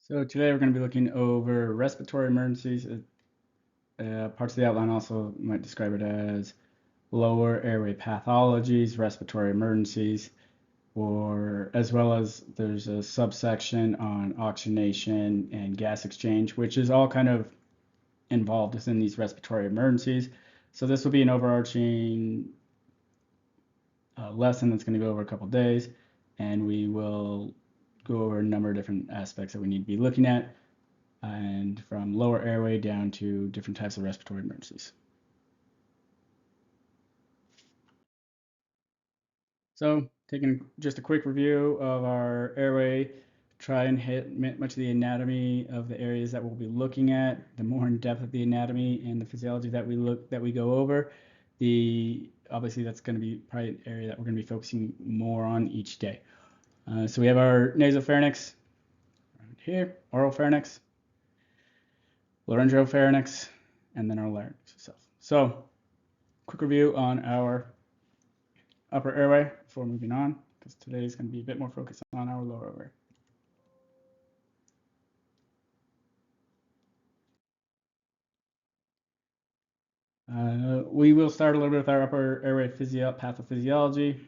So today we're going to be looking over respiratory emergencies. Parts of the outline also might describe it as lower airway pathologies, respiratory emergencies, or as well as there's a subsection on oxygenation and gas exchange, which is all kind of involved within these respiratory emergencies. So this will be an overarching lesson that's going to go over a couple days, and we will go over a number of different aspects that we need to be looking at, and from lower airway down to different types of respiratory emergencies. So taking just a quick review of our airway, try and hit much of the anatomy of the areas that we'll be looking at, the more in depth of the anatomy and the physiology that we go over. Obviously that's going to be probably an area that we're going to be focusing more on each day. So we have our nasopharynx right here, oropharynx, laryngopharynx, and then our larynx itself. So quick review on our upper airway before moving on, because today is going to be a bit more focused on our lower airway. We will start a little bit with our upper airway pathophysiology,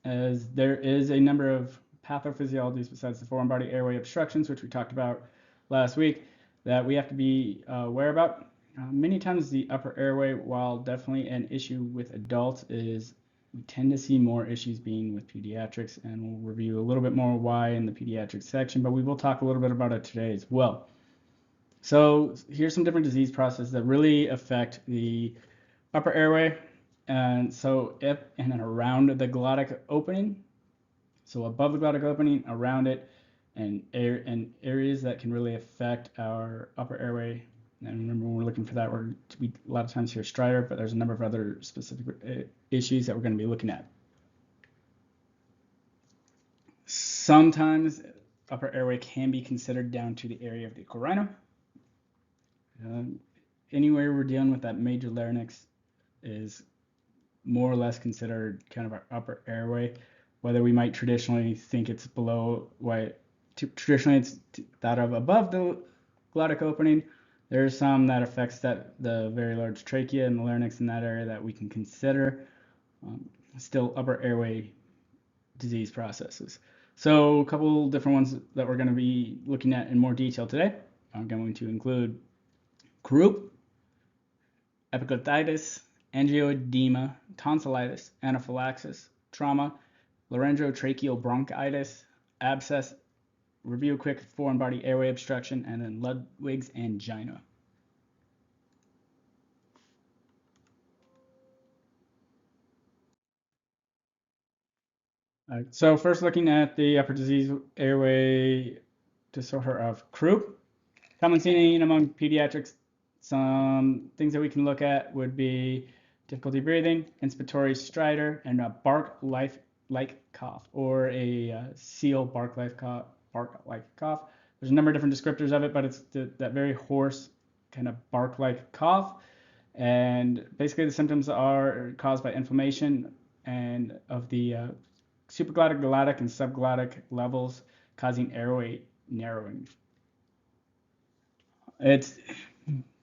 as there is a number of pathophysiologies besides the foreign body airway obstructions, which we talked about last week, that we have to be aware about. Many times the upper airway, while definitely an issue with adults, we tend to see more issues being with pediatrics, and we'll review a little bit more why in the pediatric section, but we will talk a little bit about it today as well. So here's some different disease processes that really affect the upper airway, and so if in and around the glottic opening, so above the glottic opening, around it, and areas that can really affect our upper airway. And remember, when we're looking for that, we a lot of times hear stridor, but there's a number of other specific issues that we're going to be looking at. Sometimes upper airway can be considered down to the area of the carina. Anywhere we're dealing with that major larynx is more or less considered kind of our upper airway, whether we might traditionally think it's below, traditionally it's that of above the glottic opening. There's some that affects the very large trachea and the larynx in that area that we can consider still upper airway disease processes. So a couple different ones that we're going to be looking at in more detail today. I'm going to include croup, epiglottitis, angioedema, tonsillitis, anaphylaxis, trauma, laryngotracheal bronchitis, abscess, review quick foreign body airway obstruction, and then Ludwig's angina. All right, so first looking at the upper disease airway disorder of croup, common seen among pediatrics. Some things that we can look at would be difficulty breathing, inspiratory stridor, and a bark-like cough, or a seal bark-like cough. There's a number of different descriptors of it, but it's that very hoarse kind of bark-like cough. And basically the symptoms are caused by inflammation and of the supraglottic, glottic, and subglottic levels, causing airway narrowing. It's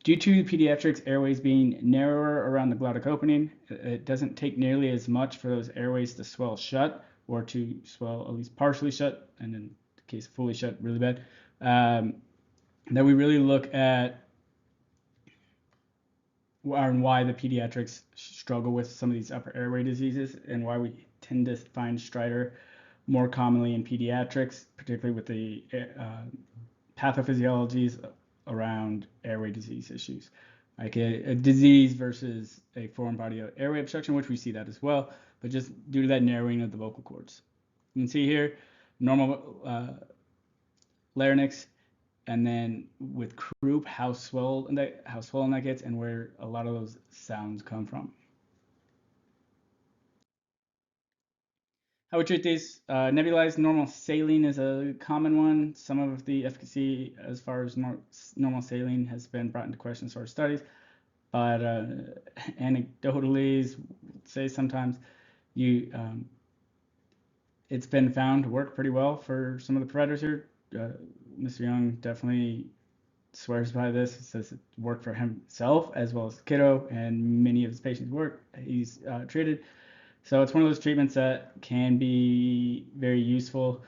due to pediatrics airways being narrower around the glottic opening. It doesn't take nearly as much for those airways to swell shut, or to swell at least partially shut, and in the case of fully shut, really bad. That we really look at and why the pediatrics struggle with some of these upper airway diseases, and why we tend to find stridor more commonly in pediatrics, particularly with the pathophysiologies around airway disease issues, like a disease versus a foreign body airway obstruction, which we see that as well, but just due to that narrowing of the vocal cords. You can see here, normal larynx, and then with croup, how swollen that gets, and where a lot of those sounds come from. How we treat these, nebulized normal saline is a common one. Some of the efficacy as far as normal saline has been brought into question in sort of studies, but anecdotally, say sometimes it's been found to work pretty well for some of the providers here. Mr. Young definitely swears by this. He says it worked for himself as well as the kiddo, and many of his patients he's treated. So it's one of those treatments that can be very useful,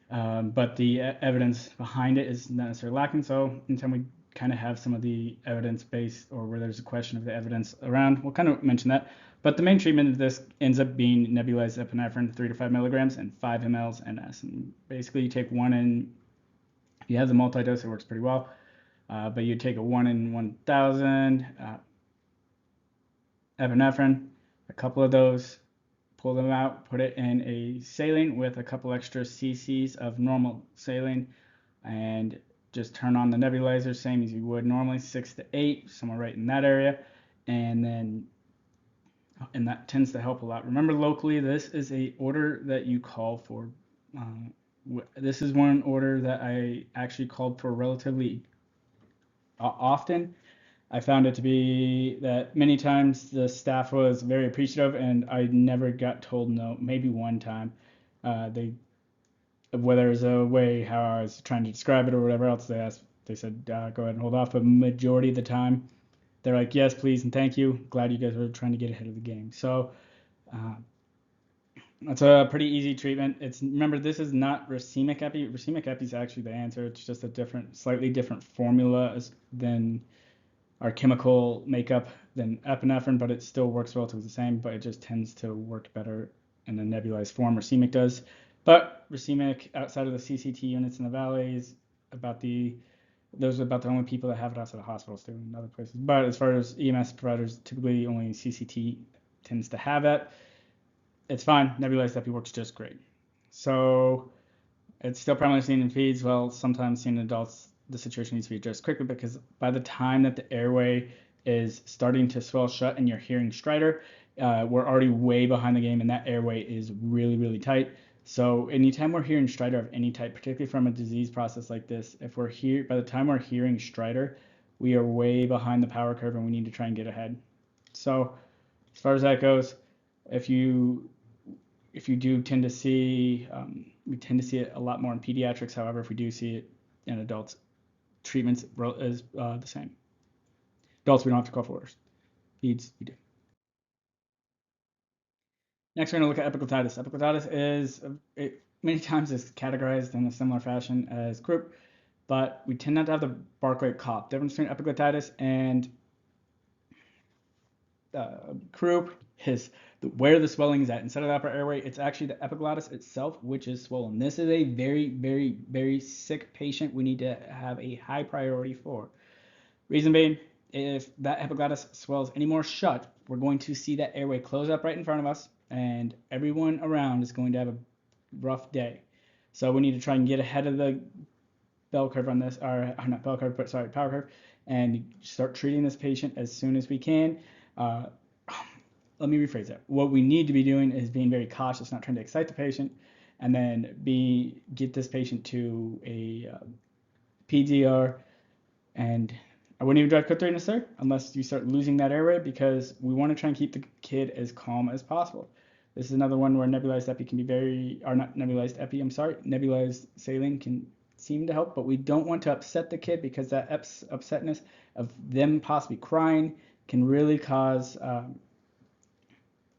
but the evidence behind it is not necessarily lacking. So anytime we kind of have some of the evidence based, or where there's a question of the evidence around, we'll kind of mention that. But the main treatment of this ends up being nebulized epinephrine, 3 to 5 milligrams, and 5 mLs NS. And basically, you take one in. If you have the multi-dose, it works pretty well. But you take a 1 in 1,000 epinephrine, a couple of those, pull them out, put it in a saline with a couple extra cc's of normal saline, and just turn on the nebulizer, same as you would normally, 6 to 8, somewhere right in that area, and that tends to help a lot. Remember, locally, this is a order that you call for. This is one order that I actually called for relatively often. I found it to be that many times the staff was very appreciative, and I never got told no. Maybe one time, whether it's a way how I was trying to describe it or whatever else, they said go ahead and hold off. But majority of the time, they're like, yes, please, and thank you. Glad you guys were trying to get ahead of the game. So that's a pretty easy treatment. Remember, this is not racemic epi. Racemic epi is actually the answer. It's just a slightly different formula than our chemical makeup than epinephrine, but it still works relatively the same, but it just tends to work better in a nebulized form. Racemic does. But racemic, outside of the CCT units in the valleys, those are about the only people that have it outside of hospitals too, and other places. But as far as EMS providers, typically only CCT tends to have it. It's fine. Nebulized epi works just great. So it's still primarily seen in peds. Well, sometimes seen in adults. The situation needs to be addressed quickly, because by the time that the airway is starting to swell shut and you're hearing stridor, we're already way behind the game, and that airway is really, really tight. So anytime we're hearing stridor of any type, particularly from a disease process like this, by the time we're hearing stridor, we are way behind the power curve, and we need to try and get ahead. So as far as that goes, if you do tend to see, we tend to see it a lot more in pediatrics. However, if we do see it in adults, treatments is the same. Adults, we don't have to call for orders. Peds, we do. Next, we're going to look at epiglottitis. Epiglottitis many times is categorized in a similar fashion as croup, but we tend not to have the bark-like cough. Difference between epiglottitis and croup is where the swelling is at. Instead of the upper airway, it's actually the epiglottis itself, which is swollen. This is a very, very, very sick patient we need to have a high priority for. Reason being, if that epiglottis swells any more shut, we're going to see that airway close up right in front of us, and everyone around is going to have a rough day. So we need to try and get ahead of the bell curve on this, or not bell curve, but sorry, power curve, and start treating this patient as soon as we can. Let me rephrase that. What we need to be doing is being very cautious, not trying to excite the patient, and then get this patient to a PDR. And I wouldn't even drive code 3 necessarily unless you start losing that airway, because we want to try and keep the kid as calm as possible. This is another one where nebulized epi can be not nebulized epi, nebulized saline can seem to help, but we don't want to upset the kid, because that upsetness of them possibly crying can really cause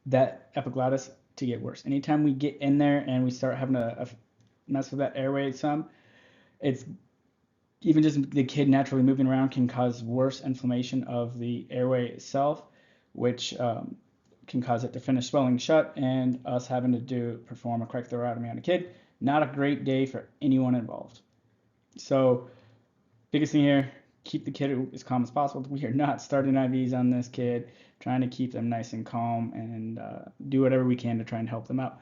that epiglottis to get worse. Anytime we get in there and we start having to mess with that airway some, it's even just the kid naturally moving around can cause worse inflammation of the airway itself, which can cause it to finish swelling shut, and us having to perform a cricothyrotomy on a kid. Not a great day for anyone involved. So biggest thing here, keep the kid as calm as possible. We are not starting IVs on this kid, trying to keep them nice and calm, and do whatever we can to try and help them out.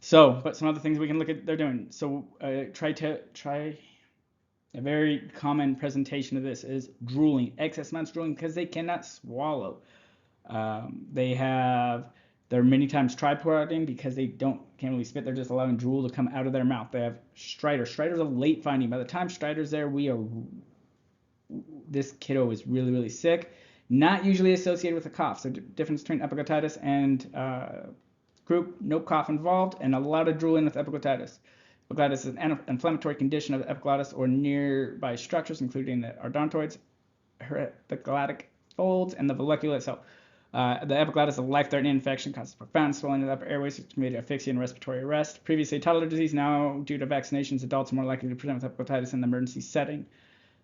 So, but some other things we can look at they're doing. So try a very common presentation of this is drooling, excess amounts of drooling, because they cannot swallow. They're many times triporting because they can't really spit. They're just allowing drool to come out of their mouth. They have stridor. Stridor's a late finding. By the time stridor's there, this kiddo is really, really sick. Not usually associated with a cough. So difference between epiglottitis and croup, no cough involved, and a lot of drooling with epiglottitis. epiglottis is an inflammatory condition of the epiglottis or nearby structures, including the odontoids, epiglottic folds, and the vallecula itself. The epiglottis is a life-threatening infection, causes profound swelling of the upper airways, which can lead to asphyxia and respiratory arrest. Previously toddler disease, now due to vaccinations, adults are more likely to present with hepatitis in the emergency setting.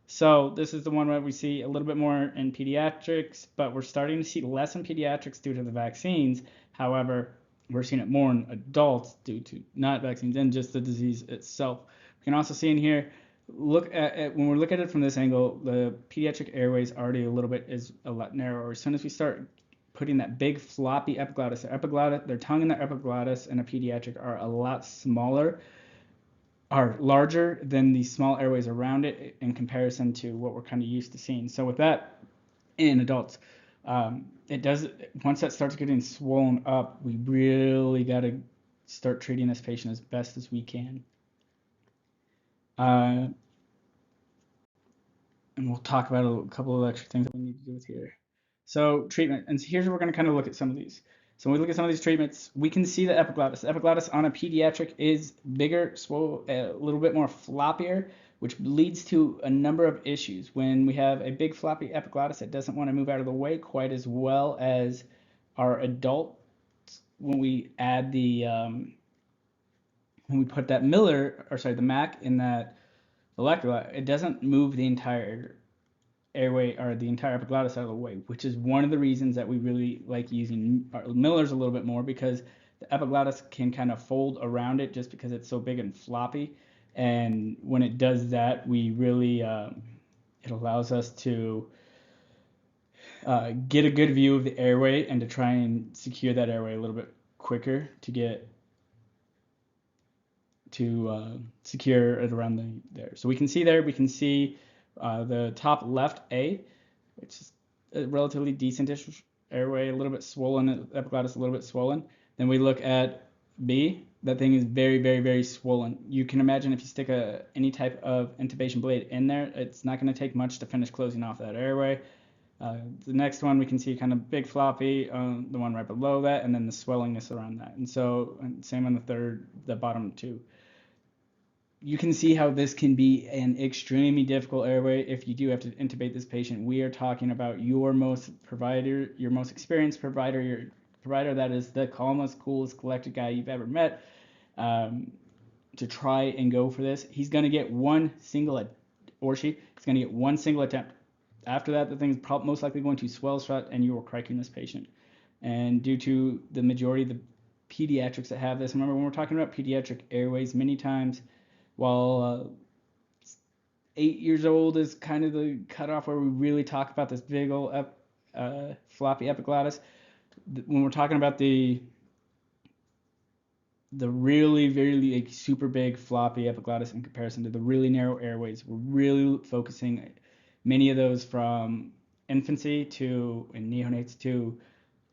So this is the one where we see a little bit more in pediatrics, but we're starting to see less in pediatrics due to the vaccines. However, we're seeing it more in adults due to not vaccines and just the disease itself. We can also see in here, look at when we look at it from this angle, the pediatric airways already is a lot narrower. As soon as we start putting that big floppy epiglottis, their tongue and their epiglottis in a pediatric are a lot smaller, are larger than the small airways around it in comparison to what we're kind of used to seeing. So with that, in adults, once that starts getting swollen up, we really got to start treating this patient as best as we can. And we'll talk about a couple of extra things that we need to do with here. So treatment, and here's where we're going to kind of look at some of these. So when we look at some of these treatments, we can see the epiglottis. The epiglottis on a pediatric is bigger, a little bit more floppier, which leads to a number of issues. When we have a big floppy epiglottis, it doesn't want to move out of the way quite as well as our adult. When we add when we put that the MAC in that vallecula, it doesn't move the entire airway or the entire epiglottis out of the way, which is one of the reasons that we really like using Miller's a little bit more, because the epiglottis can kind of fold around it just because it's so big and floppy. And when it does that, we really, it allows us to get a good view of the airway and to try and secure that airway a little bit quicker to secure it around there. So we can see the top left A, which is a relatively decentish airway, a little bit swollen, epiglottis a little bit swollen. Then we look at B, that thing is very, very, very swollen. You can imagine if you stick any type of intubation blade in there, it's not going to take much to finish closing off that airway. The next one we can see kind of big floppy, the one right below that, and then the swellingness around that. And same on the bottom two. You can see how this can be an extremely difficult airway if you do have to intubate this patient. We are talking about your most experienced provider, your provider that is the calmest, coolest, collected guy you've ever met, to try and go for this. He's going to get one single attempt. After that, the thing is most likely going to swell shut, and you are cracking this patient. And due to the majority of the pediatrics that have this, remember when we're talking about pediatric airways, many times, while 8 years old is kind of the cutoff where we really talk about this big old floppy epiglottis. When we're talking about the really, really super big floppy epiglottis in comparison to the really narrow airways, we're really focusing many of those from infancy and neonates to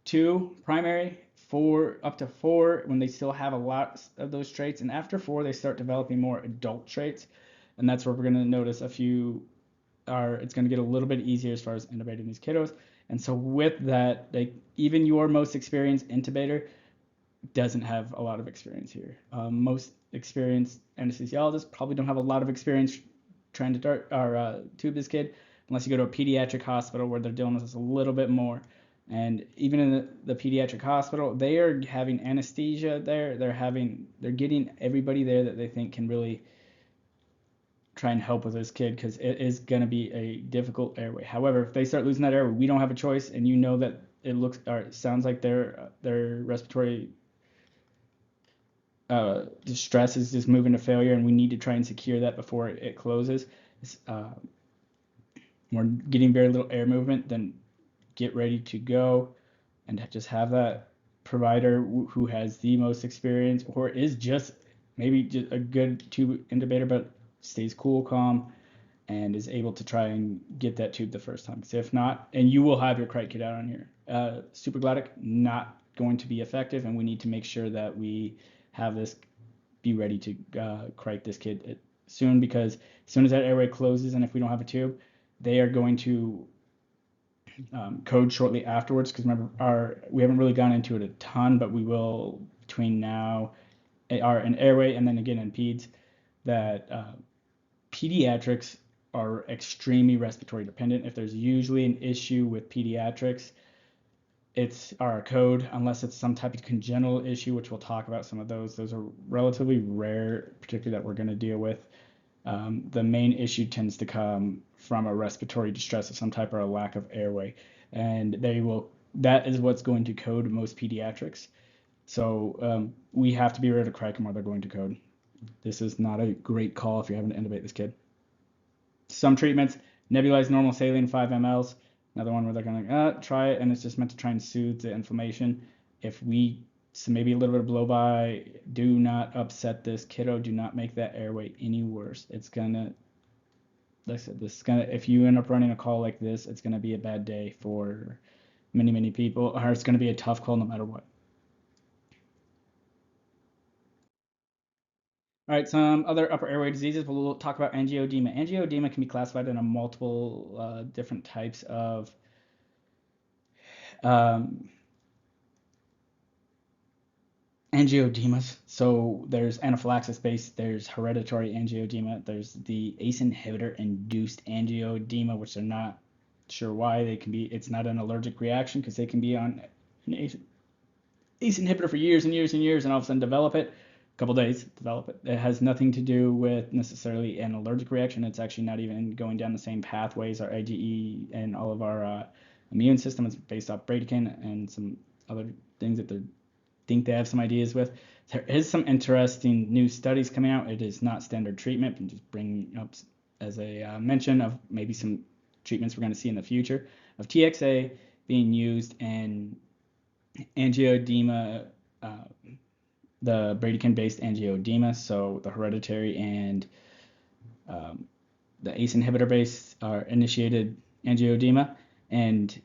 2 primary, 4 up to 4 when they still have a lot of those traits, and after 4 they start developing more adult traits, and that's where we're going to notice it's going to get a little bit easier as far as intubating these kiddos. And so with that, even your most experienced intubator doesn't have a lot of experience here. Most experienced anesthesiologists probably don't have a lot of experience trying to tube this kid, unless you go to a pediatric hospital where they're dealing with this a little bit more. And even in the pediatric hospital, they are having anesthesia there. They're getting everybody there that they think can really try and help with this kid, because it is going to be a difficult airway. However, if they start losing that airway, we don't have a choice, and you know that it sounds like their respiratory distress is just moving to failure, and we need to try and secure that before it closes. We're getting very little air movement, then get ready to go and just have that provider who has the most experience, or is just maybe just a good tube intubator, but stays cool, calm, and is able to try and get that tube the first time. Because if not, and you will have your crite kit out on here. Supraglottic, not going to be effective, and we need to make sure that we have this be ready to crite this kid soon, because as soon as that airway closes, and if we don't have a tube, they are going to code shortly afterwards. Because remember, we haven't really gone into it a ton, but we will between now, an airway, and then again in peds. that pediatrics are extremely respiratory dependent. If there's usually an issue with pediatrics, it's our code, unless it's some type of congenital issue, which we'll talk about some of those. Those are relatively rare, particularly that we're going to deal with. The main issue tends to come from a respiratory distress of some type or a lack of airway, and that is what's going to code most pediatrics. So we have to be ready to crack them or they're going to code. This is not a great call if you're having to intubate this kid. Some treatments, nebulized normal saline 5 mLs. Another one where they're going to try it, and it's just meant to try and soothe the inflammation. So maybe a little bit of blow by, do not upset this kiddo. Do not make that airway any worse. It's gonna, like I said, if you end up running a call like this, it's gonna be a bad day for many, many people, or it's gonna be a tough call no matter what. All right, some other upper airway diseases. We'll talk about angioedema. Angioedema can be classified into multiple different types of um, angioedemas. So there's anaphylaxis based, there's hereditary angioedema, there's the ACE inhibitor induced angioedema, which they're not sure why. It's not an allergic reaction because they can be on an ACE inhibitor for years and years and years and all of a sudden develop it. A couple days, develop it. It has nothing to do with necessarily an allergic reaction. It's actually not even going down the same pathways. Our IgE and all of our immune system is based off bradykinin and some other things that they think they have some ideas with. There is some interesting new studies coming out. It is not standard treatment, but just bringing up as a mention of maybe some treatments we're going to see in the future of TXA being used in angioedema, the bradykinin-based angioedema, so the hereditary and the ACE inhibitor-based are initiated angioedema, and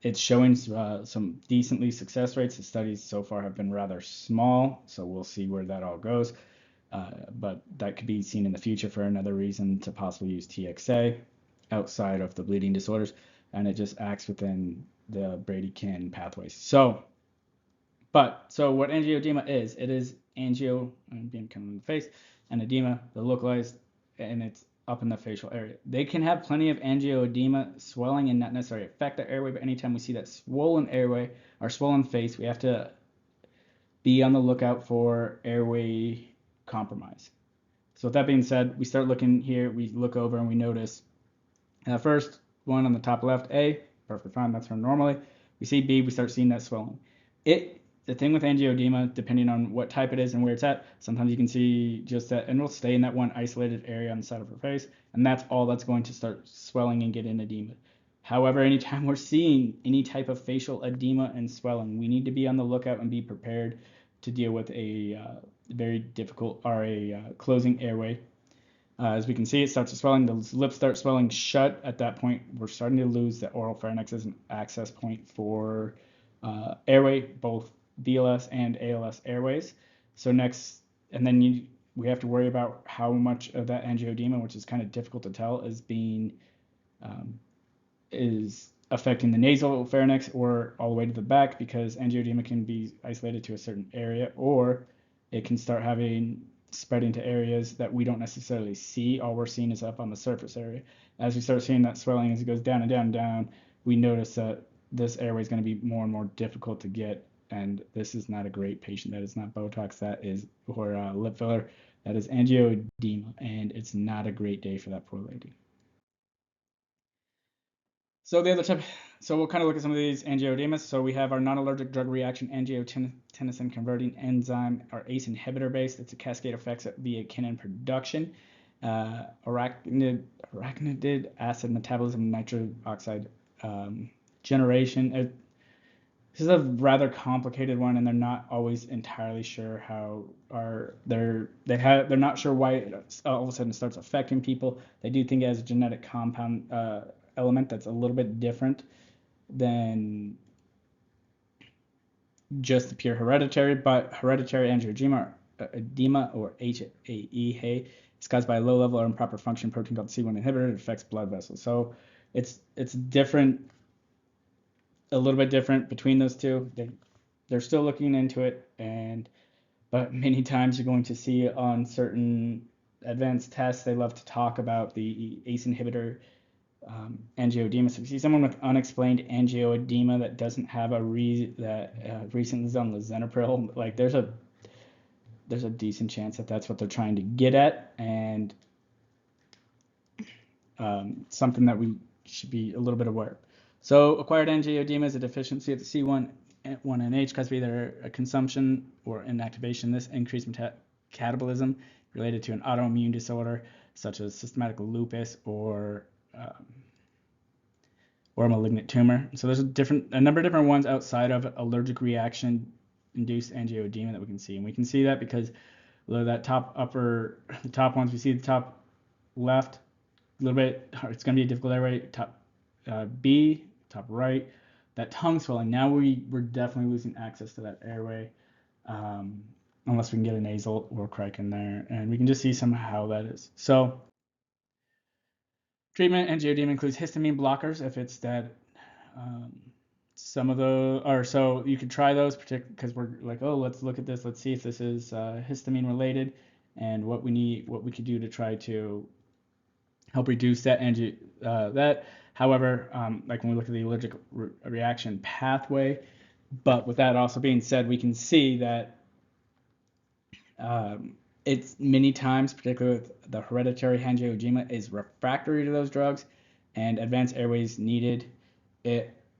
it's showing some decently success rates. The studies so far have been rather small, so we'll see where that all goes. But that could be seen in the future for another reason to possibly use TXA outside of the bleeding disorders, and it just acts within the bradykinin pathways. So what angioedema is, it is angio, being kind of in the face, and edema, the localized, and it's up in the facial area. They can have plenty of angioedema, swelling, and not necessarily affect the airway, but anytime we see that swollen airway or swollen face, we have to be on the lookout for airway compromise. So with that being said, we start looking here, we look over and we notice first one on the top left, A, perfectly fine, that's her normally. We see B, we start seeing that swelling. The thing with angioedema, depending on what type it is and where it's at, sometimes you can see just that, and it'll stay in that one isolated area on the side of her face, and that's all that's going to start swelling and get in edema. However, anytime we're seeing any type of facial edema and swelling, we need to be on the lookout and be prepared to deal with a very difficult or a closing airway. As we can see, it starts to swelling. The lips start swelling shut. At that point, we're starting to lose the oral pharynx as an access point for airway, both BLS and ALS airways. So next, and then we have to worry about how much of that angioedema, which is kind of difficult to tell, is affecting the nasal pharynx or all the way to the back, because angioedema can be isolated to a certain area, or it can start spreading to areas that we don't necessarily see. All we're seeing is up on the surface area. As we start seeing that swelling as it goes down and down and down, we notice that this airway is going to be more and more difficult to get, and this is not a great patient. That is not Botox, that is, or lip filler. That is angioedema, and it's not a great day for that poor lady. So the other type, so we'll kind of look at some of these angioedemas. So we have our non-allergic drug reaction angiotensin converting enzyme, our ACE inhibitor based. It's a cascade effects via kinin production, arachnid acid metabolism, nitric oxide generation. This is a rather complicated one, and they're not always entirely sure they're not sure why it all of a sudden starts affecting people. They do think it has a genetic compound element that's a little bit different than just the pure hereditary, but hereditary angioedema or HAE is caused by a low level or improper function protein called C1 inhibitor. It affects blood vessels. So it's different, a little bit different between those two. They're still looking into it, but many times you're going to see on certain advanced tests, they love to talk about the ACE inhibitor angioedema. So if you see someone with unexplained angioedema that doesn't have a recently is on lisinopril, like there's a decent chance that that's what they're trying to get at, and something that we should be a little bit aware of. So acquired angioedema is a deficiency of the C1-H cause of either a consumption or inactivation. This increased catabolism related to an autoimmune disorder such as systematic lupus or a malignant tumor. So there's a number of different ones outside of allergic reaction induced angioedema that we can see. And we can see that because the top ones, we see the top left, a little bit, it's going to be a difficult airway, top B, top right, that tongue swelling. Now we're definitely losing access to that airway, unless we can get a nasal or cric in there. And we can just see how that is. So treatment angioedema includes histamine blockers if it's that. Some of those are, so you could try those, particularly because we're like, oh, let's look at this, let's see if this is histamine related, and what we could do to try to help reduce that that. However, like when we look at the allergic reaction pathway, but with that also being said, we can see that it's many times, particularly with the hereditary angioedema, is refractory to those drugs, and advanced airways needed.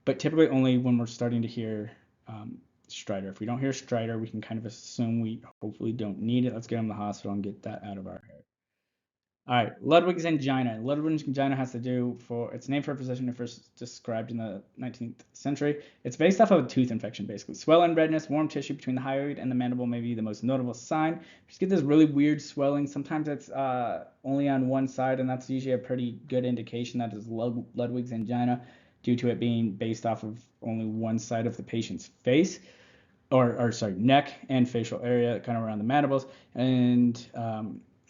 But typically only when we're starting to hear stridor. If we don't hear stridor, we can kind of assume we hopefully don't need it. Let's get them to the hospital and get that out of our hair. All right, Ludwig's angina. Ludwig's angina has to do it's named for a physician who first described in the 19th century. It's based off of a tooth infection, basically. Swelling, redness, warm tissue between the hyoid and the mandible may be the most notable sign. Just get this really weird swelling. Sometimes it's only on one side, and that's usually a pretty good indication that is Ludwig's angina, due to it being based off of only one side of the patient's face, or sorry, neck and facial area, kind of around the mandibles. And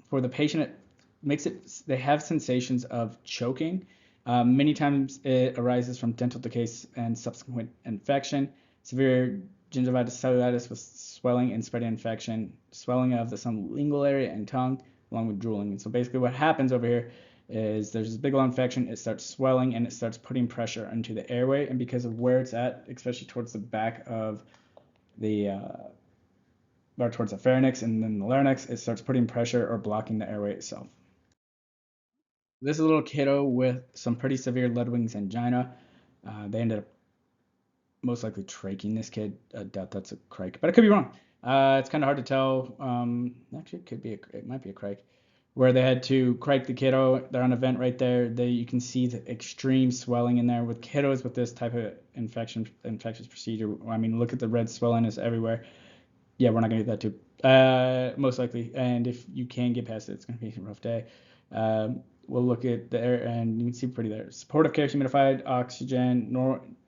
for the patient, it makes it, they have sensations of choking. Many times it arises from dental decay and subsequent infection. Severe gingivitis, cellulitis with swelling and spreading infection, swelling of the sublingual area and tongue, along with drooling. And so basically what happens over here is there's this big old infection, it starts swelling and it starts putting pressure into the airway, and because of where it's at, especially towards the back of the or towards the pharynx and then the larynx, it starts putting pressure or blocking the airway itself. This is a little kiddo with some pretty severe Ludwig's angina. They ended up most likely tracheing this kid. I doubt that's a cric, but I could be wrong. It's kind of hard to tell. Actually, it might be a cric, where they had to cric the kiddo. They're on a vent right there. You can see the extreme swelling in there with kiddos with this type of infectious procedure. I mean, look at the red swelling is everywhere. Yeah, we're not gonna get that too, most likely. And if you can get past it, it's gonna be a rough day. We'll look at the air, and you can see pretty there. Supportive care, humidified, oxygen,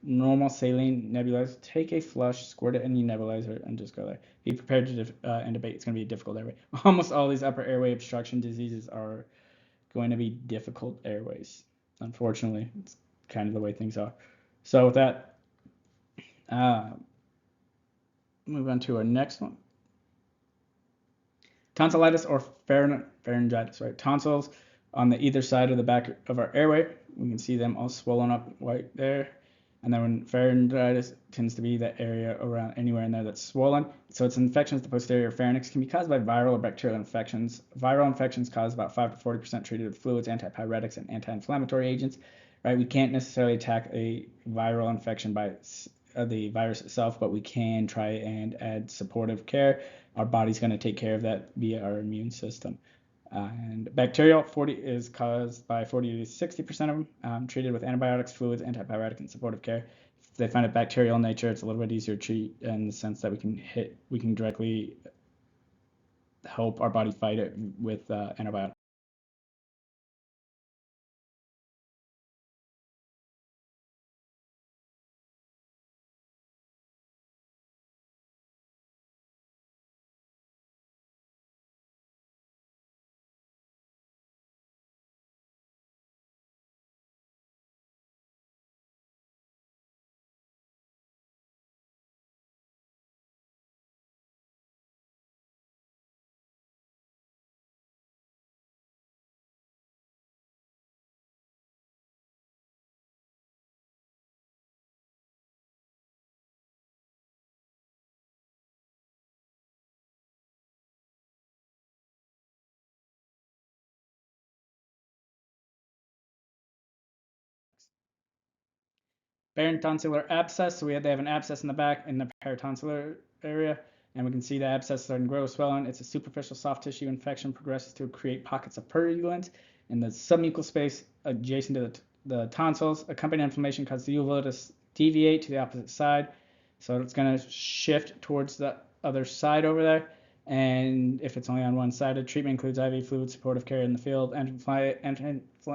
normal saline nebulizer. Take a flush, squirt it in the nebulizer, and just go there. Be prepared to intubate. It's going to be a difficult airway. Almost all these upper airway obstruction diseases are going to be difficult airways. Unfortunately, it's kind of the way things are. So with that, move on to our next one. Tonsillitis or pharyngitis, right? Tonsils on the either side of the back of our airway. We can see them all swollen up right there. And then when pharyngitis tends to be that area around anywhere in there that's swollen. So it's infections of the posterior pharynx, can be caused by viral or bacterial infections. Viral infections cause about 5 to 40% treated with fluids, antipyretics, and anti-inflammatory agents. Right? We can't necessarily attack a viral infection by the virus itself, but we can try and add supportive care. Our body's going to take care of that via our immune system. And bacterial is caused by 40 to 60% of them, treated with antibiotics, fluids, antipyretic, and supportive care. If they find it bacterial in nature, it's a little bit easier to treat in the sense that we can directly help our body fight it with antibiotics. Peritonsillar abscess. So they have an abscess in the back in the peritonsillar area, and we can see the abscess starting to grow, swelling. It's a superficial soft tissue infection, progresses to create pockets of purulence in the submucosal space adjacent to the tonsils. Accompanying inflammation causes the uvula to deviate to the opposite side, so it's going to shift towards the other side over there. And if it's only on one side, treatment includes IV fluid, supportive care in the field,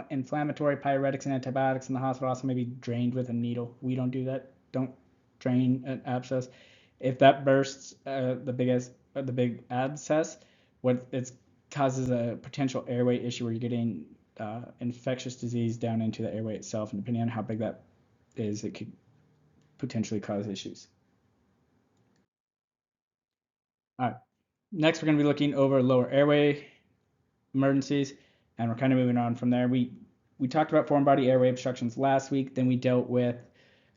inflammatory pyretics and antibiotics in the hospital. Also may be drained with a needle. We don't do that. Don't drain an abscess. If that bursts, the big abscess, what it causes a potential airway issue where you're getting infectious disease down into the airway itself, and depending on how big that is, it could potentially cause issues. All right. Next, we're going to be looking over lower airway emergencies, and we're kind of moving on from there. We talked about foreign body airway obstructions last week. Then we dealt with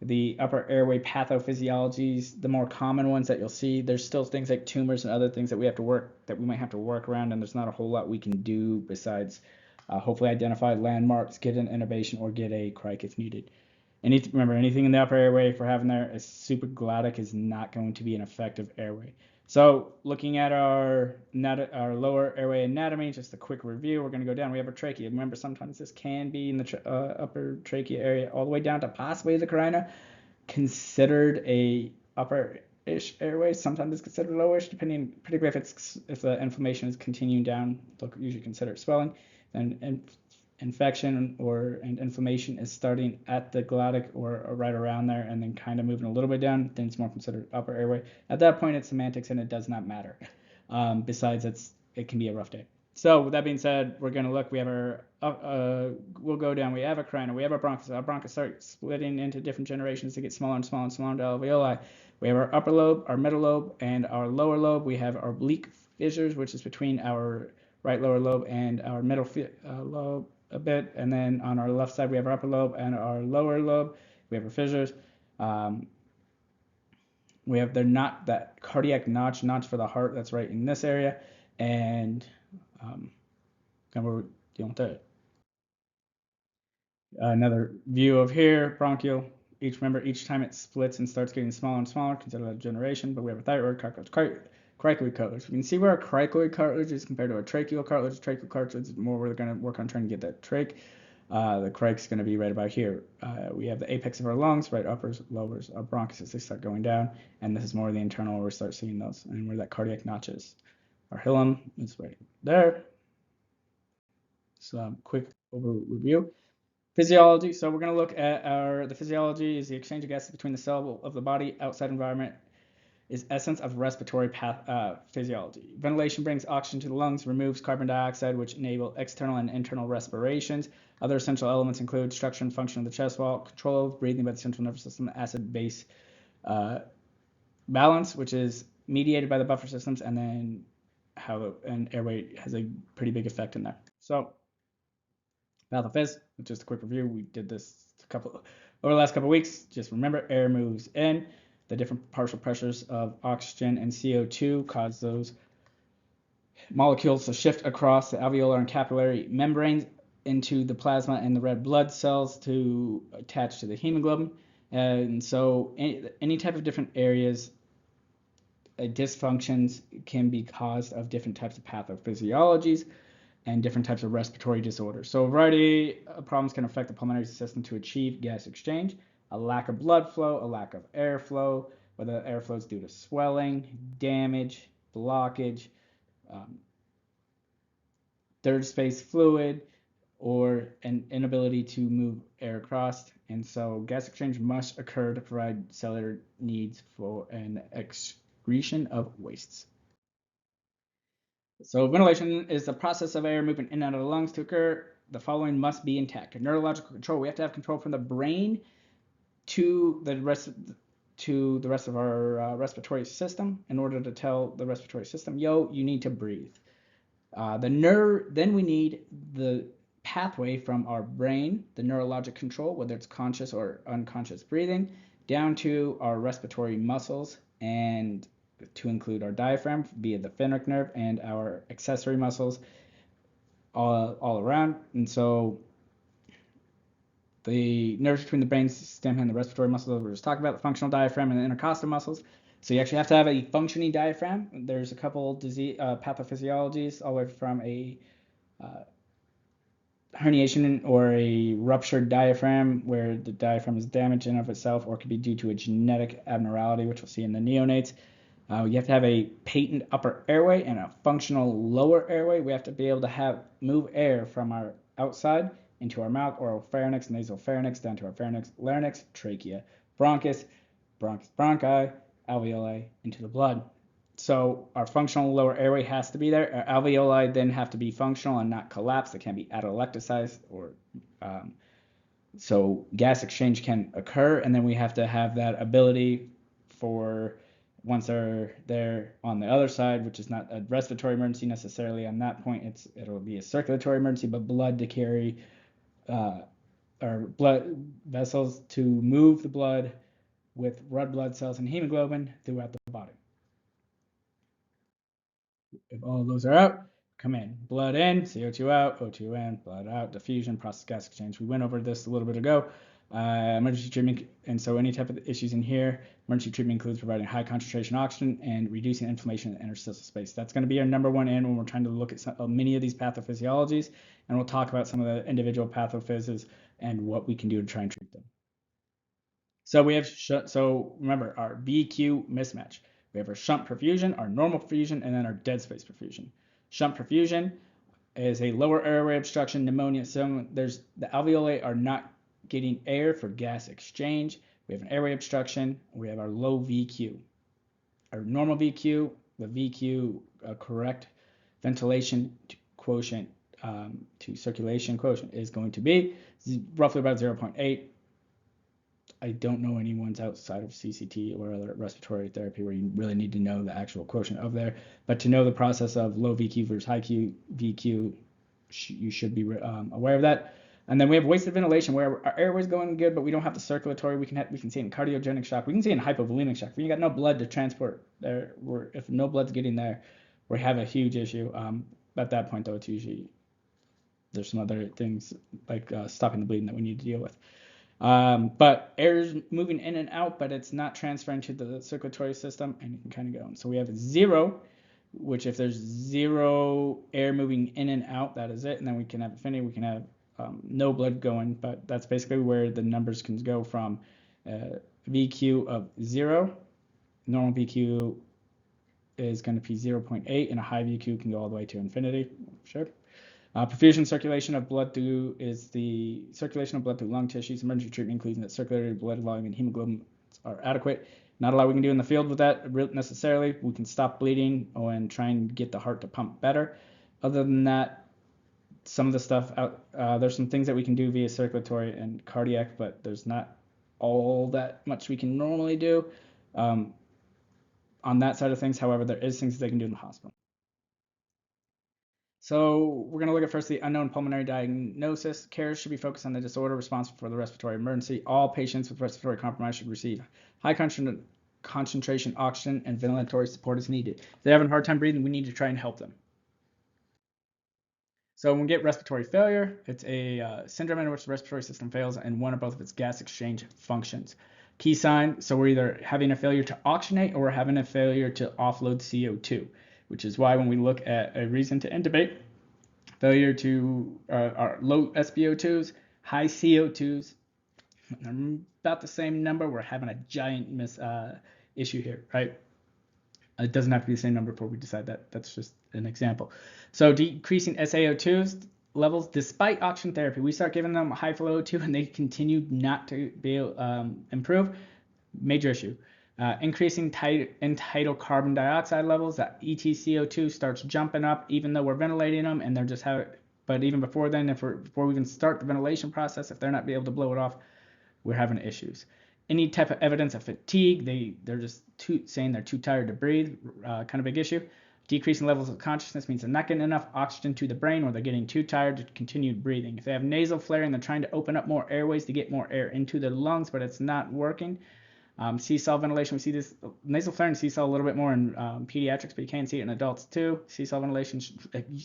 the upper airway pathophysiologies, the more common ones that you'll see. There's still things like tumors and other things that we might have to work around, and there's not a whole lot we can do besides hopefully identify landmarks, get an intubation, or get a cric if needed. Remember, anything in the upper airway, if we're having there, a supraglottic is not going to be an effective airway. So looking at our lower airway anatomy, just a quick review, we're going to go down. We have our trachea. Remember, sometimes this can be in the upper trachea area all the way down to possibly the carina, considered a upper-ish airway. Sometimes it's considered lowish, particularly if the inflammation is continuing down. They'll usually consider it swelling. And infection and inflammation is starting at the glottic or right around there and then kind of moving a little bit down, then it's more considered upper airway. At that point, it's semantics and it does not matter. Besides, it can be a rough day. So with that being said, we're going to look. We have we'll go down. We have a carina. We have our bronchus. Our bronchus start splitting into different generations to get smaller and smaller and smaller into alveoli. We have our upper lobe, our middle lobe, and our lower lobe. We have our oblique fissures, which is between our right lower lobe and our middle lobe a bit, and then on our left side we have our upper lobe and our lower lobe. We have our fissures. They're not that cardiac notch for the heart that's right in this area, and kind of what we're dealing with that. Another view of here, bronchial. Remember, each time it splits and starts getting smaller and smaller, consider that a generation. But we have a thyroid, cricoid cartilage. We can see where our cricoid cartilage is compared to our tracheal cartilage. Tracheal cartilage is more we're going to work on trying to get that trach. The cric's going to be right about here. We have the apex of our lungs, right uppers, lowers, our bronchus as they start going down, and this is more the internal where we start seeing those and where that cardiac notch is. Our hilum is right there. So quick overview. Physiology. So we're going to look at the physiology is the exchange of gases between the cell of the body, outside environment, is essence of respiratory physiology. Ventilation brings oxygen to the lungs, removes carbon dioxide, which enable external and internal respirations. Other essential elements include structure and function of the chest wall, control of breathing by the central nervous system, acid-base balance, which is mediated by the buffer systems, and then how an airway has a pretty big effect in there. So, pathophys, just a quick review. We did this over the last couple of weeks. Just remember, air moves in. The different partial pressures of oxygen and CO2 cause those molecules to shift across the alveolar and capillary membranes into the plasma and the red blood cells to attach to the hemoglobin. And so any type of different areas, dysfunctions can be caused of different types of pathophysiologies and different types of respiratory disorders. So a variety of problems can affect the pulmonary system to achieve gas exchange. A lack of blood flow, a lack of airflow, whether the airflow is due to swelling, damage, blockage, third space fluid, or an inability to move air across. And so gas exchange must occur to provide cellular needs for an excretion of wastes. So ventilation is the process of air moving in and out of the lungs. To occur, the following must be intact. Neurological control. We have to have control from the brain to the rest of our respiratory system in order to tell the respiratory system, yo, you need to breathe. Then we need the pathway from our brain, the neurologic control, whether it's conscious or unconscious breathing, down to our respiratory muscles, and to include our diaphragm via the phrenic nerve and our accessory muscles all around. And so the nerves between the brain stem and the respiratory muscles that we were just talking about, the functional diaphragm and the intercostal muscles. So you actually have to have a functioning diaphragm. There's a couple pathophysiologies, all the way from a herniation or a ruptured diaphragm where the diaphragm is damaged in of itself, or it could be due to a genetic abnormality, which we'll see in the neonates. You have to have a patent upper airway and a functional lower airway. We have to be able to move air from our outside into our mouth, oral pharynx, nasal pharynx, down to our pharynx, larynx, trachea, bronchus, bronchi, alveoli, into the blood. So our functional lower airway has to be there. Our alveoli then have to be functional and not collapse. They can't be atelectasized, or so gas exchange can occur, and then we have to have that ability for once they're there on the other side, which is not a respiratory emergency necessarily. On that point, it'll be a circulatory emergency, but blood to carry or blood vessels to move the blood with red blood cells and hemoglobin throughout the body. If all of those are out, come in. Blood in, CO2 out, O2 in, blood out, diffusion, process gas exchange. We went over this a little bit ago. Emergency treatment, and so any type of issues in here, emergency treatment includes providing high concentration oxygen and reducing inflammation in the interstitial space. That's going to be our number one aim when we're trying to look at many of these pathophysiologies, and we'll talk about some of the individual pathophyses and what we can do to try and treat them. So remember our VQ mismatch. We have our shunt perfusion, our normal perfusion, and then our dead space perfusion. Shunt perfusion is a lower airway obstruction, pneumonia. So the alveoli are not getting air for gas exchange. We have an airway obstruction. We have our low VQ. Our normal VQ, the VQ correct ventilation quotient to circulation quotient is going to be roughly about 0.8. I don't know anyone's outside of CCT or other respiratory therapy where you really need to know the actual quotient of there. But to know the process of low VQ versus high VQ, you should be aware of that. And then we have wasted ventilation where our airway is going good, but we don't have the circulatory. We can see in cardiogenic shock. We can see in hypovolemic shock. If you got no blood to transport there, if no blood's getting there, we have a huge issue. At that point, though, it's usually there's some other things like stopping the bleeding that we need to deal with. But air is moving in and out, but it's not transferring to the circulatory system, and you can kind of go. So we have a 0, which if there's 0 air moving in and out, that is it. And then we can have infinity, we can have no blood going, but that's basically where the numbers can go from VQ of 0. Normal VQ is going to be 0.8, and a high VQ can go all the way to infinity. Sure. Perfusion circulation of blood through lung tissues. Emergency treatment includes that circulatory blood volume and hemoglobin are adequate. Not a lot we can do in the field with that necessarily. We can stop bleeding and try and get the heart to pump better. Other than that, some of the stuff there's some things that we can do via circulatory and cardiac, but there's not all that much we can normally do on that side of things. However, there is things they can do in the hospital. So we're going to look at first the unknown pulmonary diagnosis. Care should be focused on the disorder responsible for the respiratory emergency. All patients with respiratory compromise should receive high concentration oxygen and ventilatory support as needed. If they're having a hard time breathing, we need to try and help them. So when we get respiratory failure, it's a syndrome in which the respiratory system fails and one or both of its gas exchange functions. Key sign, so we're either having a failure to oxygenate or we're having a failure to offload CO2, which is why when we look at a reason to intubate, failure to our low SpO2s, high CO2s, they're about the same number, we're having a giant issue here, right? It doesn't have to be the same number before we decide that. That's just an example. So decreasing SaO2 levels despite oxygen therapy. We start giving them high flow O2 and they continue not to be able improve. Major issue. Increasing tidal carbon dioxide levels. That EtCO2 starts jumping up even though we're ventilating them, and they're just but even before then, before we can start the ventilation process, if they're not be able to blow it off, we're having issues. Any type of evidence of fatigue, they're just saying they're too tired to breathe, kind of big issue. Decreasing levels of consciousness means they're not getting enough oxygen to the brain, or they're getting too tired to continue breathing. If they have nasal flaring, they're trying to open up more airways to get more air into their lungs, but it's not working. C-cell ventilation, we see this nasal flaring and C-cell a little bit more in pediatrics, but you can see it in adults too. C-cell ventilation,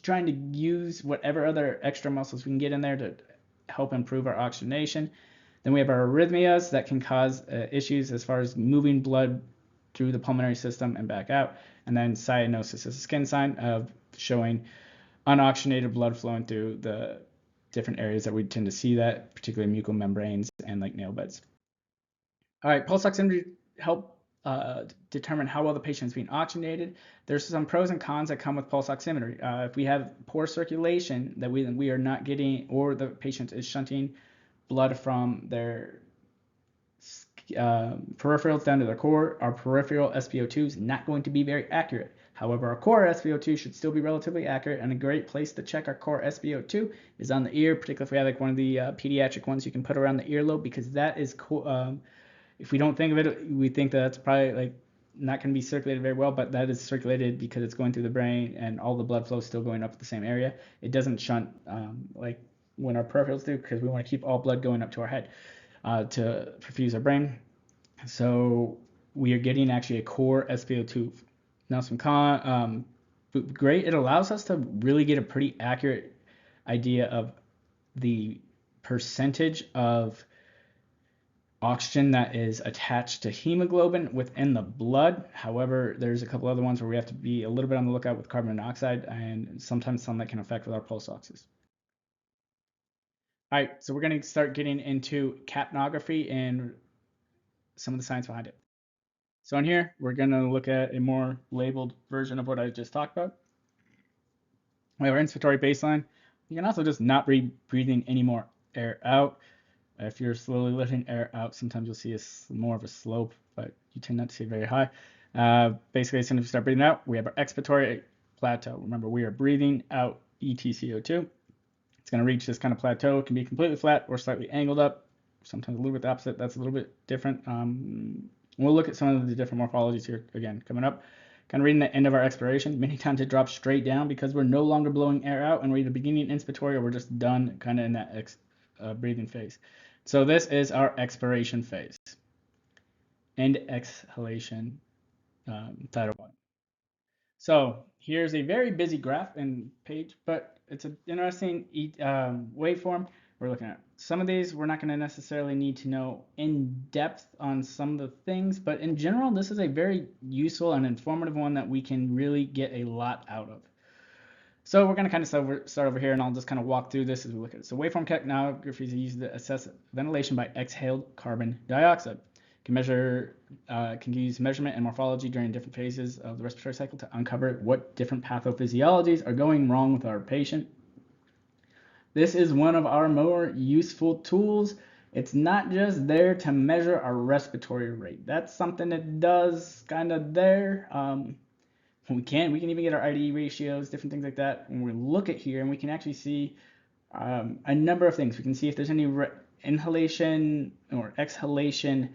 trying to use whatever other extra muscles we can get in there to help improve our oxygenation. Then we have our arrhythmias that can cause issues as far as moving blood through the pulmonary system and back out. And then cyanosis is a skin sign of showing unoxygenated blood flowing through the different areas that we tend to see that, particularly mucous membranes and like nail beds. All right, pulse oximetry help determine how well the patient is being oxygenated. There's some pros and cons that come with pulse oximetry. If we have poor circulation that we are not getting, or the patient is shunting blood from their peripherals down to their core, our peripheral SpO2 is not going to be very accurate. However, our core SpO2 should still be relatively accurate, and a great place to check our core SpO2 is on the ear, particularly if we have like one of the pediatric ones you can put around the earlobe, because that is if we don't think of it, we think that that's probably like not going to be circulated very well, but that is circulated because it's going through the brain and all the blood flow is still going up at the same area. It doesn't shunt like when our peripherals do, because we want to keep all blood going up to our head to perfuse our brain. So we are getting actually a core SpO2. Now some great. It allows us to really get a pretty accurate idea of the percentage of oxygen that is attached to hemoglobin within the blood. However, there's a couple other ones where we have to be a little bit on the lookout with carbon monoxide, and sometimes some that can affect with our pulse oxes. All right, so we're going to start getting into capnography and some of the science behind it. So in here, we're going to look at a more labeled version of what I just talked about. We have our inspiratory baseline. You can also just not be breathing any more air out. If you're slowly letting air out, sometimes you'll see more of a slope, but you tend not to see it very high. Basically, as soon as we start breathing out, we have our expiratory plateau. Remember, we are breathing out EtCO2. It's going to reach this kind of plateau. It can be completely flat or slightly angled up. Sometimes a little bit the opposite. That's a little bit different. We'll look at some of the different morphologies here again coming up. Kind of reading the end of our expiration. Many times it drops straight down because we're no longer blowing air out, and we're either beginning inspiratory or we're just done kind of in that breathing phase. So this is our expiration phase. And exhalation, title 1. So here's a very busy graph and page, but it's an interesting waveform we're looking at. Some of these we're not going to necessarily need to know in depth on some of the things, but in general, this is a very useful and informative one that we can really get a lot out of. So we're going to kind of start over here, and I'll just kind of walk through this as we look at it. So waveform capnography is used to assess ventilation by exhaled carbon dioxide. Can use measurement and morphology during different phases of the respiratory cycle to uncover what different pathophysiologies are going wrong with our patient. This is one of our more useful tools. It's not just there to measure our respiratory rate. That's something it does kind of there. We can even get our IDE ratios, different things like that. When we look at here, and we can actually see a number of things. We can see if there's any inhalation or exhalation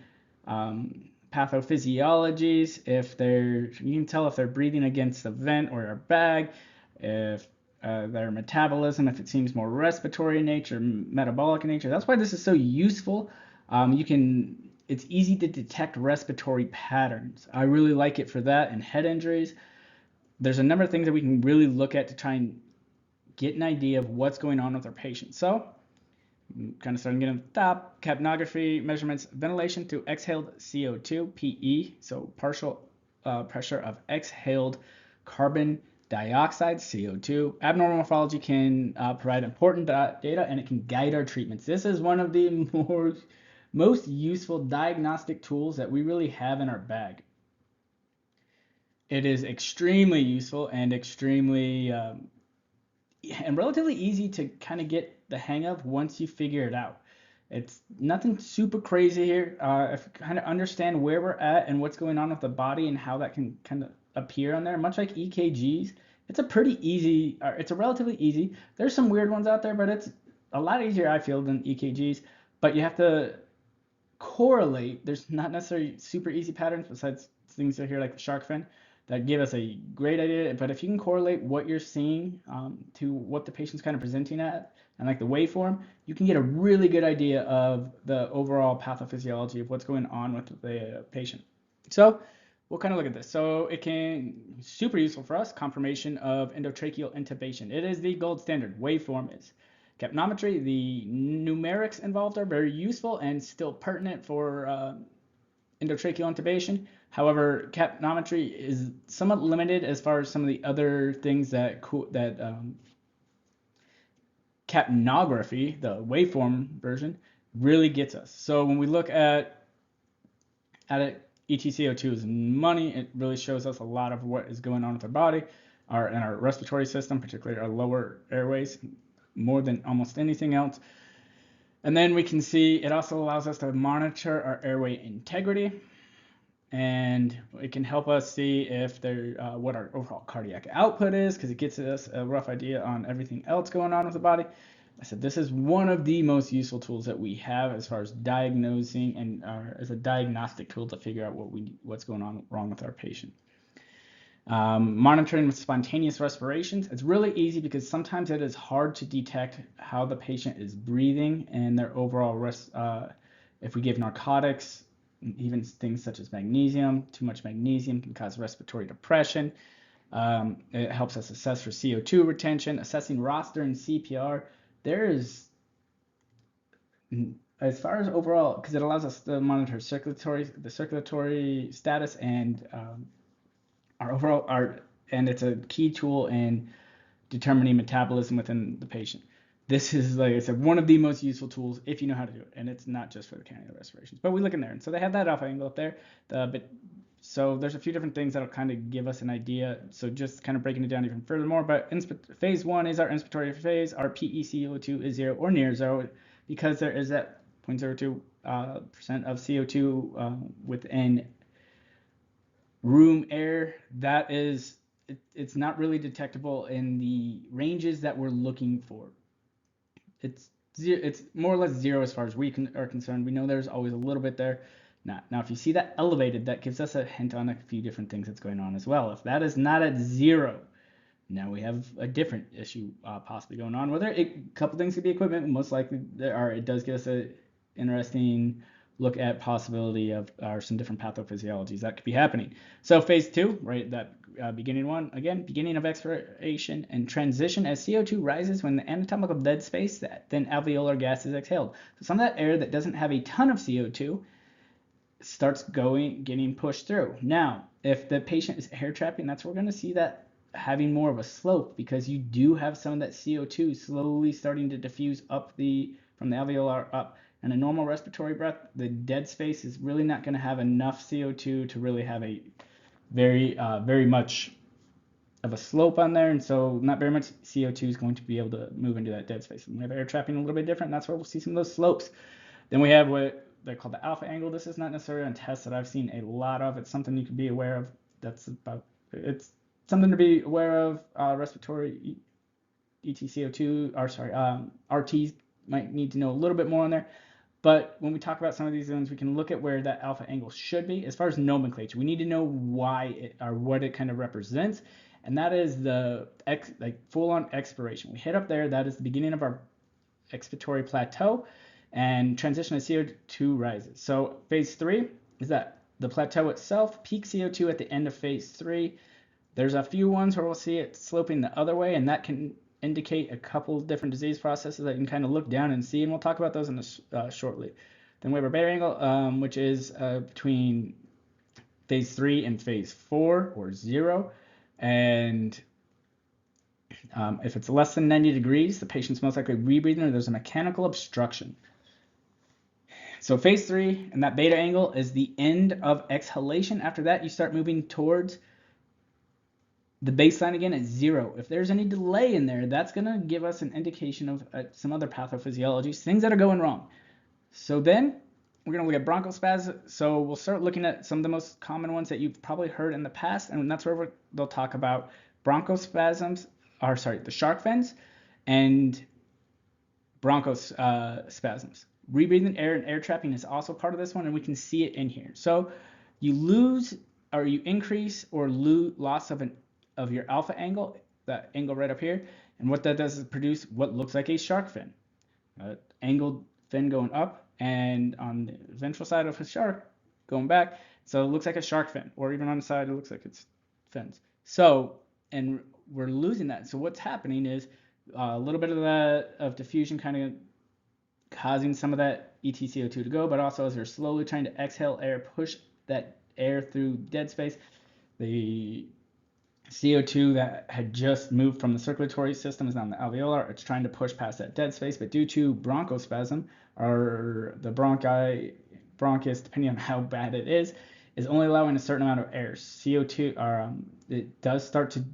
pathophysiologies, you can tell if they're breathing against the vent or a bag, if their metabolism, if it seems more respiratory in nature, metabolic in nature. That's why this is so useful. It's easy to detect respiratory patterns. I really like it for that and head injuries. There's a number of things that we can really look at to try and get an idea of what's going on with our patient. So kind of starting getting at the top, capnography measurements, ventilation through exhaled CO2, PE, so partial pressure of exhaled carbon dioxide, CO2. Abnormal morphology can provide important data, and it can guide our treatments. This is one of the most useful diagnostic tools that we really have in our bag. It is extremely useful and extremely and relatively easy to kind of get the hang of once you figure it out. It's nothing super crazy here. If you kind of understand where we're at and what's going on with the body and how that can kind of appear on there, much like EKGs, it's a relatively easy. There's some weird ones out there, but it's a lot easier, I feel, than EKGs. But you have to correlate. There's not necessarily super easy patterns besides things here like the shark fin that give us a great idea. But if you can correlate what you're seeing to what the patient's kind of presenting at, and like the waveform, you can get a really good idea of the overall pathophysiology of what's going on with the patient. So we'll kind of look at this. So it can super useful for us, confirmation of endotracheal intubation. It is the gold standard. Waveform is. capnometry. The numerics involved are very useful and still pertinent for endotracheal intubation. However, capnometry is somewhat limited as far as some of the other things that capnography, the waveform version, really gets us. So when we look at it, EtCO2 is money. It really shows us a lot of what is going on with our body, in our respiratory system, particularly our lower airways, more than almost anything else. And then we can see it also allows us to monitor our airway integrity, and it can help us see if what our overall cardiac output is, because it gives us a rough idea on everything else going on with the body. I said this is one of the most useful tools that we have as far as diagnosing and as a diagnostic tool to figure out what's going on wrong with our patient. Monitoring with spontaneous respirations. It's really easy because sometimes it is hard to detect how the patient is breathing and their overall if we give narcotics, even things such as magnesium. Too much magnesium can cause respiratory depression. It helps us assess for CO2 retention, assessing roster and CPR. There is, as far as overall, because it allows us to monitor the circulatory status and our overall and it's a key tool in determining metabolism within the patient. This is, like I said, one of the most useful tools if you know how to do it, and it's not just for the cannula respirations. But we look in there, and so they have that alpha angle up there. So there's a few different things that'll kind of give us an idea. So just kind of breaking it down even furthermore. But phase 1 is our inspiratory phase. Our PeCO2 is 0 or near 0 because there is that 0.02% of CO2 within room air. That is, it's not really detectable in the ranges that we're looking for. It's more or less 0 as far as we are concerned. We know there's always a little bit there. Now, if you see that elevated, that gives us a hint on a few different things that's going on as well. If that is not at 0, now we have a different issue possibly going on. Whether a couple things could be equipment, most likely it does give us an interesting look at possibility of some different pathophysiologies that could be happening. So phase 2, right, that beginning one, again, beginning of expiration and transition as CO2 rises when the anatomical dead space, then alveolar gas is exhaled. So some of that air that doesn't have a ton of CO2 starts getting pushed through. Now, if the patient is air trapping, that's where we're going to see that having more of a slope, because you do have some of that CO2 slowly starting to diffuse up from the alveolar up. And a normal respiratory breath, the dead space is really not going to have enough CO2 to really have a very much of a slope on there, and so not very much CO2 is going to be able to move into that dead space. And we have air trapping a little bit different, and that's where we'll see some of those slopes. Then we have what they're called the alpha angle. This is not necessarily a test that I've seen a lot of. It's something you can be aware of. It's something to be aware of. Respiratory EtCO2, RTs might need to know a little bit more on there. But when we talk about some of these zones, we can look at where that alpha angle should be. As far as nomenclature, we need to know why what it kind of represents, and that is the full-on expiration. We hit up there. That is the beginning of our expiratory plateau, and transition of CO2 rises. So phase 3 is that the plateau itself, peak CO2 at the end of phase 3. There's a few ones where we'll see it sloping the other way, and that can indicate a couple different disease processes that you can kind of look down and see, and we'll talk about those in shortly. Then we have our beta angle, which is between phase 3 and phase 4 or 0, and if it's less than 90 degrees, the patient's most likely rebreathing or there's a mechanical obstruction. So phase 3 and that beta angle is the end of exhalation. After that, you start moving towards the baseline again at 0. If there's any delay in there, that's going to give us an indication of some other pathophysiologies, things that are going wrong. So then we're going to look at bronchospasm. So we'll start looking at some of the most common ones that you've probably heard in the past, and that's where they'll talk about bronchospasms, the shark fins, and bronchospasms. Rebreathing air and air trapping is also part of this one, and we can see it in here. So you lose or you increase or lose loss of your alpha angle, that angle right up here, and what that does is produce what looks like a shark fin, angled fin going up, and on the ventral side of a shark going back, so it looks like a shark fin, or even on the side it looks like it's fins. So, and we're losing that. So what's happening is A little bit of that of diffusion kind of causing some of that EtCO2 to go, but also as they're slowly trying to exhale air, push that air through dead space, the CO2 that had just moved from the circulatory system is now in the alveolar. It's trying to push past that dead space, but due to bronchospasm, or the bronchus, depending on how bad it is only allowing a certain amount of air. CO2, it does start to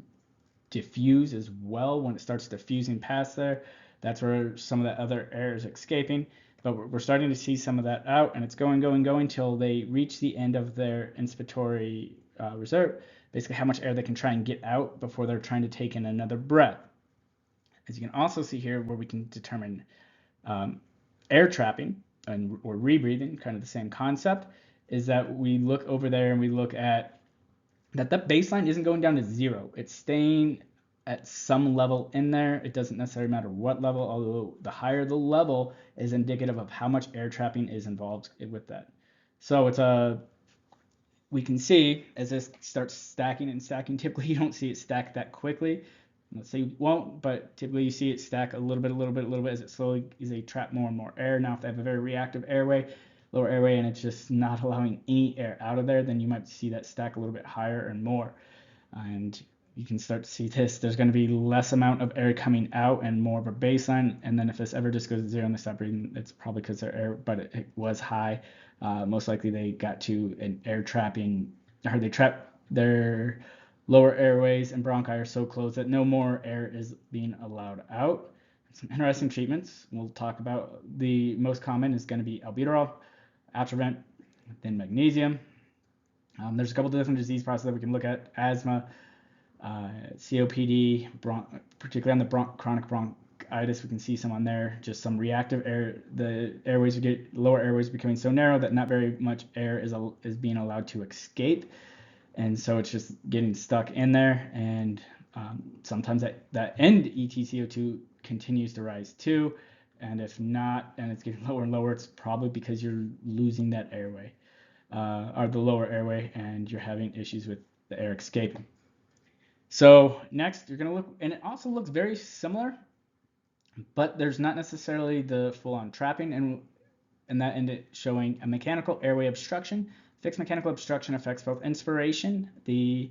diffuse as well. When it starts diffusing past there, that's where some of that other air is escaping. But we're starting to see some of that out, and it's going till they reach the end of their inspiratory reserve. Basically, how much air they can try and get out before they're trying to take in another breath. As you can also see here, where we can determine air trapping or rebreathing, kind of the same concept, is that we look over there and we look at that baseline isn't going down to zero. It's staying at some level in there. It doesn't necessarily matter what level, although the higher the level is indicative of how much air trapping is involved with that. So we can see as this starts stacking and stacking, typically you don't see it stack that quickly. Let's say you won't, but typically you see it stack a little bit as it slowly as they trap more and more air. Now, if they have a very reactive airway, lower airway, and it's just not allowing any air out of there, then you might see that stack a little bit higher and more. And you can start to see this. There's going to be less amount of air coming out and more of a baseline. And then if this ever just goes to zero and they stop breathing, it's probably because their air, but it was high. Most likely they got to an air trapping, or they trapped their lower airways and bronchi are so closed that no more air is being allowed out. Some interesting treatments we'll talk about. The most common is going to be albuterol, Atrovent, then magnesium. There's a couple of different disease processes that we can look at: asthma, COPD, particularly on the chronic bronchitis. We can see some on there, just some reactive air. The airways lower airways becoming so narrow that not very much air is being allowed to escape, and so it's just getting stuck in there. And sometimes that end EtCO2 continues to rise too, and if not, and it's getting lower and lower, it's probably because you're losing that airway, or the lower airway, and you're having issues with the air escaping. So next, you're going to look, and it also looks very similar, but there's not necessarily the full-on trapping, and that ended showing a mechanical airway obstruction. Fixed mechanical obstruction affects both inspiration, the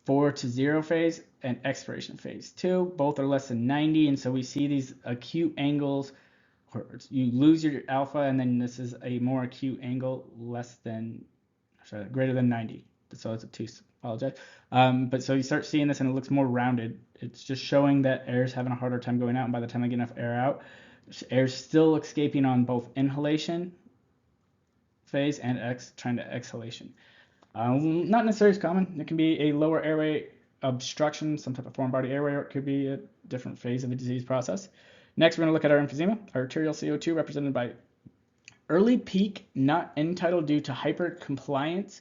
4 to 0 phase, and expiration phase 2. Both are less than 90, and so we see these acute angles where you lose your alpha, and then this is a more acute angle greater than 90. So it's a 2. Apologize. But so you start seeing this and it looks more rounded. It's just showing that air is having a harder time going out, and by the time I get enough air out, air's still escaping on both inhalation phase and trying to exhalation. Not necessarily as common. It can be a lower airway obstruction, some type of foreign body airway, or it could be a different phase of a disease process. Next, we're going to look at our emphysema, arterial CO2, represented by early peak not entitled due to hypercompliance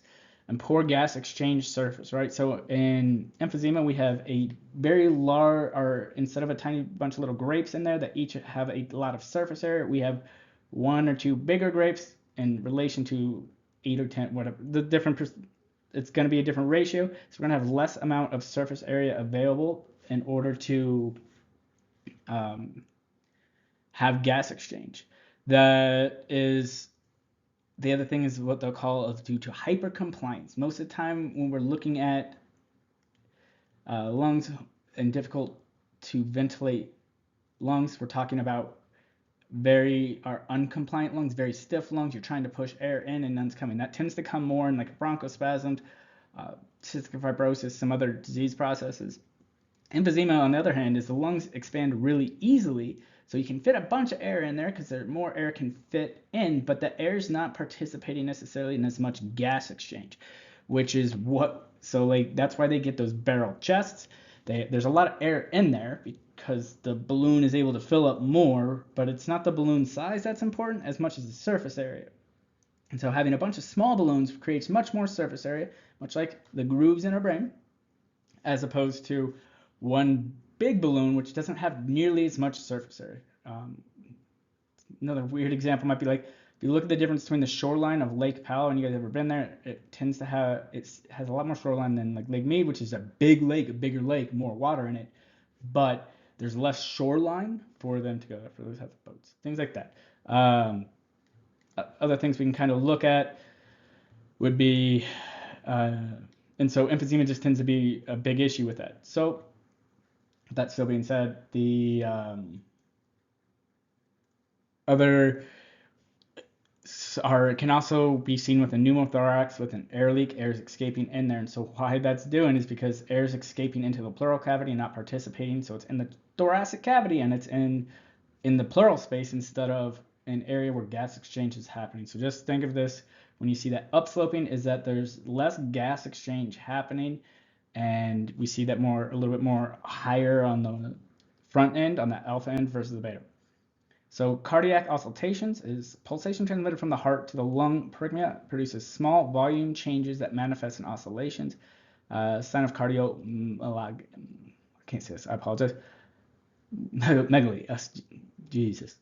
and poor gas exchange surface, right? So in emphysema, we have a very large, or instead of a tiny bunch of little grapes in there that each have a lot of surface area, we have 1 or 2 bigger grapes in relation to 8 or 10, whatever. It's going to be a different ratio. So we're going to have less amount of surface area available in order to have gas exchange. That is. The other thing is what they'll call due to hypercompliance. Most of the time when we're looking at lungs and difficult to ventilate lungs, we're talking about are uncompliant lungs, very stiff lungs. You're trying to push air in and none's coming. That tends to come more in like bronchospasm, cystic fibrosis, some other disease processes. Emphysema, on the other hand, is the lungs expand really easily, so you can fit a bunch of air in there because more air can fit in, but the air is not participating necessarily in as much gas exchange, which is that's why they get those barrel chests. There's a lot of air in there because the balloon is able to fill up more, but it's not the balloon size that's important as much as the surface area. And so having a bunch of small balloons creates much more surface area, much like the grooves in our brain, as opposed to one big balloon, which doesn't have nearly as much surface area. Another weird example might be like, if you look at the difference between the shoreline of Lake Powell, and you guys ever been there, it has a lot more shoreline than like Lake Mead, which is a big lake, a bigger lake, more water in it. But there's less shoreline for them to go for those type of boats, things like that. Other things we can kind of look at would be, and so emphysema just tends to be a big issue with that. So that still being said, the other can also be seen with a pneumothorax with an air leak. Air is escaping in there, and so why that's doing is because air is escaping into the pleural cavity and not participating. So it's in the thoracic cavity and it's in the pleural space instead of an area where gas exchange is happening. So just think of this when you see that upsloping is that there's less gas exchange happening, and we see that a little bit more higher on the front end, on the alpha end versus the beta. So cardiac auscultations is pulsation transmitted from the heart to the lung paragmia, produces small volume changes that manifest in oscillations. Sign of I can't say this, I apologize. Megaly, Jesus.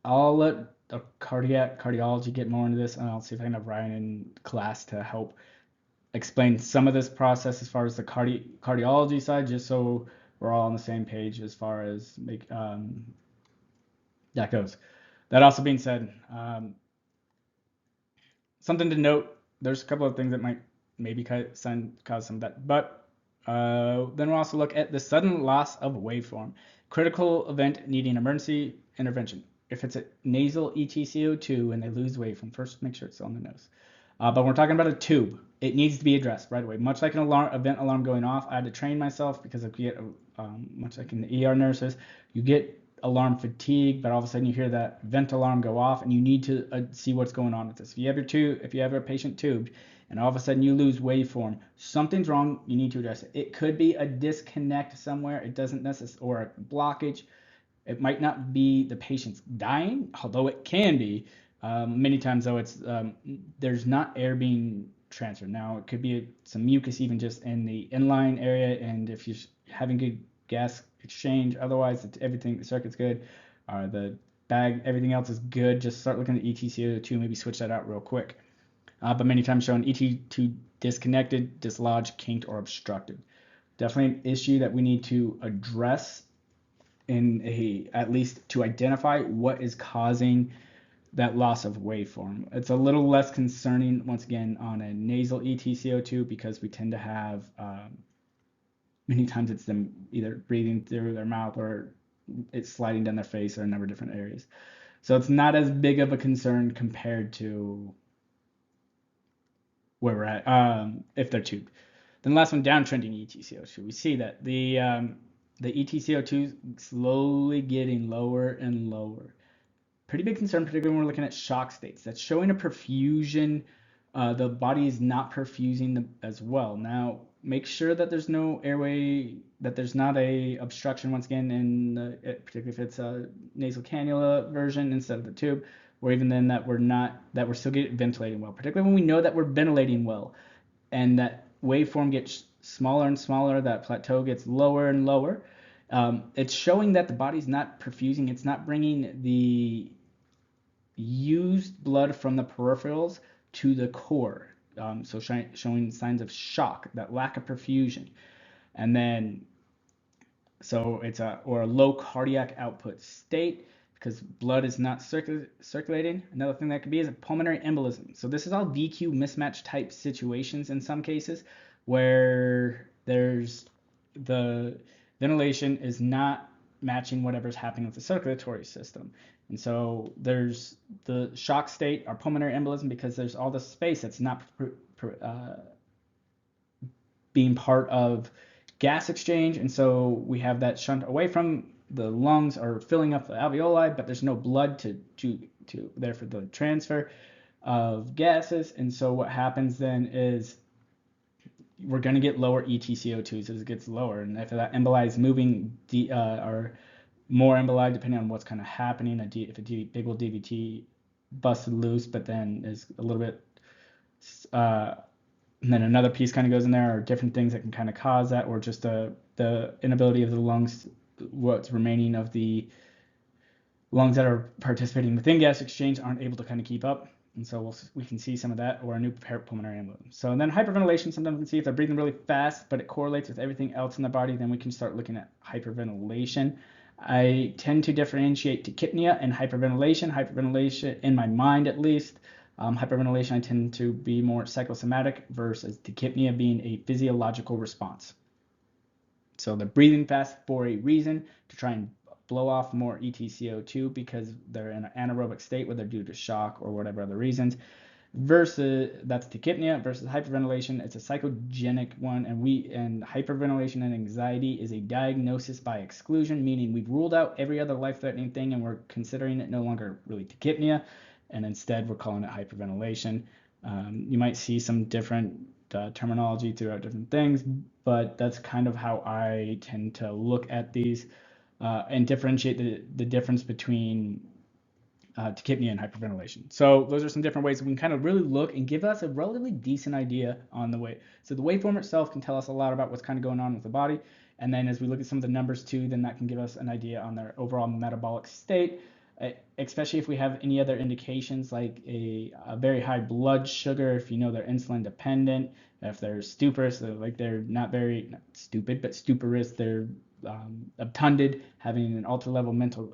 I'll let the cardiology get more into this, and I'll see if I can have Ryan in class to help explain some of this process as far as the cardiology side, just so we're all on the same page as far as that goes. That also being said, something to note, there's a couple of things that might maybe cause some of that, but then we'll also look at the sudden loss of waveform. Critical event needing emergency intervention. If it's a nasal EtCO2 and they lose waveform, first make sure it's on the nose. But we're talking about a tube. It needs to be addressed right away. Much like an event alarm going off, I had to train myself because if you get, much like in the ER nurses, you get alarm fatigue, but all of a sudden you hear that vent alarm go off, and you need to see what's going on with this. If you have a patient tubed, and all of a sudden you lose waveform, something's wrong. You need to address it. It could be a disconnect somewhere. It doesn't necessarily, or a blockage. It might not be the patient's dying, although it can be. Many times though, it's there's not air being transferred. Now it could be some mucus even just in the inline area, and if you're having good gas exchange, otherwise everything, the circuit's good, the bag, everything else is good. Just start looking at EtCO2, maybe switch that out real quick. But many times showing ET2 disconnected, dislodged, kinked, or obstructed. Definitely an issue that we need to address at least to identify what is causing that loss of waveform. It's a little less concerning, once again, on a nasal EtCO2 because we tend to have, many times it's them either breathing through their mouth or it's sliding down their face or a number of different areas. So it's not as big of a concern compared to where we're at, if they're tubed. Then the last one, downtrending EtCO2. We see that the EtCO2 slowly getting lower and lower. Pretty big concern, particularly when we're looking at shock states. That's showing a perfusion. The body is not perfusing as well. Now, make sure that there's no airway, that there's not a obstruction, once again, particularly if it's a nasal cannula version instead of the tube, or even then that we're still ventilating well, particularly when we know that we're ventilating well, and that waveform gets smaller and smaller, that plateau gets lower and lower. It's showing that the body's not perfusing. It's not bringing the used blood from the peripherals to the core. So showing signs of shock, that lack of perfusion. And then, so it's a low cardiac output state because blood is not circulating. Another thing that could be is a pulmonary embolism. So this is all VQ mismatch type situations in some cases where there's the ventilation is not matching whatever's happening with the circulatory system. And so there's the shock state or pulmonary embolism because there's all this space that's not being part of gas exchange. And so we have that shunt away from the lungs or filling up the alveoli, but there's no blood to there for the transfer of gases. And so what happens then is we're going to get lower EtCO2s as it gets lower. And if that emboli is moving or more emboli, depending on what's kind of happening, if a big old DVT busted loose, but then is a little bit, and then another piece kind of goes in there, or different things that can kind of cause that, or just the inability of the lungs, what's remaining of the lungs that are participating within gas exchange aren't able to kind of keep up. And so we can see some of that, or a new pulmonary embolism. So then hyperventilation, sometimes we can see if they're breathing really fast, but it correlates with everything else in the body, then we can start looking at hyperventilation. I tend to differentiate tachypnea and hyperventilation. Hyperventilation, in my mind at least, hyperventilation I tend to be more psychosomatic versus tachypnea being a physiological response. So they're breathing fast for a reason, to try and blow off more EtCO2 because they're in an anaerobic state, whether due to shock or whatever other reasons. Versus that's tachypnea versus hyperventilation. It's a psychogenic one, and hyperventilation and anxiety is a diagnosis by exclusion, meaning we've ruled out every other life-threatening thing and we're considering it no longer really tachypnea, and instead we're calling it hyperventilation. You might see some different terminology throughout different things, but that's kind of how I tend to look at these and differentiate the difference between tachypnea and hyperventilation. So those are some different ways we can kind of really look and give us a relatively decent idea on the way. So the waveform itself can tell us a lot about what's kind of going on with the body. And then as we look at some of the numbers too, then that can give us an idea on their overall metabolic state, especially if we have any other indications like a very high blood sugar, if you know they're insulin dependent, if they're stuporous, like they're not stupid, but stuporous, they're obtunded, having an ultra level mental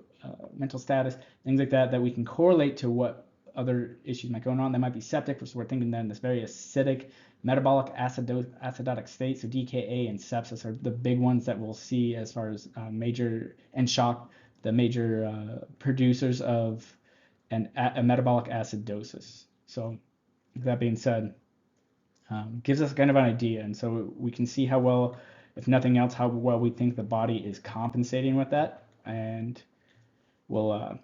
status, things like that we can correlate to what other issues might go on. They might be septic, which we're thinking then this very acidic metabolic acidotic state. So DKA and sepsis are the big ones that we'll see as far as major, and shock, the major producers of a metabolic acidosis. So that being said, gives us kind of an idea, and so we can see how well, if nothing else, how well we think the body is compensating with that, and we'll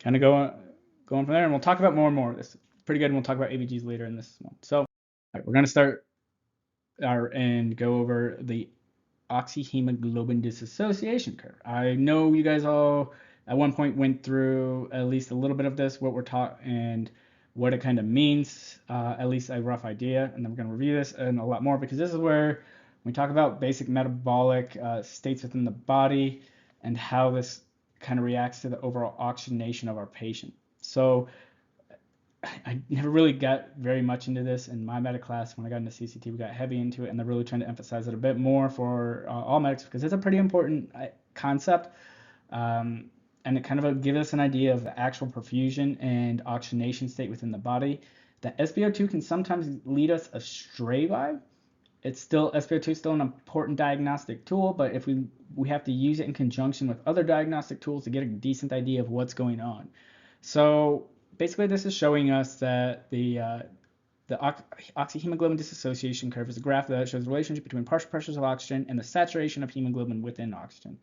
kind of going from there, and we'll talk about more and more of this. Pretty good, and we'll talk about ABGs later in this one. So we're going to start and go over the oxyhemoglobin dissociation curve. I know you guys all at one point went through at least a little bit of this, what we're taught and what it kind of means, at least a rough idea, and then we're going to review this and a lot more, because this is where we talk about basic metabolic states within the body and how this kind of reacts to the overall oxygenation of our patient. So I never really got very much into this in my medic class. When I got into CCT, we got heavy into it, and they're really trying to emphasize it a bit more for all medics, because it's a pretty important concept, and it kind of gives us an idea of the actual perfusion and oxygenation state within the body. The SpO2 can sometimes lead us astray by. SpO2 is still an important diagnostic tool, but if we have to use it in conjunction with other diagnostic tools to get a decent idea of what's going on. So basically, this is showing us that the oxyhemoglobin dissociation curve is a graph that shows the relationship between partial pressures of oxygen and the saturation of hemoglobin within oxygen.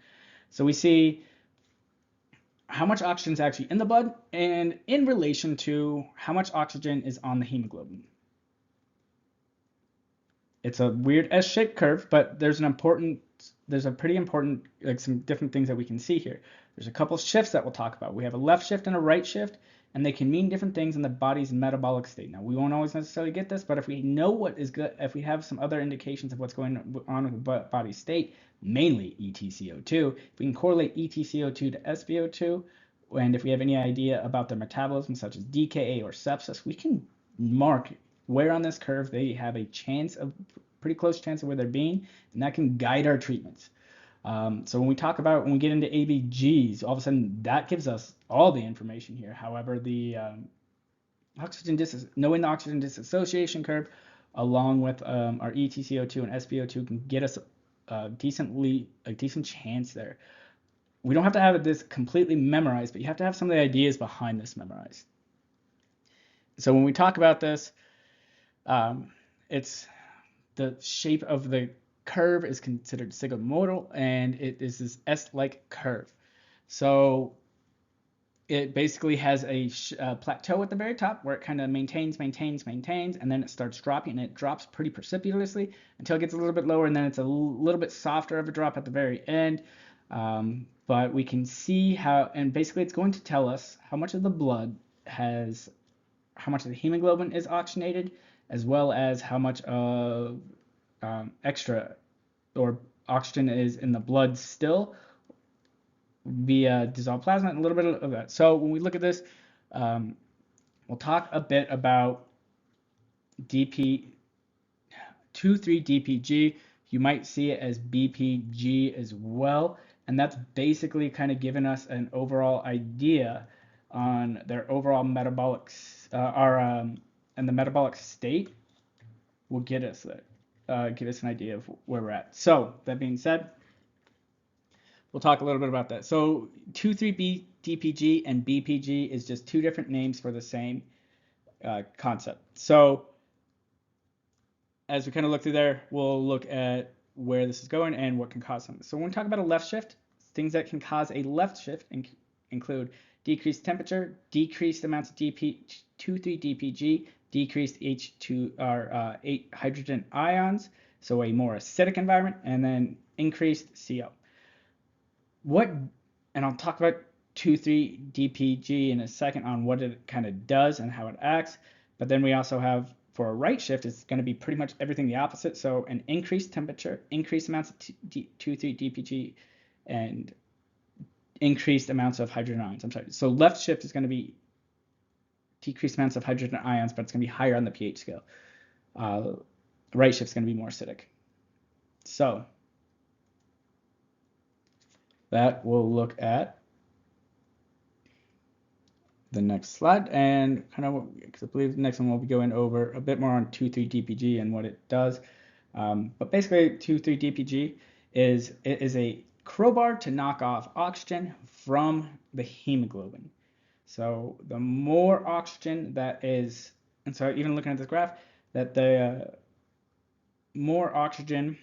So we see how much oxygen is actually in the blood and in relation to how much oxygen is on the hemoglobin. It's a weird S-shaped curve, but there's a pretty important, like some different things that we can see here. There's a couple shifts that we'll talk about. We have a left shift and a right shift, and they can mean different things in the body's metabolic state. Now, we won't always necessarily get this, but if we know what is good, if we have some other indications of what's going on with the body state, mainly EtCO2, if we can correlate EtCO2 to SpO2, and if we have any idea about their metabolism, such as DKA or sepsis, we can mark where on this curve they have a pretty close chance of where they're being, and that can guide our treatments. So when we get into ABGs, all of a sudden that gives us all the information here. However, the knowing the oxygen dissociation curve, along with our EtCO2 and SpO2, can get us a decent chance there. We don't have to have this completely memorized, but you have to have some of the ideas behind this memorized. So when we talk about this, it's the shape of the curve is considered sigmoidal, and it is this S-like curve. So it basically has a plateau at the very top where it kind of maintains, and then it starts dropping, and it drops pretty precipitously until it gets a little bit lower, and then it's a little bit softer of a drop at the very end. But we can see how, and basically it's going to tell us how much of the blood how much of the hemoglobin is oxygenated, as well as how much of extra or oxygen is in the blood still via dissolved plasma, and a little bit of that. So when we look at this, we'll talk a bit about DP 2,3-DPG. You might see it as BPG as well, and that's basically kind of giving us an overall idea on their overall metabolic, and the metabolic state will get us there, give us an idea of where we're at. So that being said, we'll talk a little bit about that. So 2,3-DPG and BPG is just two different names for the same concept. So as we kind of look through there, we'll look at where this is going and what can cause something. So when we talk about a left shift, things that can cause a left shift include decreased temperature, decreased amounts of 2,3-DPG, decreased H2 hydrogen ions, so a more acidic environment, and then increased CO. And I'll talk about 2,3-DPG in a second on what it kind of does and how it acts. But then we also have, for a right shift, it's going to be pretty much everything the opposite. So an increased temperature, increased amounts of 2,3-DPG, and increased amounts of hydrogen ions. I'm sorry. So left shift is going to be decreased amounts of hydrogen ions, but it's going to be higher on the pH scale. Right shift is going to be more acidic. So that we'll look at the next slide, and kind of, because I believe the next one we'll be going over a bit more on 2,3-DPG and what it does. But basically, 2,3-DPG is a crowbar to knock off oxygen from the hemoglobin. So the more oxygen that is, and so even looking at this graph, that the more oxygen,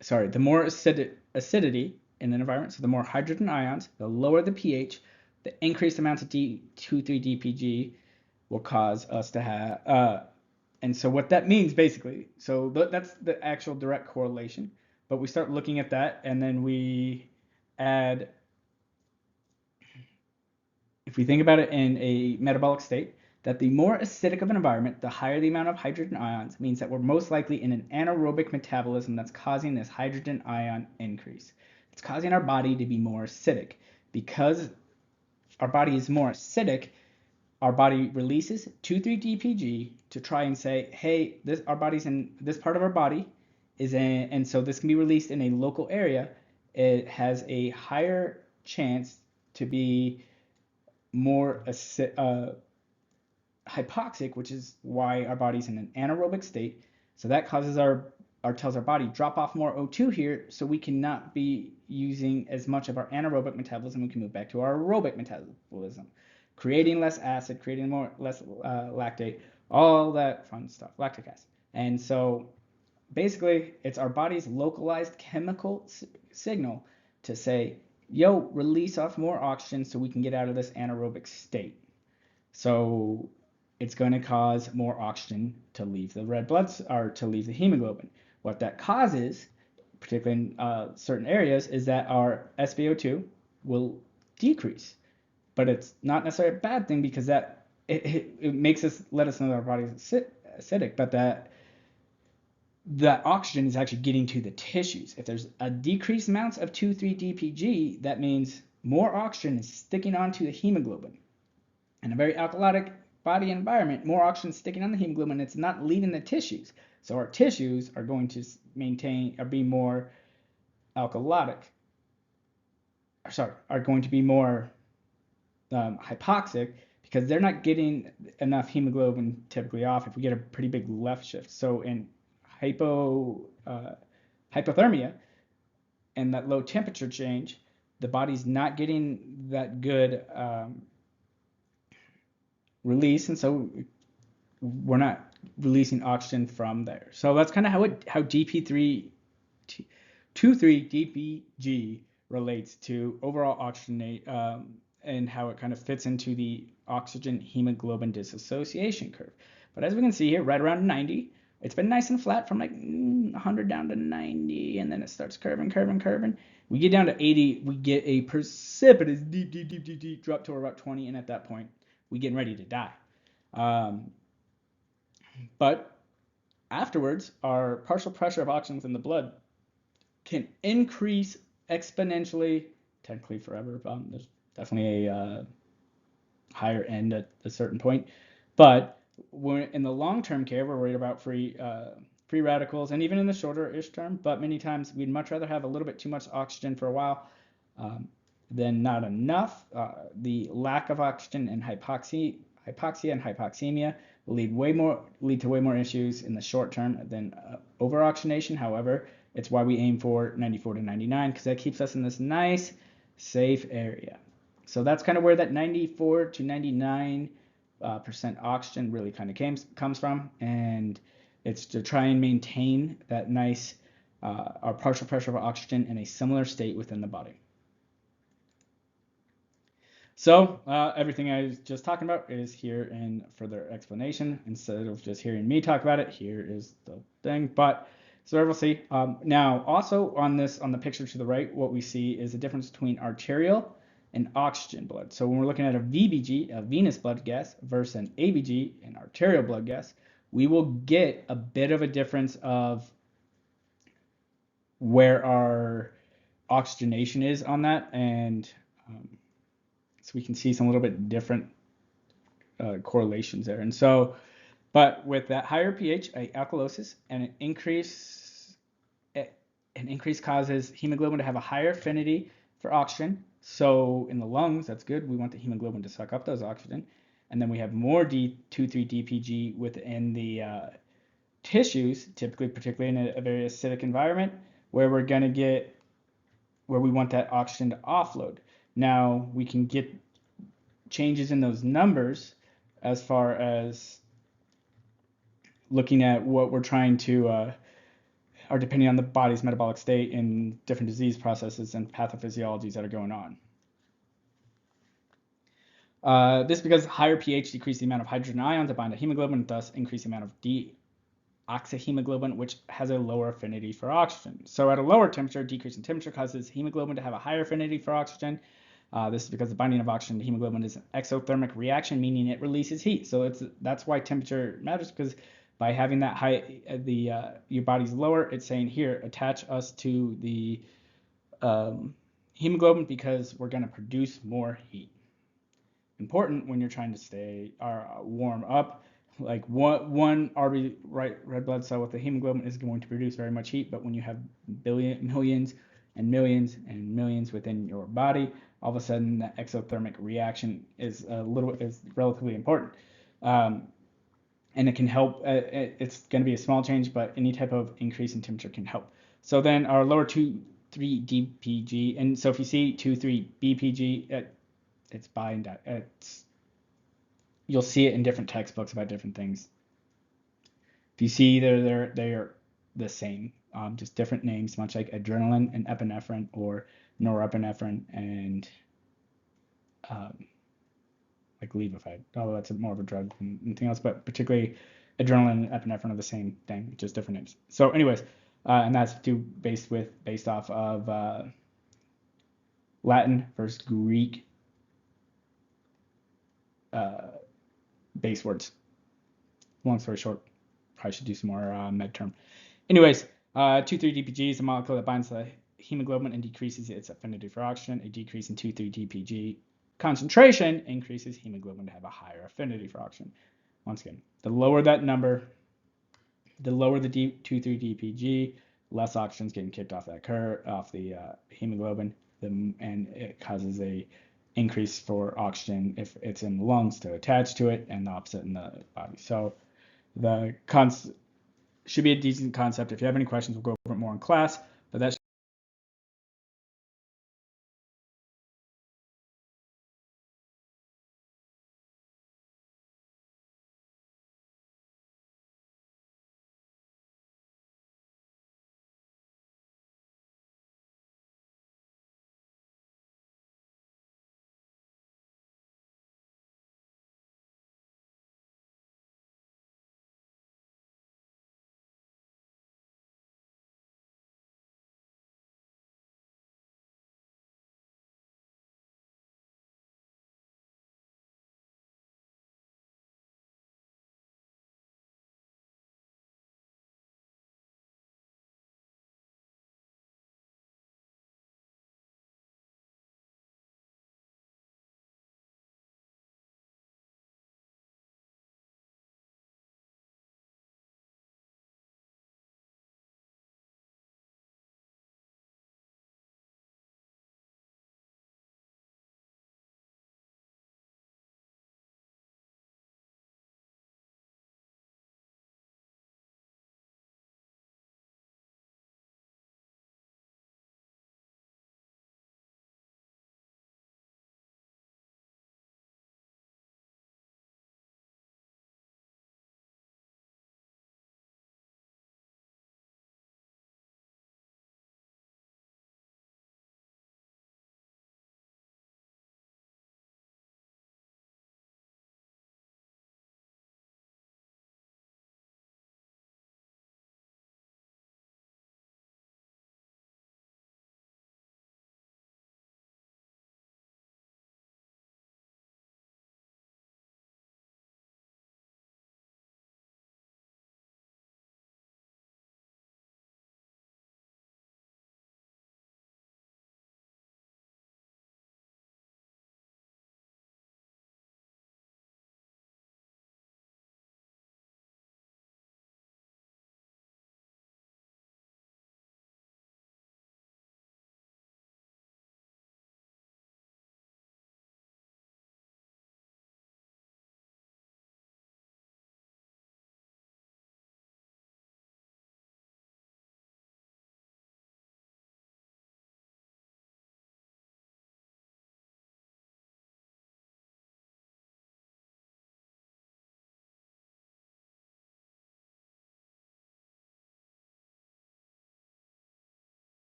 the more acidity in an environment, so the more hydrogen ions, the lower the pH, the increased amounts of 2,3-DPG will cause us to have, and so what that means basically, so that's the actual direct correlation, but we start looking at that, and then we add, if we think about it in a metabolic state, that the more acidic of an environment, the higher the amount of hydrogen ions, means that we're most likely in an anaerobic metabolism that's causing this hydrogen ion increase. It's causing our body to be more acidic. Because our body is more acidic, our body releases 2,3-DPG to try and say, hey, our body's in this part of our body and so this can be released in a local area. It has a higher chance to be more hypoxic, which is why our body's in an anaerobic state. So that causes tells our body drop off more O2 here, so we cannot be using as much of our anaerobic metabolism. We can move back to our aerobic metabolism, creating less acid, creating less lactate, all that fun stuff, lactic acid. And so basically, it's our body's localized chemical signal to say, yo, release off more oxygen so we can get out of this anaerobic state. So it's going to cause more oxygen to leave the red blood, or to leave the hemoglobin. What that causes, particularly in certain areas, is that our SpO2 will decrease. But it's not necessarily a bad thing, because that it makes us, let us know that our body is acidic, but that oxygen is actually getting to the tissues. If there's a decreased amounts of 2,3-DPG, that means more oxygen is sticking onto the hemoglobin. In a very alkalic body environment, more oxygen is sticking on the hemoglobin, it's not leaving the tissues. So our tissues are going to be more alkalotic, are going to be more hypoxic, because they're not getting enough hemoglobin typically off if we get a pretty big left shift. So in hypothermia and that low temperature change, the body's not getting that good release, and so we're not releasing oxygen from there. So that's kind of how 2,3-DPG relates to overall oxygenate, and how it kind of fits into the oxygen hemoglobin dissociation curve. But as we can see here, right around 90, it's been nice and flat from like 100 down to 90, and then it starts curving. We get down to 80, we get a precipitous deep drop to about 20, and at that point, we're getting ready to die. But afterwards, our partial pressure of oxygen in the blood can increase exponentially, technically forever. There's definitely a higher end at a certain point. But when in the long-term care, we're worried about free radicals, and even in the shorter-ish term. But many times we'd much rather have a little bit too much oxygen for a while um, than not enough. The lack of oxygen and hypoxia and hypoxemia will lead to way more issues in the short term than over-oxygenation. However, it's why we aim for 94 to 99 because that keeps us in this nice, safe area. So that's kind of where that 94 to 99 percent oxygen really kind of comes from, and it's to try and maintain that nice our partial pressure of oxygen in a similar state within the body. So everything I was just talking about is here in further explanation. Instead of just hearing me talk about it, here is the thing. But so we'll see. Now, also on the picture to the right, what we see is a difference between arterial and oxygen blood. So when we're looking at a VBG, a venous blood gas, versus an ABG, an arterial blood gas, we will get a bit of a difference of where our oxygenation is on that, and so we can see some little bit different correlations there. And so, but with that higher pH, alkalosis, and an increase causes hemoglobin to have a higher affinity for oxygen. So in the lungs, that's good. We want the hemoglobin to suck up those oxygen. And then we have more D2,3-DPG within the tissues, typically, particularly in a very acidic environment, where we're going to get where we want that oxygen to offload. Now we can get changes in those numbers as far as looking at what we're trying to are depending on the body's metabolic state and different disease processes and pathophysiologies that are going on. This because higher pH decreases the amount of hydrogen ions that bind to hemoglobin, thus increase the amount of deoxyhemoglobin, which has a lower affinity for oxygen. So at a lower temperature, decrease in temperature causes hemoglobin to have a higher affinity for oxygen. This is because the binding of oxygen to hemoglobin is an exothermic reaction, meaning it releases heat. So that's why temperature matters, because by having that high, your body's lower, it's saying here, attach us to the hemoglobin because we're going to produce more heat. Important when you're trying to stay warm up. Like one RB red blood cell with the hemoglobin is going to produce very much heat, but when you have millions and millions and millions within your body, all of a sudden that exothermic reaction is relatively important. And it can help. It's going to be a small change, but any type of increase in temperature can help. So then our lower 2,3 DPG, and so if you see 2,3 BPG, it's you'll see it in different textbooks about different things. If you see they are the same, just different names, much like adrenaline and epinephrine, or norepinephrine and like Levophed, although that's more of a drug than anything else, but particularly adrenaline and epinephrine are the same thing, just different names. So anyways, and that's based off of Latin versus Greek base words. Long story short, probably should do some more med term. Anyways, 2,3-DPG is a molecule that binds the hemoglobin and decreases its affinity for oxygen. A decrease in 2,3-DPG concentration increases hemoglobin to have a higher affinity for oxygen. Once again, the lower that number, the lower the 2,3-DPG, less oxygen is getting kicked off the hemoglobin, and it causes a increase for oxygen if it's in the lungs to attach to it, and the opposite in the body. So the should be a decent concept. If you have any questions, we'll go over it more in class, but that's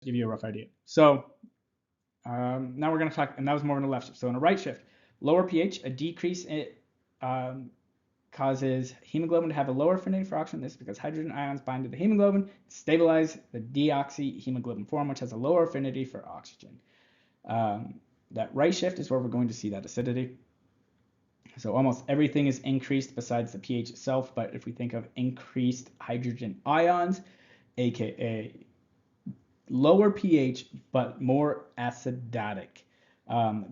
give you a rough idea. So now we're going to talk, and that was more in a left shift. So in a right shift, lower pH, a decrease in causes hemoglobin to have a lower affinity for oxygen. This is because hydrogen ions bind to the hemoglobin, stabilize the deoxyhemoglobin form, which has a lower affinity for oxygen. That right shift is where we're going to see that acidity. So almost everything is increased besides the pH itself, but if we think of increased hydrogen ions, aka lower pH but more acidotic,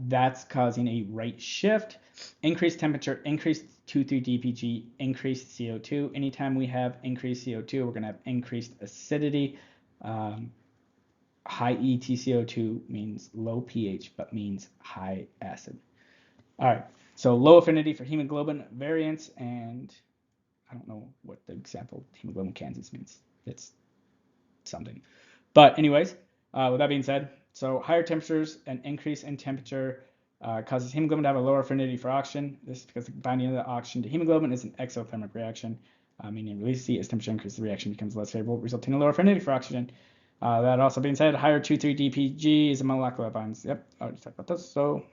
that's causing a right shift. Increased temperature, increased 2,3-DPG, increased CO2. Anytime we have increased CO2, we're going to have increased acidity. High EtCO2 means low pH but means high acid. All right, so low affinity for hemoglobin variants, and I don't know what the example hemoglobin Kansas means. It's something. But anyways, with that being said, so higher temperatures, an increase in temperature causes hemoglobin to have a lower affinity for oxygen. This is because the binding of the oxygen to hemoglobin is an exothermic reaction, meaning release heat as temperature increases, the reaction becomes less favorable, resulting in a lower affinity for oxygen. That also being said, higher 2,3-DPG is a molecular bonds. Yep, I already talked about this. So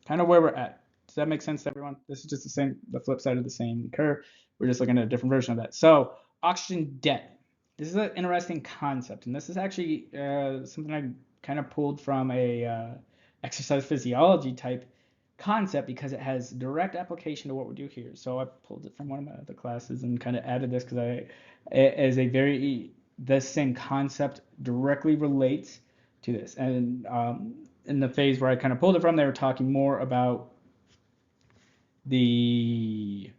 kind of where we're at. Does that make sense to everyone? This is just the flip side of the same curve. We're just looking at a different version of that. So oxygen debt. This is an interesting concept, and this is actually something I kind of pulled from a exercise physiology type concept because it has direct application to what we do here. So I pulled it from one of my other classes and kind of added this because the same concept directly relates to this. And in the phase where I kind of pulled it from, they were talking more about the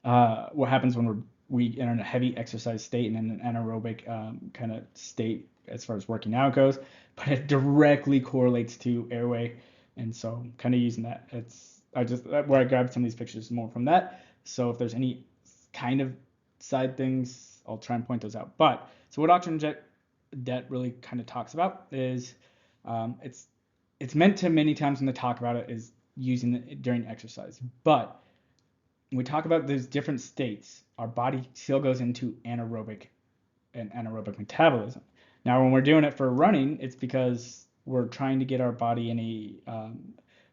what happens when we are in a heavy exercise state and in an anaerobic kind of state as far as working out goes, but it directly correlates to airway, and so kind of using that. Where I grabbed some of these pictures more from that. So if there's any kind of side things, I'll try and point those out. But so what oxygen debt really kind of talks about is it's meant to many times when they talk about it is using it during exercise, but when we talk about those different states, our body still goes into anaerobic metabolism. Now, when we're doing it for running, it's because we're trying to get our body in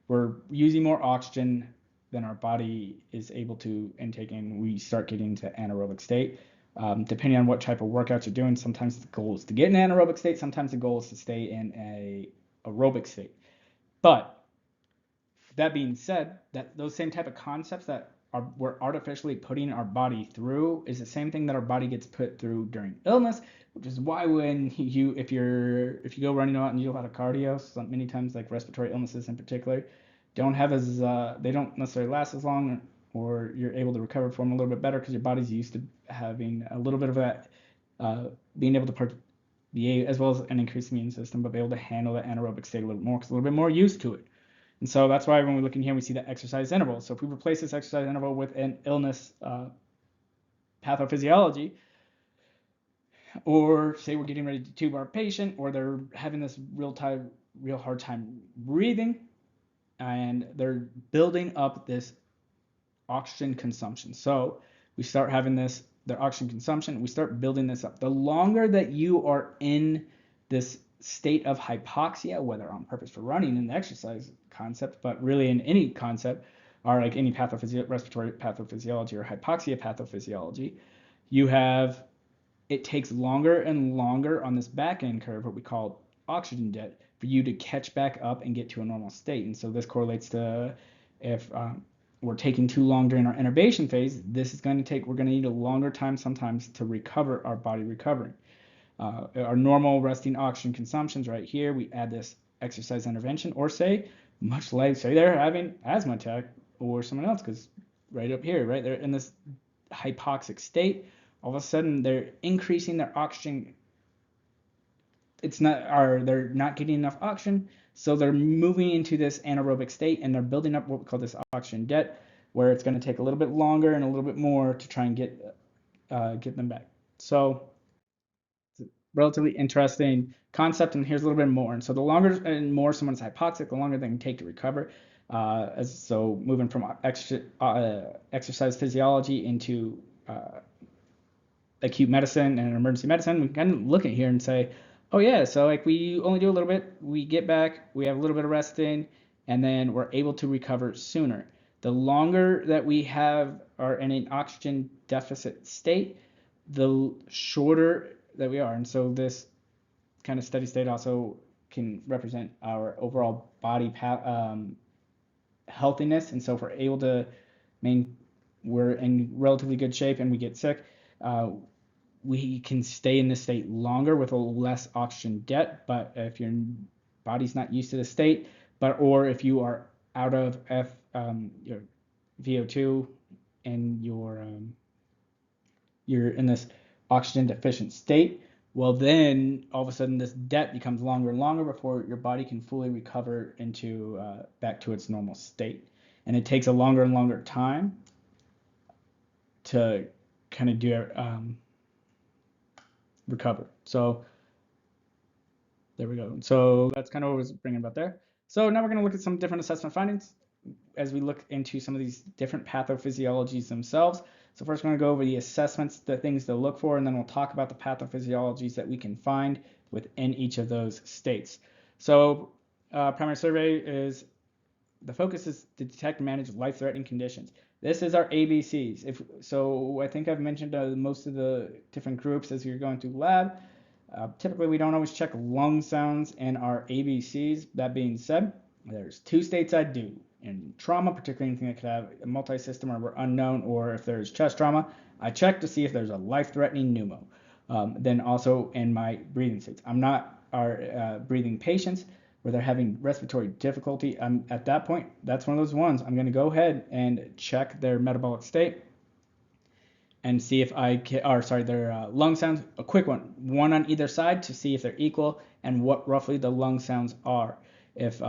we're using more oxygen than our body is able to intake, and we start getting into anaerobic state. Depending on what type of workouts you're doing, sometimes the goal is to get in an anaerobic state, sometimes the goal is to stay in a aerobic state. But that being said, that those same type of concepts that we're artificially putting our body through is the same thing that our body gets put through during illness, which is why when if you go running out and you do a lot of cardio, many times like respiratory illnesses in particular, they don't necessarily last as long, or you're able to recover from them a little bit better because your body's used to having a little bit of that, being able to be as well as an increased immune system, but be able to handle the anaerobic state a little more because a little bit more used to it. And so that's why when we look in here, we see the exercise interval. So if we replace this exercise interval with an illness pathophysiology, or say we're getting ready to tube our patient, or they're having this real hard time breathing, and they're building up this oxygen consumption. So we start having their oxygen consumption, we start building this up. The longer that you are in this state of hypoxia, whether on purpose for running in the exercise concept, but really in any concept, or like any respiratory pathophysiology or hypoxia pathophysiology, it takes longer and longer on this back end curve, what we call oxygen debt, for you to catch back up and get to a normal state. And so this correlates to if we're taking too long during our intubation phase, we're going to need a longer time sometimes to recover, our body recovering. Our normal resting oxygen consumptions right here, we add this exercise intervention, or say they're having asthma attack or someone else, because right up here, right, they're in this hypoxic state. All of a sudden, they're increasing their oxygen. They're not getting enough oxygen, so they're moving into this anaerobic state, and they're building up what we call this oxygen debt, where it's going to take a little bit longer and a little bit more to try and get them back. So relatively interesting concept, and here's a little bit more. And so the longer and more someone's hypoxic, the longer they can take to recover. So moving from exercise physiology into acute medicine and emergency medicine, we can kind of look at here and say, oh yeah, so like we only do a little bit, we get back, we have a little bit of resting, and then we're able to recover sooner. The longer that we are in an oxygen deficit state, the shorter that we are. And so this kind of steady state also can represent our overall body healthiness. And so if we're able to we're in relatively good shape and we get sick, we can stay in this state longer with a less oxygen debt. But if your body's not used to the state, or if you are out of your VO2 and you're in this oxygen deficient state, well then all of a sudden this debt becomes longer and longer before your body can fully recover into back to its normal state. And it takes a longer and longer time to kind of do recover. So there we go. So that's kind of what I was bringing about there. So now we're going to look at some different assessment findings as we look into some of these different pathophysiologies themselves. So first, we're going to go over the assessments, the things to look for, and then we'll talk about the pathophysiologies that we can find within each of those states. So primary survey is, the focus is to detect and manage life-threatening conditions. This is our ABCs. So I think I've mentioned most of the different groups as you're going through lab. Typically, we don't always check lung sounds in our ABCs. That being said, there's 2 states I do. In trauma, particularly anything that could have a multi-system or unknown, or if there's chest trauma, I check to see if there's a life-threatening pneumo. Then also in my breathing states. I'm not our breathing patients where they're having respiratory difficulty. At that point, that's one of those ones. I'm going to go ahead and check their metabolic state and see if their lung sounds, a quick one on either side to see if they're equal and what roughly the lung sounds are. If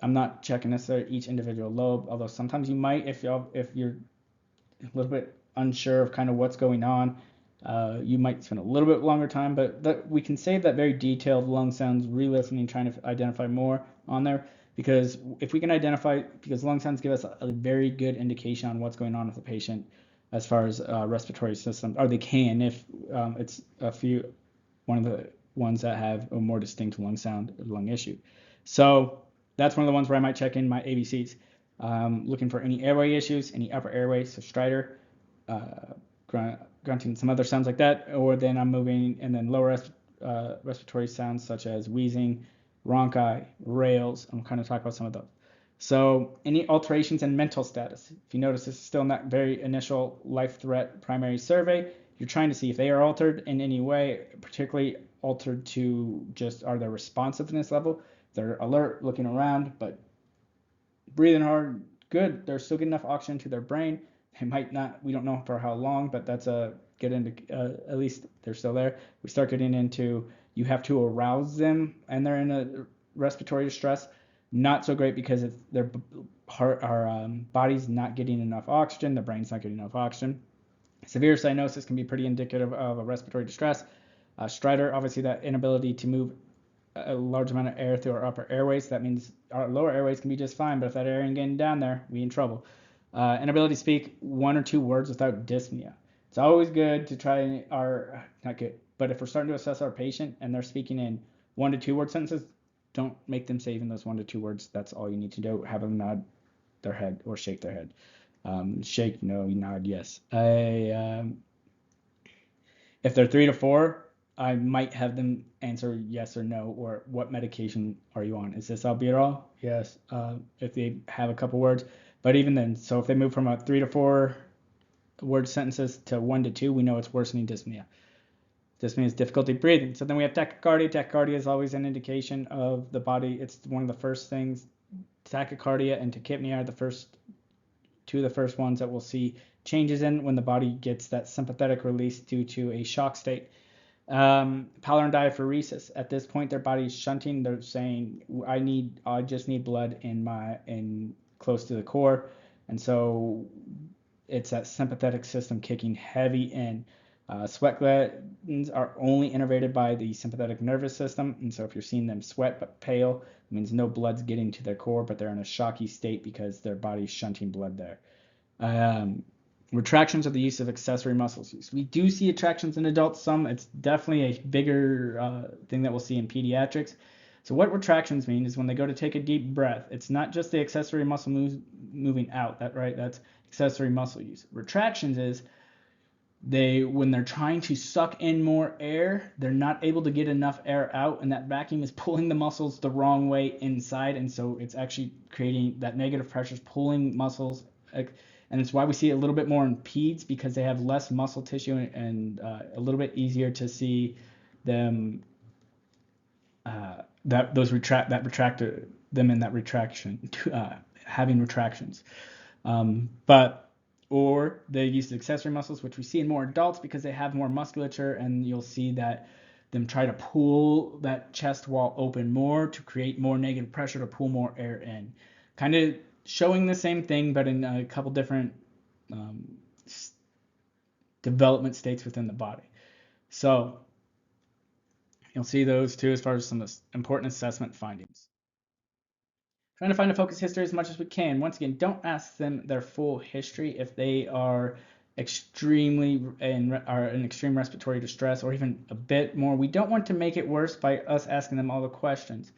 I'm not checking necessarily each individual lobe, although sometimes you might if you're a little bit unsure of kind of what's going on. You might spend a little bit longer time, but we can save that very detailed lung sounds, re-listening, trying to identify more on there, because if we can identify, because lung sounds give us a very good indication on what's going on with the patient as far as respiratory system, or they can if it's one of the ones that have a more distinct lung sound or lung issue. So that's one of the ones where I might check in my ABCs, looking for any airway issues, any upper airway, so stridor, grunting, some other sounds like that, or then I'm moving, and then lower respiratory sounds such as wheezing, rhonchi, rales. I'm kind of talking about some of those. So any alterations in mental status. If you notice, this is still in that very initial life threat primary survey. You're trying to see if they are altered in any way, particularly altered to just are their responsiveness level. They're alert, looking around, but breathing hard, good. They're still getting enough oxygen to their brain. They might not, we don't know for how long, but that's a good at least they're still there. We start getting into, you have to arouse them and they're in a respiratory distress. Not so great because it's their body's not getting enough oxygen, the brain's not getting enough oxygen. Severe cyanosis can be pretty indicative of a respiratory distress. Stridor, obviously that inability to move a large amount of air through our upper airways. That means our lower airways can be just fine, but if that air ain't getting down there, we in trouble. Inability to speak 1 or 2 words without dyspnea. It's always good to try not good, but if we're starting to assess our patient and they're speaking in 1 to 2 word sentences, don't make them say even those 1 to 2 words. That's all you need to do. Have them nod their head or shake their head. Shake, no, nod, yes. If they're 3 to 4, I might have them answer yes or no, or what medication are you on? Is this albuterol? Yes. If they have a couple words, but even then, so if they move from a 3 to 4 word sentences to 1 to 2, we know it's worsening dyspnea. Dyspnea is difficulty breathing. So then we have tachycardia. Tachycardia is always an indication of the body. It's one of the first things. Tachycardia and tachypnea are two of the first ones that we'll see changes in when the body gets that sympathetic release due to a shock state. Pallor and diaphoresis. At this point, their body is shunting. They're saying, I just need blood in close to the core. And so it's that sympathetic system kicking heavy in. Sweat glands are only innervated by the sympathetic nervous system. And so if you're seeing them sweat but pale, it means no blood's getting to their core, but they're in a shocky state because their body's shunting blood there. Retractions are the use of accessory muscles use. We do see retractions in adults some. It's definitely a bigger thing that we'll see in pediatrics. So what retractions mean is when they go to take a deep breath, it's not just the accessory muscle moving out. That's accessory muscle use. Retractions is when they're trying to suck in more air, they're not able to get enough air out, and that vacuum is pulling the muscles the wrong way inside, and so it's actually creating that negative pressure, pulling muscles, and it's why we see it a little bit more in peds, because they have less muscle tissue and a little bit easier to see them retract them in that retraction, having retractions. Or they use the accessory muscles, which we see in more adults because they have more musculature, and you'll see that them try to pull that chest wall open more to create more negative pressure to pull more air in. Kind of showing the same thing, but in a couple different development states within the body. So you'll see those too as far as some important assessment findings. Trying to find a focus history as much as we can. Once again, don't ask them their full history if they are extremely are in extreme respiratory distress or even a bit more. We don't want to make it worse by us asking them all the questions.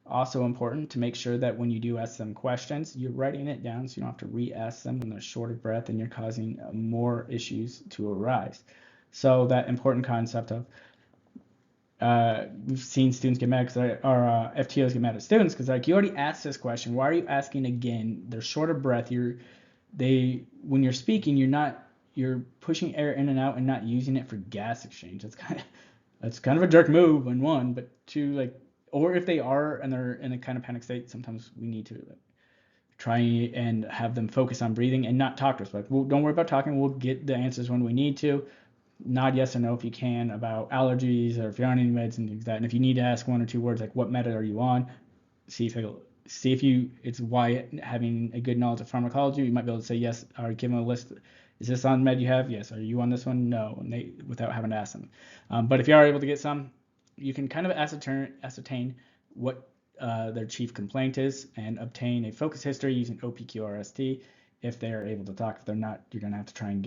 Also important to make sure that when you do ask them questions, you're writing it down so you don't have to re-ask them when they're short of breath and you're causing more issues to arise. So that important concept of we've seen students get mad because FTOs get mad at students because like, you already asked this question. Why are you asking again? They're short of breath. When you're speaking, you're pushing air in and out and not using it for gas exchange. That's kind of a jerk move on one, but two, like, or if they are and they're in a kind of panic state, sometimes we need to try and have them focus on breathing and not talk to us. Like, well, don't worry about talking. We'll get the answers when we need to. Nod yes or no if you can about allergies or if you're on any meds and things like that. And if you need to ask one or two words like what med are you on, see if it's why having a good knowledge of pharmacology, you might be able to say yes or give them a list. Is this on med you have? Yes. Are you on this one? No. And without having to ask them. But if you are able to get some, you can kind of ascertain what their chief complaint is and obtain a focus history using OPQRST. If they are able to talk, if they're not, you're going to have to try and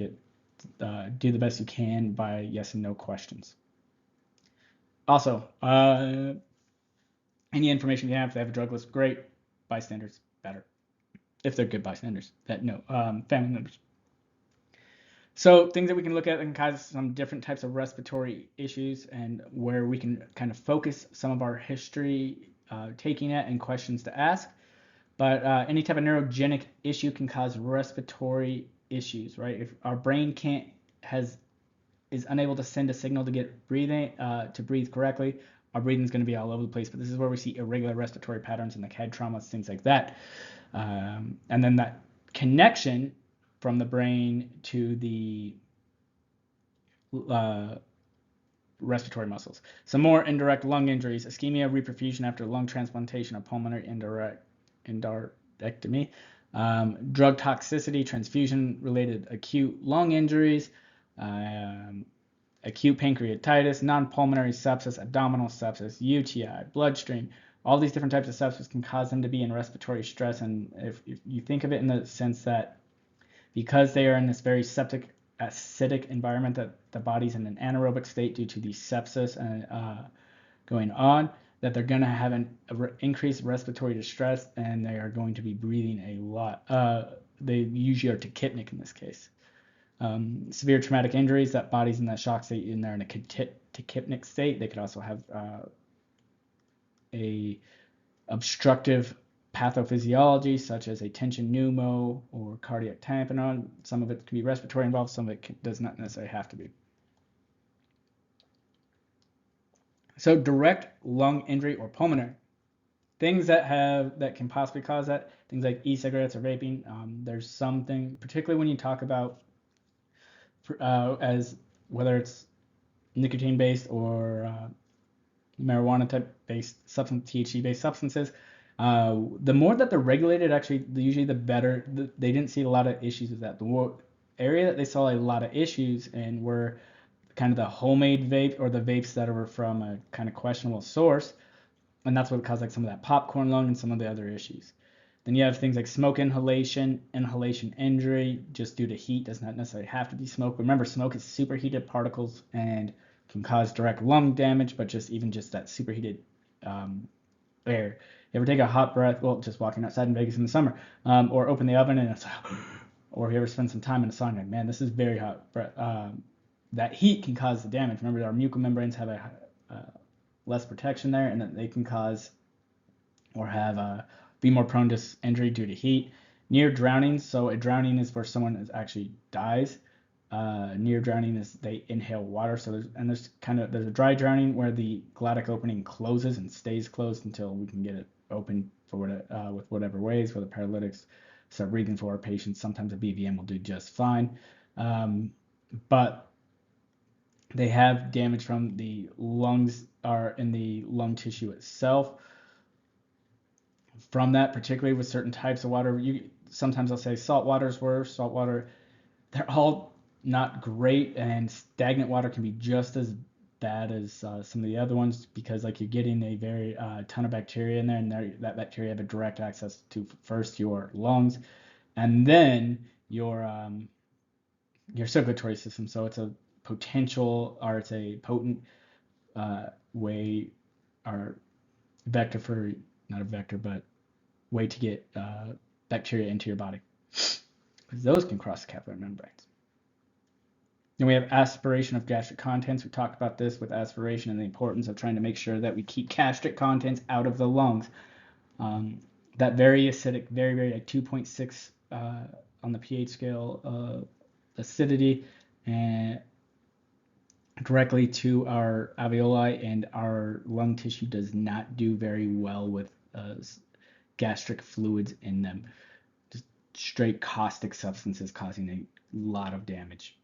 do the best you can by yes and no questions. Also, any information you have, if they have a drug list, great. Bystanders, better. If they're good bystanders, family members. So things that we can look at and cause some different types of respiratory issues and where we can kind of focus some of our history taking it and questions to ask. But any type of neurogenic issue can cause respiratory issues, right? If our brain is unable to send a signal to get breathing to breathe correctly, our breathing is going to be all over the place. But this is where we see irregular respiratory patterns and like head traumas, things like that. And then that connection from the brain to the respiratory muscles. Some more indirect lung injuries: ischemia, reperfusion after lung transplantation, or pulmonary endarterectomy. Drug toxicity, transfusion-related acute lung injuries, acute pancreatitis, non-pulmonary sepsis, abdominal sepsis, UTI, bloodstream. All these different types of sepsis can cause them to be in respiratory stress. And if you think of it in the sense that because they are in this very septic, acidic environment, that the body's in an anaerobic state due to the sepsis going on, that they're going to have an increased respiratory distress and they are going to be breathing a lot. They usually are tachypnic in this case. Severe traumatic injuries, that body's in that shock state and they're in a tachypnic state. They could also have a obstructive pathophysiology such as a tension pneumo or cardiac tamponade. Some of it can be respiratory involved, some of it does not necessarily have to be. So direct lung injury or pulmonary. Things that can possibly cause that, things like e-cigarettes or vaping. There's something, particularly when you talk about as whether it's nicotine based or marijuana type based substance, THC based substances. The more that they're regulated, actually, usually the better. They didn't see a lot of issues with that. The area that they saw a lot of issues in were kind of the homemade vape or the vapes that were from a kind of questionable source, and that's what caused like some of that popcorn lung and some of the other issues. Then you have things like smoke inhalation, inhalation injury, just due to heat. Does not necessarily have to be smoke. Remember, smoke is superheated particles and can cause direct lung damage, but even just that superheated air. You ever take a hot breath? Well, just walking outside in Vegas in the summer, or open the oven and it's, or if you ever spend some time in the sauna, man, this is very hot. That heat can cause the damage. Remember, our mucomembranes have a less protection there, and that they can cause or have be more prone to injury due to heat. Near drowning, so a drowning is where someone actually dies. Near drowning is they inhale water. So there's a dry drowning where the glottic opening closes and stays closed until we can get it open for with whatever ways, whether paralytics start breathing for our patients. Sometimes a BVM will do just fine, but they have damage from the lungs or in the lung tissue itself. From that, particularly with certain types of water, sometimes I'll say salt water is worse. Salt water, they're all not great, and stagnant water can be just as bad as some of the other ones because like you're getting a very ton of bacteria in there, and that bacteria have a direct access to first your lungs and then your circulatory system. So it's a potent way or vector for, not a vector, but way to get bacteria into your body, because those can cross the capillary membranes. Then we have aspiration of gastric contents. We talked about this with aspiration and the importance of trying to make sure that we keep gastric contents out of the lungs. That very acidic, very like 2.6 on the pH scale acidity, and directly to our alveoli and our lung tissue does not do very well with gastric fluids in them. Just straight caustic substances causing a lot of damage.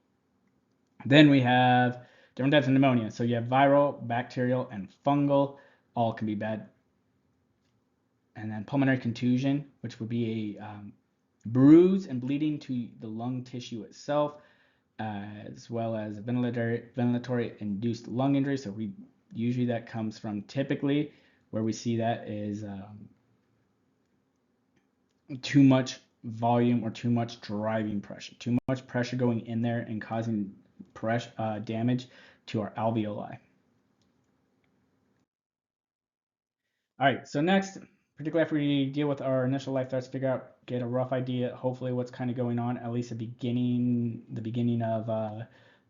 Then we have different types of pneumonia. So you have viral, bacterial, and fungal. All can be bad. And then pulmonary contusion, which would be a bruise and bleeding to the lung tissue itself, as well as a ventilatory induced lung injury. So usually that comes from, typically where we see that is too much volume or too much driving pressure, too much pressure going in there and causing damage to our alveoli. All right, so next, particularly after we deal with our initial life threats, get a rough idea, hopefully what's kind of going on, at least the beginning of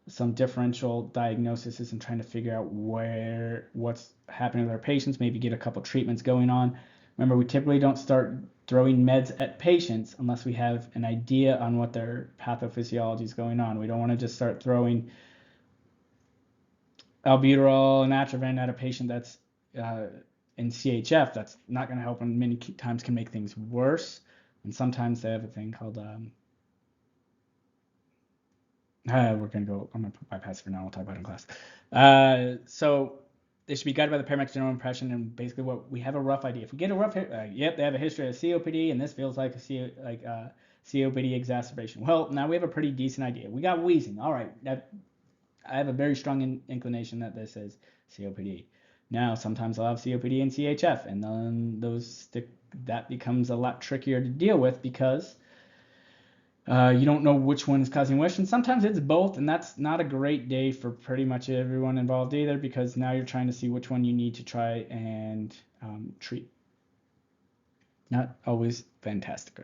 some differential diagnoses and trying to figure out what's happening with our patients, maybe get a couple treatments going on. Remember, we typically don't start throwing meds at patients unless we have an idea on what their pathophysiology is going on. We don't want to just start throwing albuterol and atropine at a patient that's in CHF. That's not going to help, and many times can make things worse. And sometimes they have a thing called I'm gonna bypass it for now. We'll talk about it in class. So they should be guided by the paramedics' general impression, and basically what we have a rough idea. If we get a rough, yep, they have a history of COPD, and this feels like a COPD exacerbation. Well, now we have a pretty decent idea. We got wheezing. All right, I have a very strong inclination that this is COPD. Now, sometimes I'll have COPD and CHF, and then that becomes a lot trickier to deal with because you don't know which one is causing which, and sometimes it's both, and that's not a great day for pretty much everyone involved either, because now you're trying to see which one you need to try and treat. Not always fantastic.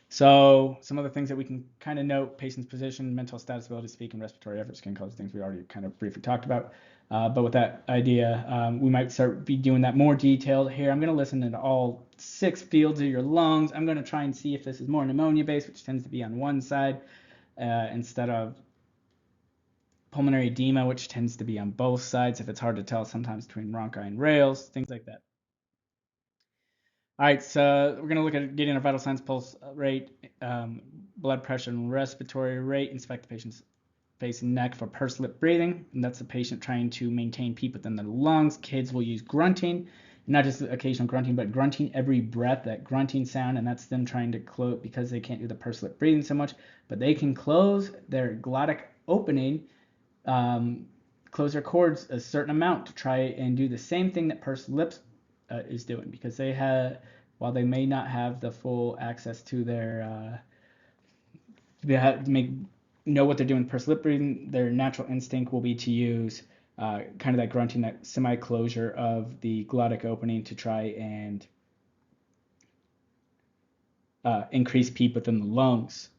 So some of the things that we can kind of note: patient's position, mental status, ability to speak, and respiratory efforts can cause things we already kind of briefly talked about. But with that idea, we might be doing that more detailed here. I'm going to listen to all 6 fields of your lungs. I'm going to try and see if this is more pneumonia-based, which tends to be on one side, instead of pulmonary edema, which tends to be on both sides, if it's hard to tell sometimes between bronchi and rales, things like that. All right, so we're going to look at getting a vital signs, pulse rate, blood pressure, and respiratory rate. Inspect the patient's face and neck for pursed lip breathing, and that's the patient trying to maintain PEEP within their lungs. Kids will use grunting, not just occasional grunting, but grunting every breath, that grunting sound, and that's them trying to close, because they can't do the pursed lip breathing so much, but they can close their glottic opening, close their cords a certain amount to try and do the same thing that pursed lips is doing, because while they may not have the full access to their they have to know what they're doing per lip breathing, their natural instinct will be to use kind of that grunting, that semi-closure of the glottic opening to try and increase PEEP within the lungs.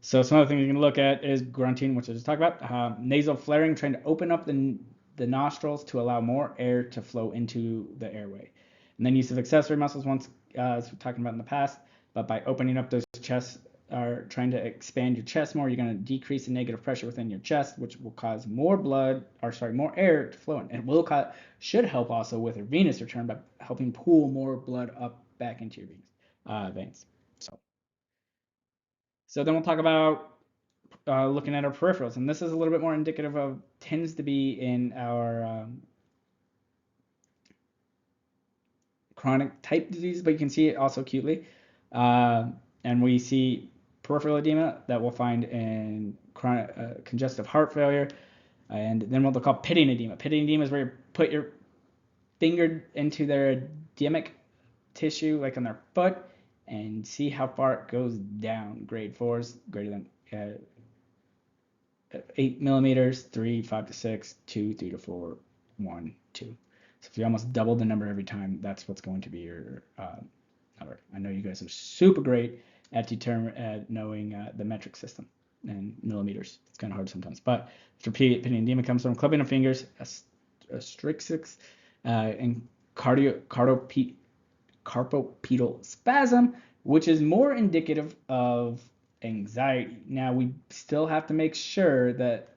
So some other things you can look at is grunting, which I just talked about. Nasal flaring, trying to open up the nostrils to allow more air to flow into the airway. And then use of accessory muscles, once as we talked about in the past, but by opening up those chests, are trying to expand your chest more, you're going to decrease the negative pressure within your chest, which will cause more more air to flow in. And should help also with your venous return by helping pull more blood up back into your veins. So then we'll talk about looking at our peripherals, and this is a little bit more indicative of, tends to be in our chronic type disease, but you can see it also acutely. And we see peripheral edema that we'll find in chronic congestive heart failure, and then what they'll call pitting edema. Pitting edema is where you put your finger into their edemic tissue, like on their foot, and see how far it goes down. Grade 4s greater than 8 millimeters, 3, 5 to 6, 2, 3 to 4, 1, 2. So if you almost double the number every time, that's what's going to be your number. I know you guys are super great at knowing the metric system and millimeters. It's kind of hard sometimes. But pitting edema comes from clubbing of fingers, astrixis, and carpopedal spasm, which is more indicative of anxiety. Now, we still have to make sure that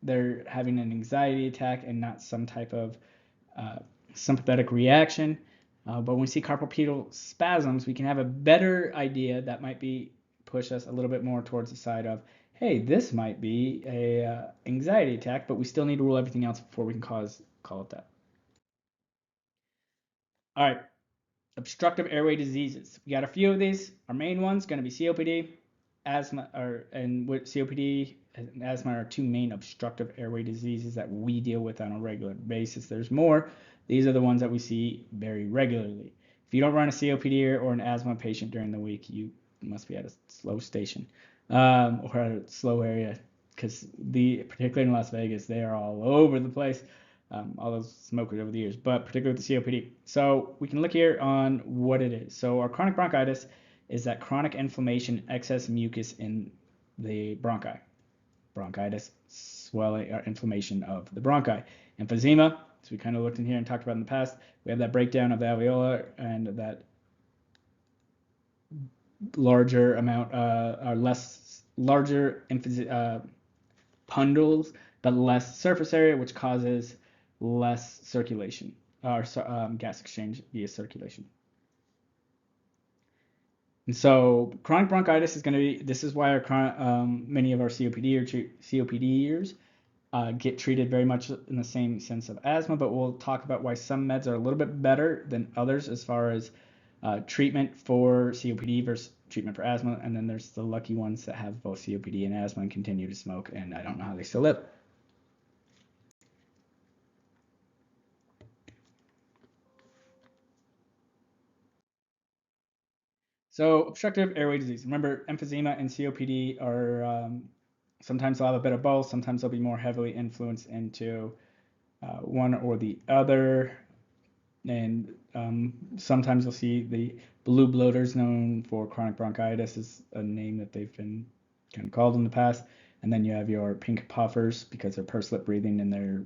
they're having an anxiety attack and not some type of sympathetic reaction. But when we see carpopedal spasms, we can have a better idea that might push us a little bit more towards the side of, hey, this might be a anxiety attack, but we still need to rule everything else before we can call it that. All right. Obstructive airway diseases. We got a few of these. Our main one's going to be COPD, asthma, and COPD and asthma are two main obstructive airway diseases that we deal with on a regular basis. There's more. These are the ones that we see very regularly. If you don't run a COPD or an asthma patient during the week, you must be at a slow station or at a slow area, because particularly in Las Vegas, they are all over the place. All those smokers over the years, but particularly with the COPD. So we can look here on what it is. So our chronic bronchitis is that chronic inflammation, excess mucus in the bronchi. Bronchitis, swelling or inflammation of the bronchi. Emphysema, so we kind of looked in here and talked about in the past. We have that breakdown of the alveolar and that larger amount, larger pundles, but less surface area, which causes less circulation or gas exchange via circulation. And so chronic bronchitis is going to be, this is why many of our COPDers get treated very much in the same sense of asthma, but we'll talk about why some meds are a little bit better than others as far as treatment for COPD versus treatment for asthma. And then there's the lucky ones that have both COPD and asthma and continue to smoke, and I don't know how they still live. So obstructive airway disease. Remember, emphysema and COPD are sometimes they'll have a bit of both. Sometimes they'll be more heavily influenced into one or the other. And sometimes you'll see the blue bloaters, known for chronic bronchitis, is a name that they've been kind of called in the past. And then you have your pink puffers because they're pursed lip breathing and they're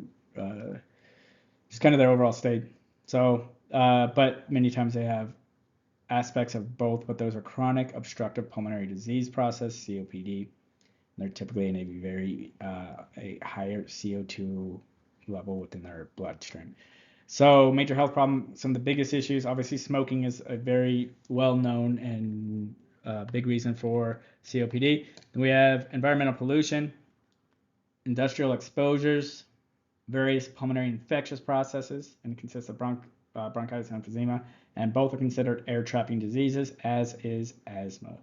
just kind of their overall state. So, but many times they have aspects of both, but those are chronic obstructive pulmonary disease process, COPD. They're typically in a higher CO2 level within their bloodstream. So major health problem, some of the biggest issues, obviously smoking is a very well-known and big reason for COPD. Then we have environmental pollution, industrial exposures, various pulmonary infectious processes, and consists of bronchitis and emphysema, and both are considered air trapping diseases, as is asthma.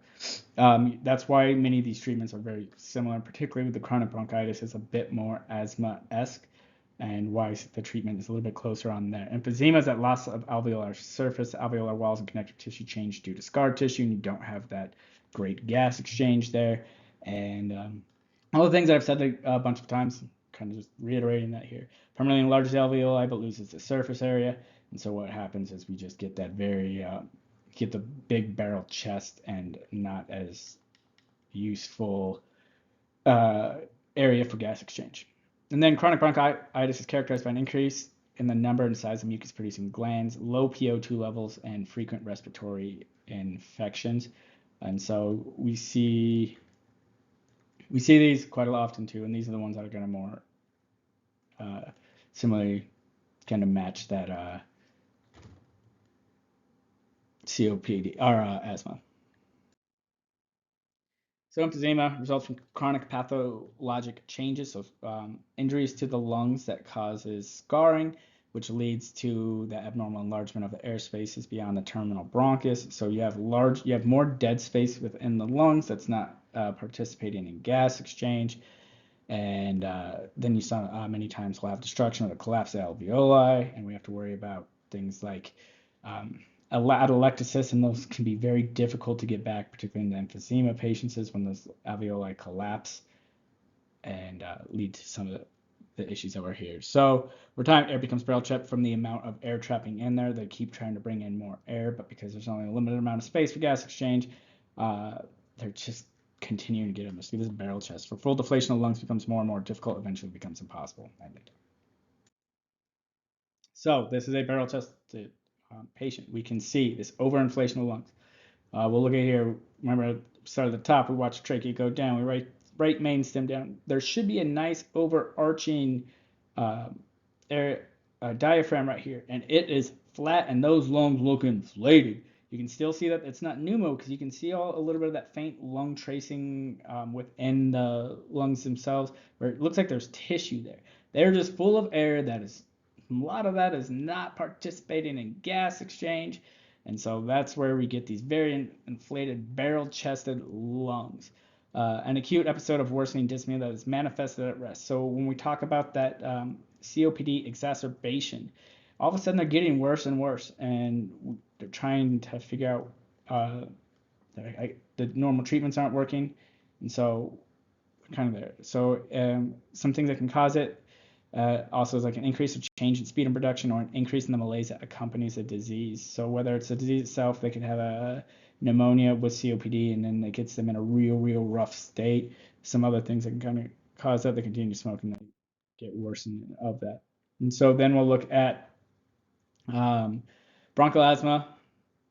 That's why many of these treatments are very similar, particularly with the chronic bronchitis is a bit more asthma-esque. and why the treatment is a little bit closer on there. Emphysema is that loss of alveolar surface, alveolar walls, and connective tissue change due to scar tissue, and you don't have that great gas exchange there. And all the things that I've said a bunch of times, kind of just reiterating that here. Permanently enlarges the alveoli, but loses the surface area. And so what happens is we just get that get the big barrel chest and not as useful area for gas exchange. And then chronic bronchitis is characterized by an increase in the number and size of mucus-producing glands, low PO2 levels, and frequent respiratory infections. And so we see these quite a lot often too, and these are the ones that are going to more similarly kind of match that COPD or asthma. So emphysema results from chronic pathologic changes, so injuries to the lungs that causes scarring, which leads to the abnormal enlargement of the air spaces beyond the terminal bronchus. So you have more dead space within the lungs that's not participating in gas exchange. And then you saw many times we'll have destruction of the collapsed alveoli, and we have to worry about things like atelectasis, and those can be very difficult to get back, particularly in the emphysema patients, is when those alveoli collapse and lead to some of the issues that were here. So over time, air becomes barrel trapped from the amount of air trapping in there. They keep trying to bring in more air, but because there's only a limited amount of space for gas exchange, they're just continuing to get in. See this barrel chest. For full deflation of the lungs becomes more and more difficult, eventually becomes impossible. So this is a barrel chested patient. We can see this overinflation of the lungs. We'll look at here. Remember, start at the top. We watch trachea go down. We right main stem down. There should be a nice overarching diaphragm right here, and it is flat, and those lungs look inflated. You can still see that it's not pneumo because you can see a little bit of that faint lung tracing within the lungs themselves, where it looks like there's tissue there. They're just full of air. A lot of that is not participating in gas exchange. And so that's where we get these very inflated, barrel-chested lungs. An acute episode of worsening dyspnea that is manifested at rest. So when we talk about that COPD exacerbation, all of a sudden they're getting worse and worse, and they're trying to figure out the normal treatments aren't working, and so kind of there. So some things that can cause it also is like an increase of change in speed and production, or an increase in the malaise that accompanies a disease. So whether it's the disease itself, they could have a pneumonia with COPD, and then it gets them in a real rough state. Some other things that can kind of cause that, they continue to smoke and they get worsening of that. And so then we'll look at bronchial asthma.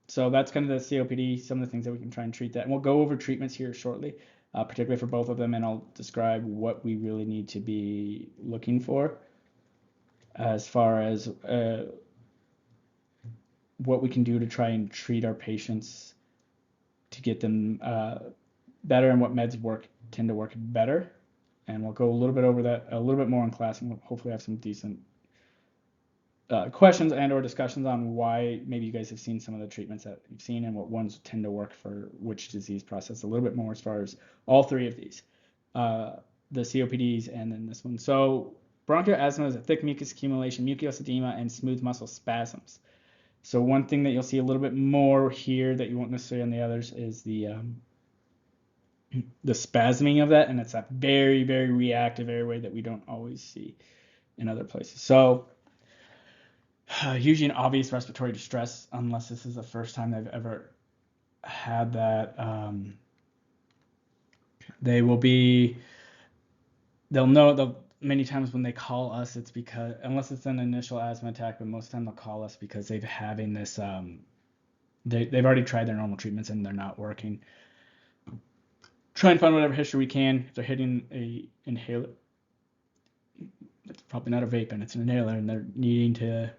So that's kind of the COPD, some of the things that we can try and treat that. And we'll go over treatments here shortly, particularly for both of them, and I'll describe what we really need to be looking for as far as what we can do to try and treat our patients to get them better, and what meds tend to work better. And we'll go a little bit over that a little bit more in class, and we'll hopefully have some decent questions and or discussions on why maybe you guys have seen some of the treatments that you've seen and what ones tend to work for which disease process a little bit more as far as all three of these, the COPDs and then this one. So bronchial asthma is a thick mucus accumulation, mucous edema, and smooth muscle spasms. So one thing that you'll see a little bit more here that you won't necessarily on the others is the spasming of that, and it's a very reactive airway that we don't always see in other places. So usually an obvious respiratory distress, unless this is the first time they've ever had that. They'll know many times when they call us, it's because, unless it's an initial asthma attack, but most of the time they'll call us because they've having this, they've already tried their normal treatments and they're not working. Try and find whatever history we can. If they're hitting a inhaler, it's probably not a vape and it's an inhaler, and they're needing to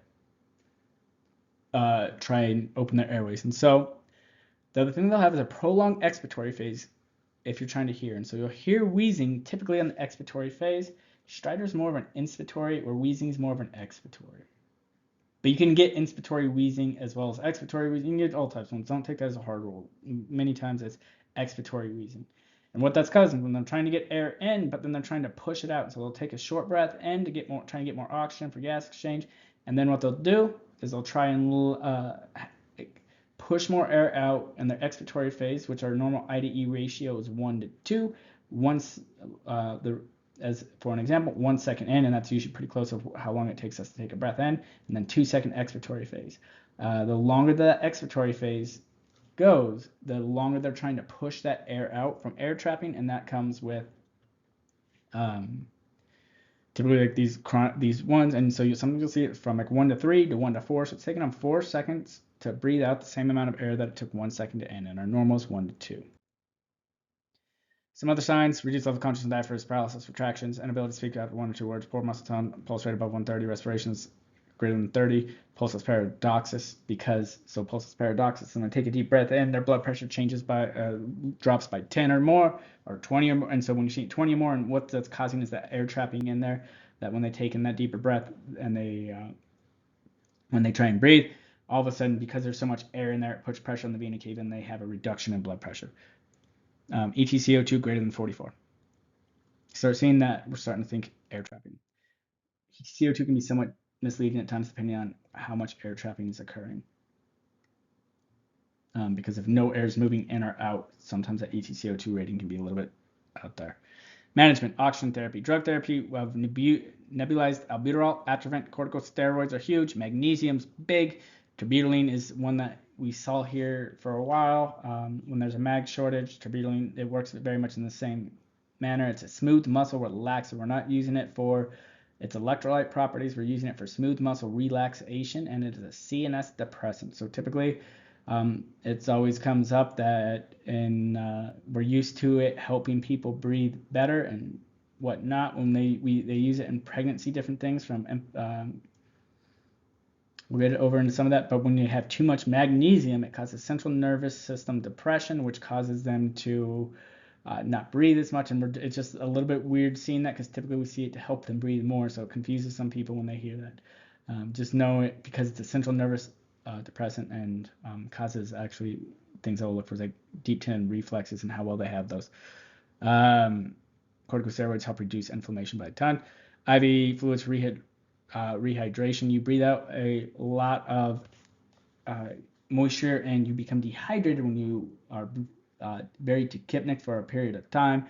try and open their airways. And so the other thing they'll have is a prolonged expiratory phase if you're trying to hear. And so you'll hear wheezing typically on the expiratory phase. Stridor's more of an inspiratory, or wheezing is more of an expiratory. But you can get inspiratory wheezing as well as expiratory wheezing. You can get all types of ones. Don't take that as a hard rule. Many times it's expiratory wheezing. And what that's causing when they're trying to get air in, but then they're trying to push it out. So they'll take a short breath in to get more, trying to get more oxygen for gas exchange. And then what they'll do is they'll try and push more air out in their expiratory phase, which our normal IDE ratio is 1 to 2. Once as for an example, 1 second in, and that's usually pretty close to how long it takes us to take a breath in, and then 2-second expiratory phase. The longer the expiratory phase goes, the longer they're trying to push that air out from air trapping, and that comes with typically like these ones, and so sometimes you'll see it from like 1 to 3 to 1 to 4. So it's taking them 4 seconds to breathe out the same amount of air that it took 1 second to in, and our normal is 1 to 2. Some other signs: reduced level of consciousness, diaphragm, paralysis, retractions, inability to speak after 1 or 2 words, poor muscle tone, pulse rate above 130, respirations greater than 30, pulsus paradoxus, pulsus paradoxus, and they take a deep breath in, their blood pressure changes drops by 10 or more, or 20 or more, and so when you see 20 or more, and what that's causing is that air trapping in there, that when they take in that deeper breath and when they try and breathe, all of a sudden, because there's so much air in there, it puts pressure on the vena cava, and they have a reduction in blood pressure. EtCO2 greater than 44. Start seeing that, we're starting to think air trapping. CO2 can be somewhat misleading at times depending on how much air trapping is occurring. Because if no air is moving in or out, sometimes that EtCO2 rating can be a little bit out there. Management: oxygen therapy, drug therapy. We have nebulized albuterol, Atrovent, corticosteroids are huge. Magnesium's big. Terbutaline is one that we saw here for a while. When there's a mag shortage, terbutaline, it works very much in the same manner. It's a smooth muscle relaxer. We're not using it for its electrolyte properties. We're using it for smooth muscle relaxation, and it is a CNS depressant. So typically, it always comes up that we're used to it helping people breathe better and whatnot when they use it in pregnancy, different things from we'll get over into some of that, but when you have too much magnesium, it causes central nervous system depression, which causes them to not breathe as much, and it's just a little bit weird seeing that because typically we see it to help them breathe more, so it confuses some people when they hear that. Just know it because it's a central nervous depressant and causes actually things that we'll look for like deep tendon reflexes and how well they have those. Corticosteroids help reduce inflammation by a ton. IV fluids rehydration. You breathe out a lot of moisture and you become dehydrated when you are very tachypnic for a period of time.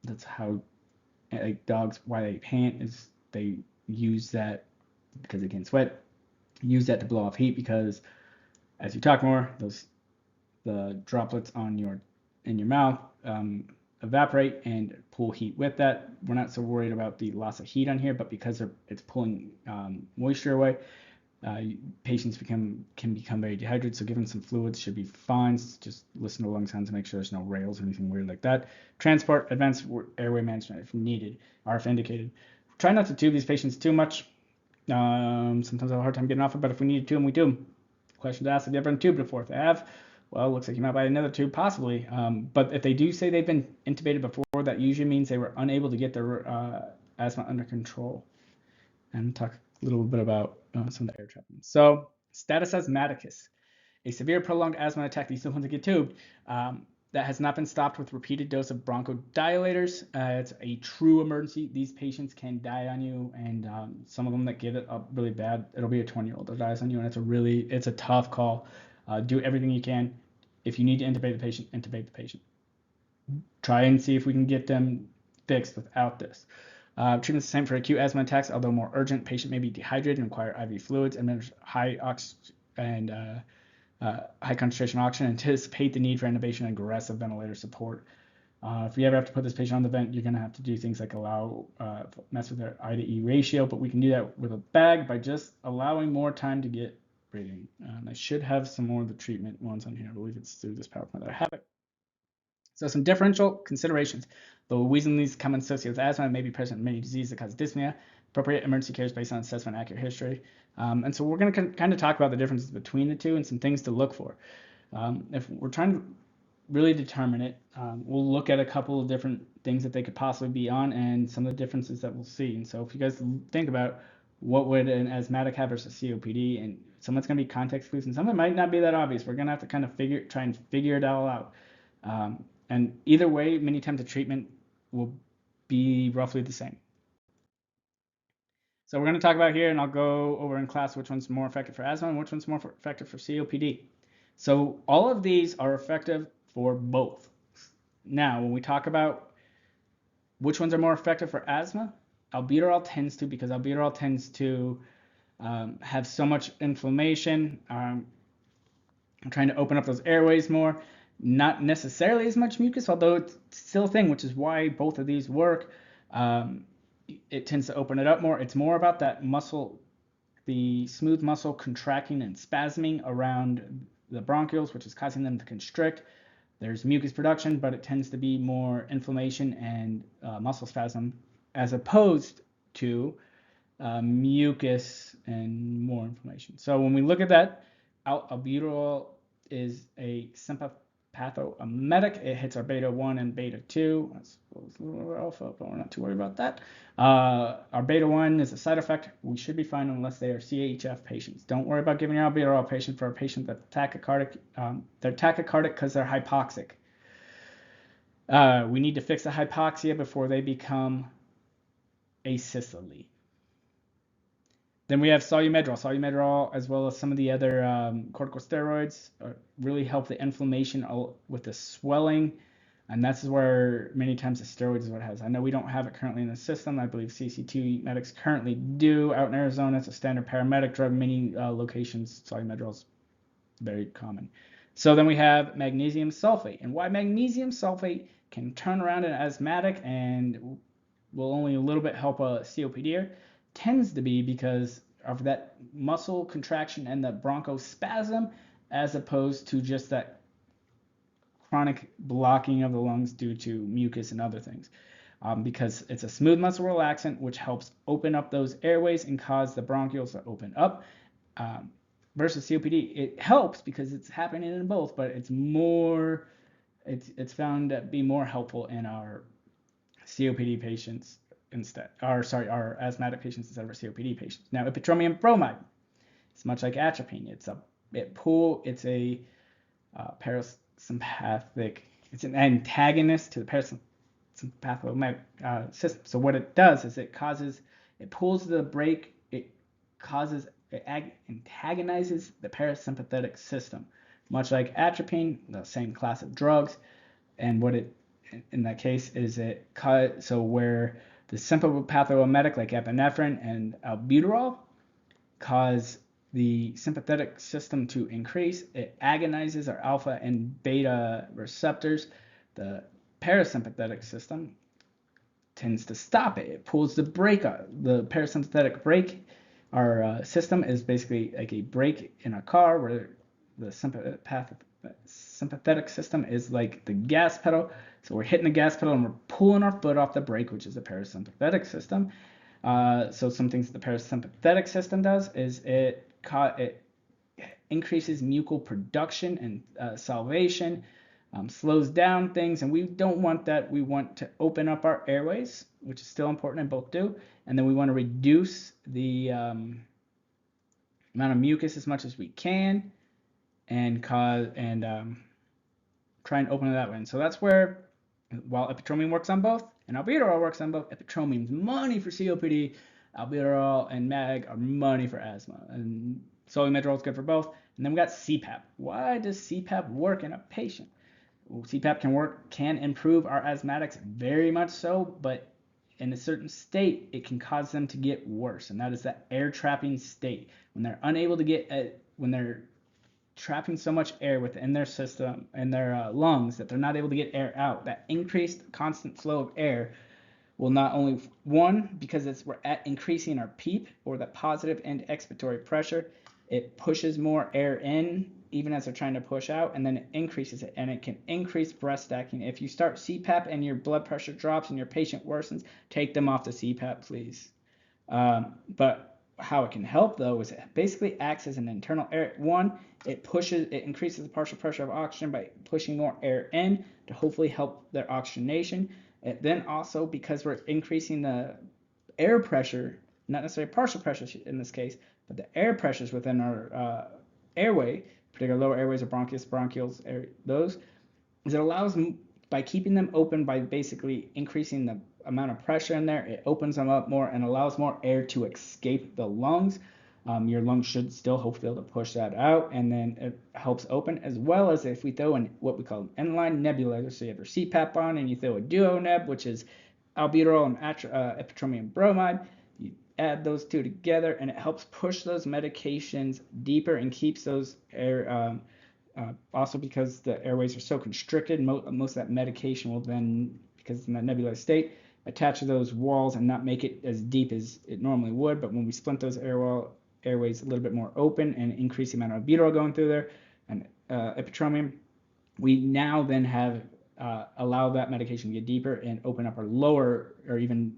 That's how dogs, why they pant, is they use that because they can sweat. Use that to blow off heat because as you talk more, the droplets in your mouth evaporate and pull heat with that. We're not so worried about the loss of heat on here, but because it's pulling moisture away, patients can become very dehydrated. So giving some fluids should be fine. Just listen to lung sounds to make sure there's no rales or anything weird like that. Transport, advanced airway management if needed, or if indicated. Try not to tube these patients too much. Sometimes I have a hard time getting off it, but if we need to tube them, we tube them. Question to ask: have you ever been tubed before? If they have, well, it looks like you might buy another tube, possibly. But if they do say they've been intubated before, that usually means they were unable to get their asthma under control. And talk a little bit about some of the air trapping. So, status asthmaticus, a severe prolonged asthma attack. These are the ones that get tubed. That has not been stopped with repeated dose of bronchodilators. It's a true emergency. These patients can die on you, and some of them that get it up really bad, it'll be a 20-year-old that dies on you, and it's a tough call. Do everything you can. If you need to intubate the patient, intubate the patient. Try and see if we can get them fixed without this. Treatment's the same for acute asthma attacks, although more urgent. Patient may be dehydrated and require IV fluids, and there's high concentration oxygen. Anticipate the need for intubation and aggressive ventilator support. If you ever have to put this patient on the vent, you're going to have to do things like mess with their I/E ratio, but we can do that with a bag by just allowing more time to get breathing. I should have some more of the treatment ones on here. I believe it's through this PowerPoint that I have it. So some differential considerations. Though wheezing leads common associated with asthma may be present in many diseases that cause dyspnea. Appropriate emergency care is based on assessment and accurate history. And so we're going to kind of talk about the differences between the two and some things to look for. If we're trying to really determine it, we'll look at a couple of different things that they could possibly be on and some of the differences that we'll see. And so if you guys think about what would an asthmatic have versus COPD, and some of it's going to be context clues and some of it might not be that obvious. We're going to have to kind of try and figure it all out. And either way, many times the treatment will be roughly the same. So we're going to talk about here, and I'll go over in class which one's more effective for asthma and which one's more effective for COPD. So all of these are effective for both. Now, when we talk about which ones are more effective for asthma, albuterol tends to, because albuterol tends to have so much inflammation, trying to open up those airways more. Not necessarily as much mucus, although it's still a thing, which is why both of these work. It tends to open it up more. It's more about that muscle, the smooth muscle contracting and spasming around the bronchioles, which is causing them to constrict. There's mucus production, but it tends to be more inflammation and muscle spasm as opposed to mucus and more inflammation. So when we look at that, albuterol is a sympathomimetic. It hits our beta 1 and beta 2. That's alpha, but we're not too worried about that. Our beta 1 is a side effect. We should be fine unless they are CHF patients. Don't worry about giving your albuterol patient for a patient that's tachycardic. They're tachycardic because they're hypoxic. We need to fix the hypoxia before they become asystole. Then we have Solumedrol. Solumedrol, as well as some of the other corticosteroids, really help the inflammation with the swelling. And that's where many times the steroids is what it has. I know we don't have it currently in the system. I believe CC2 medics currently do out in Arizona. It's a standard paramedic drug. Many locations, Solumedrol is very common. So then we have magnesium sulfate. And why magnesium sulfate can turn around an asthmatic and will only a little bit help a COPD tends to be because of that muscle contraction and the bronchospasm, as opposed to just that chronic blocking of the lungs due to mucus and other things. Because it's a smooth muscle relaxant, which helps open up those airways and cause the bronchioles to open up. Versus COPD, it helps because it's happening in both, but it's found to be more helpful in our COPD patients instead, our asthmatic patients instead of our COPD patients. Now, ipratropium bromide, it's much like atropine. It's a parasympathetic. It's an antagonist to the parasympathetic system. So what it does is it pulls the brake. It antagonizes the parasympathetic system, much like atropine, the same class of drugs. And what it in that case is so where the sympathomimetic like epinephrine and albuterol cause the sympathetic system to increase, it agonizes our alpha and beta receptors. The parasympathetic system tends to stop it. It pulls the brake. The parasympathetic brake, our system is basically like a brake in a car where the sympathetic system is like the gas pedal. So we're hitting the gas pedal and we're pulling our foot off the brake, which is the parasympathetic system. So some things the parasympathetic system does is it increases mucal production and salivation, slows down things, and we don't want that. We want to open up our airways, which is still important, and both do. And then we want to reduce the amount of mucus as much as we can, and try and open it that way. And so that's where, while epitropium works on both and albuterol works on both, epitropium's money for COPD, albuterol and mag are money for asthma. And solumedrol is good for both. And then we got CPAP. Why does CPAP work in a patient? Well, CPAP can improve our asthmatics very much so, but in a certain state, it can cause them to get worse, and that is that air trapping state. When they're unable to when they're trapping so much air within their system and their lungs that they're not able to get air out, that increased constant flow of air will not only, because we're increasing our PEEP, or that positive end expiratory pressure, it pushes more air in even as they're trying to push out, and then it increases it, and it can increase breath stacking. If you start CPAP and your blood pressure drops and your patient worsens, take them off the CPAP, please. But how it can help, though, is it basically acts as an internal air. It increases the partial pressure of oxygen by pushing more air in to hopefully help their oxygenation. Then also, because we're increasing the air pressure, not necessarily partial pressure in this case, but the air pressures within our airway, particularly lower airways or bronchioles, those, is it allows by keeping them open, by basically increasing the amount of pressure in there, it opens them up more and allows more air to escape the lungs. Your lungs should still hopefully be able to push that out, and then it helps open, as well as if we throw in what we call an inline nebulizer. So you have your CPAP on and you throw a duo neb, which is albuterol and epitromium bromide. You add those two together and it helps push those medications deeper and keeps those air, also because the airways are so constricted, most of that medication will then, because it's in that nebulized state, attach to those walls and not make it as deep as it normally would. But when we splint those airways a little bit more open and increase the amount of albuterol going through there and epitromium, we now then have allow that medication to get deeper and open up our lower or even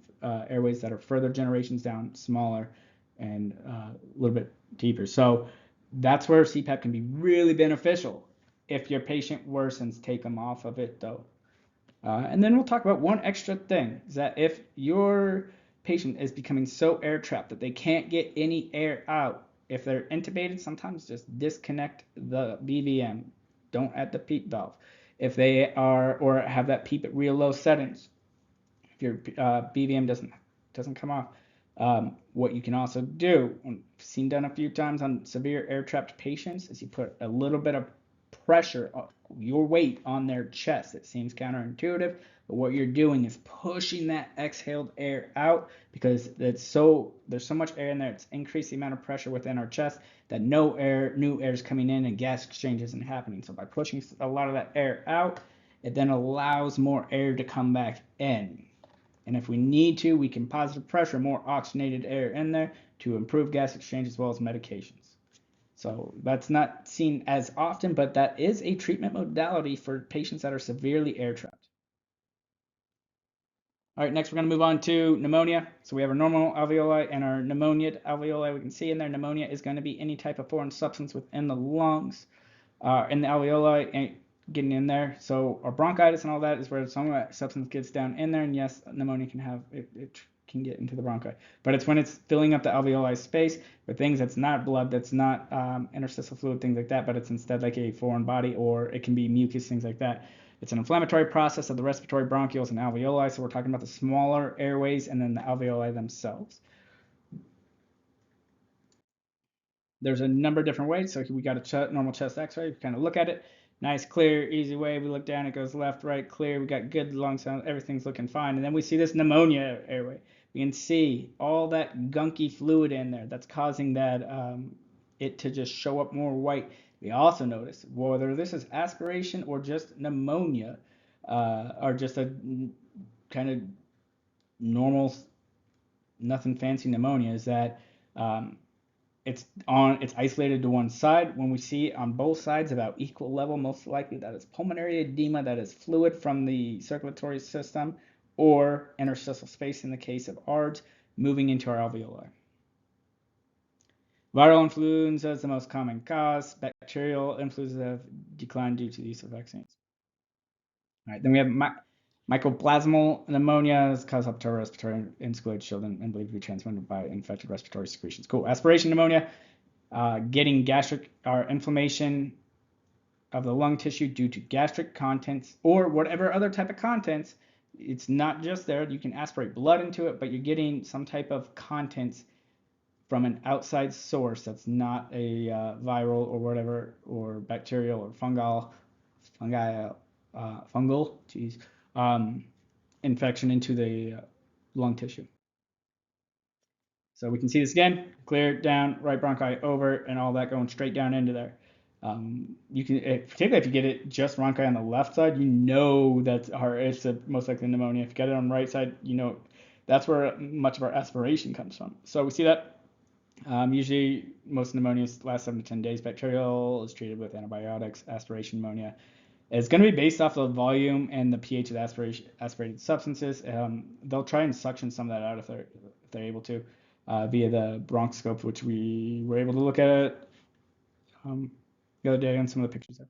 airways that are further generations down, smaller and a little bit deeper. So that's where CPAP can be really beneficial. If your patient worsens, take them off of it though. And then we'll talk about one extra thing, is that if your patient is becoming so air trapped that they can't get any air out, if they're intubated, sometimes just disconnect the BVM. Don't add the PEEP valve. If they are, or have that PEEP at real low settings, if your BVM doesn't come off, what you can also do, I've seen done a few times on severe air trapped patients, is you put a little bit of pressure, your weight on their chest. It seems counterintuitive, but what you're doing is pushing that exhaled air out, because there's so much air in there. It's increased the amount of pressure within our chest that new air is coming in and gas exchange isn't happening. So by pushing a lot of that air out, it then allows more air to come back in. And if we need to, we can positive pressure more oxygenated air in there to improve gas exchange as well as medications. So that's not seen as often, but that is a treatment modality for patients that are severely air trapped. All right, next we're going to move on to pneumonia. So we have our normal alveoli and our pneumonia alveoli. We can see in there pneumonia is going to be any type of foreign substance within the lungs, in the alveoli, getting in there. So our bronchitis and all that is where some of that substance gets down in there, and yes, pneumonia can have it can get into the bronchi, but it's when it's filling up the alveoli space with things that's not blood, that's not interstitial fluid, things like that, but it's instead like a foreign body, or it can be mucus, things like that. It's an inflammatory process of the respiratory bronchioles and alveoli, so we're talking about the smaller airways and then the alveoli themselves. There's a number of different ways. So we got a normal chest x-ray. We kind of look at it. Nice, clear, easy way. We look down, it goes left, right, clear. We got good lung sound. Everything's looking fine. And then we see this pneumonia airway. We can see all that gunky fluid in there that's causing that it to just show up more white. We also notice whether this is aspiration or just pneumonia, or just a kind of normal, nothing fancy pneumonia, is that it's isolated to one side. When we see it on both sides about equal level, most likely that is pulmonary edema, that is fluid from the circulatory system, or interstitial space in the case of ARDS, moving into our alveoli. Viral influenza is the most common cause. Bacterial influenza have declined due to the use of vaccines. All right, then we have mycoplasmal pneumonia, is caused up to respiratory in school age children and believed to be transmitted by infected respiratory secretions. Cool. Aspiration pneumonia, getting gastric or inflammation of the lung tissue due to gastric contents or whatever other type of contents. It's not just there. You can aspirate blood into it, but you're getting some type of contents from an outside source that's not a viral or whatever, or bacterial or fungal, infection into the lung tissue. So we can see this again, clear down, right bronchi over, and all that going straight down into there. You can, particularly if you get it just bronchi on the left side, you know that's it's most likely pneumonia. If you get it on the right side, you know that's where much of our aspiration comes from. So we see that. Usually most pneumonias last 7 to 10 days. Bacterial is treated with antibiotics. Aspiration pneumonia is going to be based off the volume and the pH of the aspirated substances. They'll try and suction some of that out if they're able to, via the bronchoscope, which we were able to look at the other day on some of the pictures there.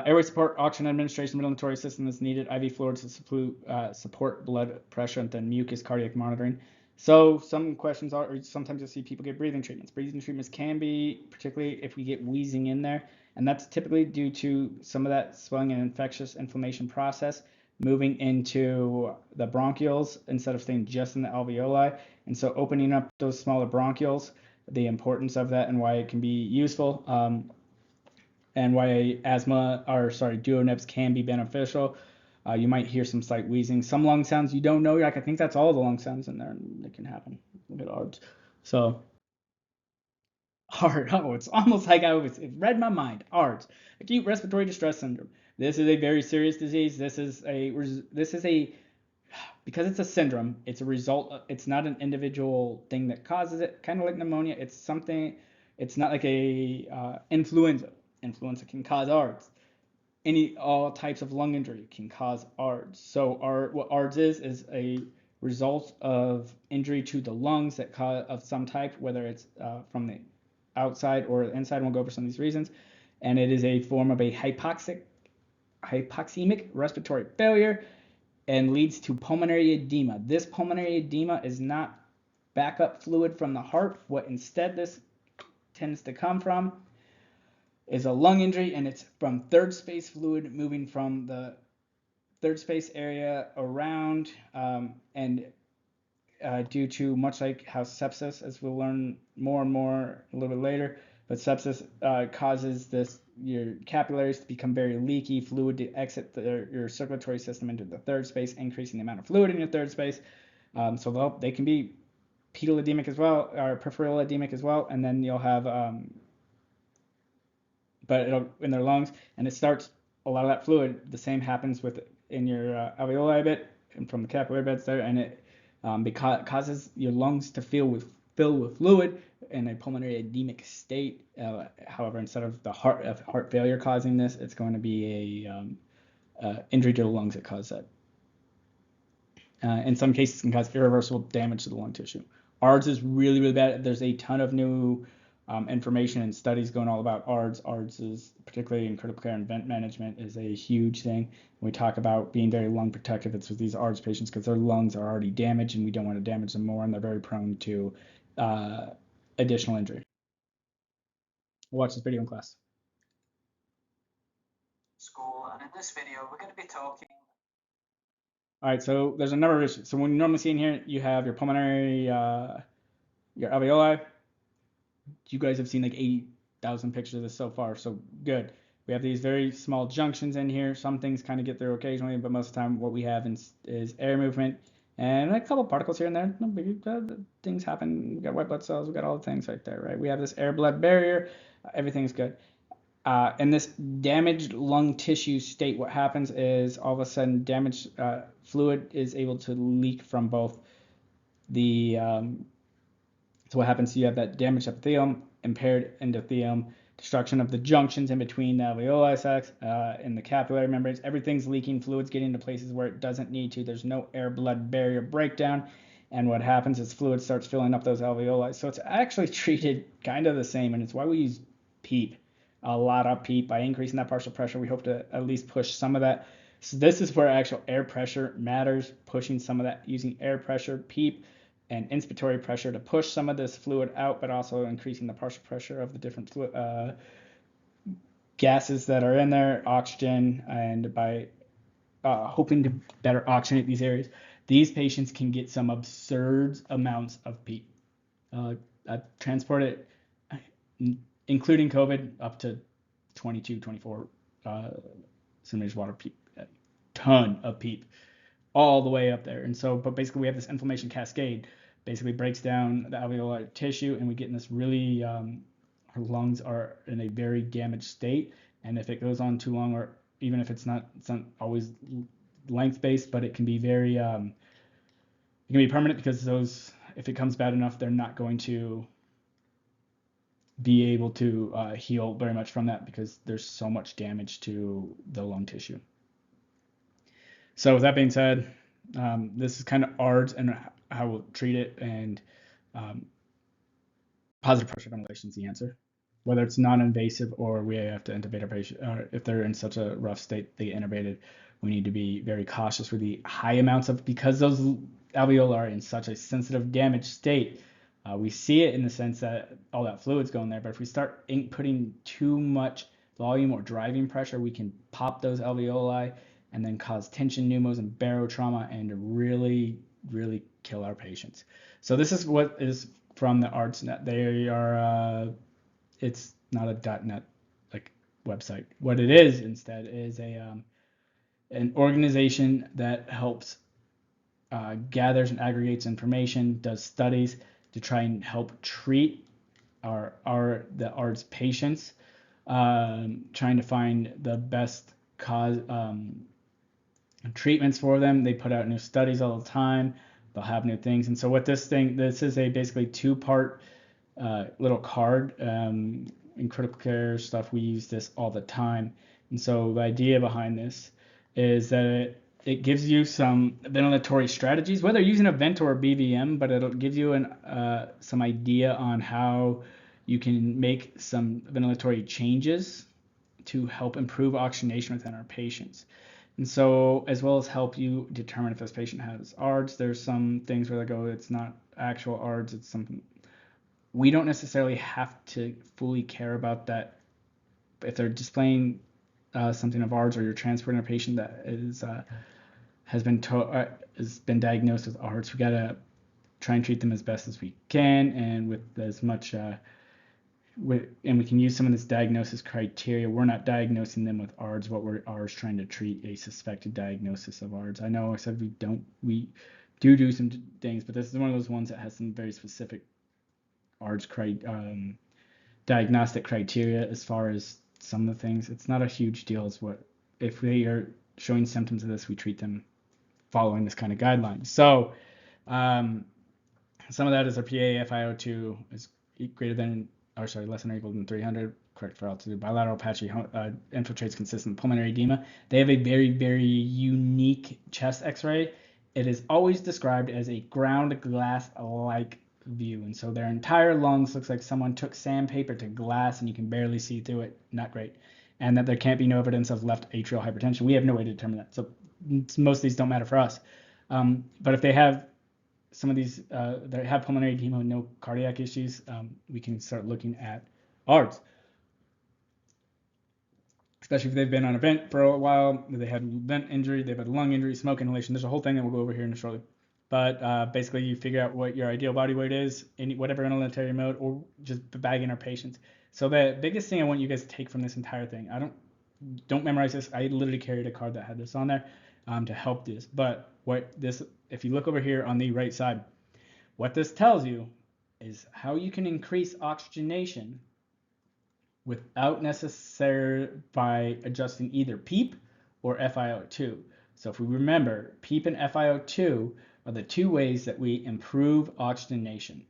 Airway support, oxygen administration, ventilatory system is needed. IV fluids to support blood pressure, and then mucus, cardiac monitoring. So some questions are, or sometimes you'll see people get breathing treatments. Breathing treatments can be, particularly if we get wheezing in there, and that's typically due to some of that swelling and infectious inflammation process moving into the bronchioles instead of staying just in the alveoli. And so opening up those smaller bronchioles, the importance of that and why it can be useful, and why duo nebs can be beneficial. You might hear some slight wheezing, some lung sounds you don't know. You're like, I think that's all the lung sounds in there, and it can happen. Look at ARDS. So ARDS. Oh, it's almost like it read my mind. ARDS, acute respiratory distress syndrome. This is a very serious disease. This is a because it's a syndrome. It's a result. It's not an individual thing that causes it. Kind of like pneumonia. It's something. It's not like a influenza. Influenza can cause ARDS. All types of lung injury can cause ARDS. So what ARDS is a result of injury to the lungs that cause of some type, whether it's from the outside or the inside. We'll go over some of these reasons. And it is a form of a hypoxemic respiratory failure and leads to pulmonary edema. This pulmonary edema is not backup fluid from the heart. What instead this tends to come from is a lung injury, and it's from third space fluid moving from the third space area around, and due to much like how sepsis, as we'll learn more and more a little bit later, but sepsis causes your capillaries to become very leaky, fluid to exit your circulatory system into the third space, increasing the amount of fluid in your third space. So they can be pedal edemic as well, or peripheral edemic as well, and then you'll have but it'll in their lungs, and it starts a lot of that fluid. The same happens in your alveoli bit and from the capillary beds there, and it causes your lungs to fill with fluid in a pulmonary edemic state. However, instead of heart failure causing this, it's going to be a injury to the lungs that cause that. In some cases, it can cause irreversible damage to the lung tissue. ARDS is really, really bad. There's a ton of new information and studies going all about ARDS. ARDS is, particularly in critical care and vent management, is a huge thing. We talk about being very lung protective. It's with these ARDS patients because their lungs are already damaged and we don't want to damage them more, and they're very prone to additional injury. Watch this video in class. School, and in this video we're going to be talking. All right, so there's a number of issues. So when you normally see in here, you have your pulmonary, your alveoli. You guys have seen like 80,000 pictures of this so far, so good. We have these very small junctions in here. Some things kind of get through occasionally, but most of the time what we have is air movement and a couple particles here and there. No biggie. Things happen. We got white blood cells. We got all the things right there, right? We have this air-blood barrier. Everything's good. In this damaged lung tissue state, what happens is all of a sudden damaged fluid is able to leak from both the so what happens? You have that damaged epithelium, impaired endothelium, destruction of the junctions in between the alveoli sacs and the capillary membranes. Everything's leaking, fluids getting into places where it doesn't need to. There's no air-blood barrier breakdown, and what happens is fluid starts filling up those alveoli. So it's actually treated kind of the same, and it's why we use PEEP, a lot of PEEP. By increasing that partial pressure, we hope to at least push some of that. So this is where actual air pressure matters, pushing some of that using air pressure, PEEP, and inspiratory pressure to push some of this fluid out, but also increasing the partial pressure of the different gases that are in there, oxygen, and by hoping to better oxygenate these areas, these patients can get some absurd amounts of PEEP. I've transported, including COVID, up to 22, 24 centimeters water PEEP, a ton of PEEP, all the way up there. And so, but basically we have this inflammation cascade, basically breaks down the alveolar tissue, and we get in this really, our lungs are in a very damaged state. And if it goes on too long, or even if it's not always length based, but it can be very, it can be permanent, because if it comes bad enough, they're not going to be able to heal very much from that, because there's so much damage to the lung tissue. So with that being said, this is kind of ARDS and how we'll treat it, and positive pressure ventilation is the answer. Whether it's non-invasive or we have to intubate our patient, or if they're in such a rough state they get intubated, we need to be very cautious with the high amounts because those alveoli are in such a sensitive, damaged state. We see it in the sense that all that fluid's going there, but if we start putting too much volume or driving pressure, we can pop those alveoli and then cause tension pneumos and barotrauma and really, really kill our patients. So this is what is from the ArtsNet. They are, it's not a .NET like website. What it is instead is an organization that helps gathers and aggregates information, does studies to try and help treat the ARDS patients, trying to find the best cause treatments for them. They put out new studies all the time. They'll have new things. And so what this is a basically two-part little card. In critical care stuff, we use this all the time. And so the idea behind this is that it gives you some ventilatory strategies, whether using a vent or a BVM, but it'll give you some idea on how you can make some ventilatory changes to help improve oxygenation within our patients. And so, as well as help you determine if this patient has ARDS, there's some things where they go, it's not actual ARDS, it's something. We don't necessarily have to fully care about that. If they're displaying something of ARDS, or you're transporting a patient that has been diagnosed with ARDS, we gotta try and treat them as best as we can, and with as much and we can use some of this diagnosis criteria. We're not diagnosing them with ARDS. What we are is trying to treat a suspected diagnosis of ARDS. I know I said we do some things, but this is one of those ones that has some very specific ARDS diagnostic criteria as far as some of the things. It's not a huge deal as what if they are showing symptoms of this, we treat them following this kind of guideline. So some of that is our PA FiO2 is less than or equal than 300, correct for altitude. Bilateral patchy infiltrates consistent pulmonary edema. They have a very, very unique chest X-ray. It is always described as a ground glass-like view, and so their entire lungs looks like someone took sandpaper to glass, and you can barely see through it. Not great. And that there can't be no evidence of left atrial hypertension. We have no way to determine that. So most of these don't matter for us. But if they have some of these that have pulmonary edema and no cardiac issues, we can start looking at ARDS. Especially if they've been on a vent for a while, they had vent injury, they've had lung injury, smoke inhalation. There's a whole thing that we'll go over here in shortly. But basically, you figure out what your ideal body weight is in whatever inhalatory mode, or just bagging our patients. So the biggest thing I want you guys to take from this entire thing, don't memorize this. I literally carried a card that had this on there to help this. But if you look over here on the right side, what this tells you is how you can increase oxygenation without necessary by adjusting either PEEP or FiO2. So if we remember, PEEP and FiO2 are the two ways that we improve oxygenation.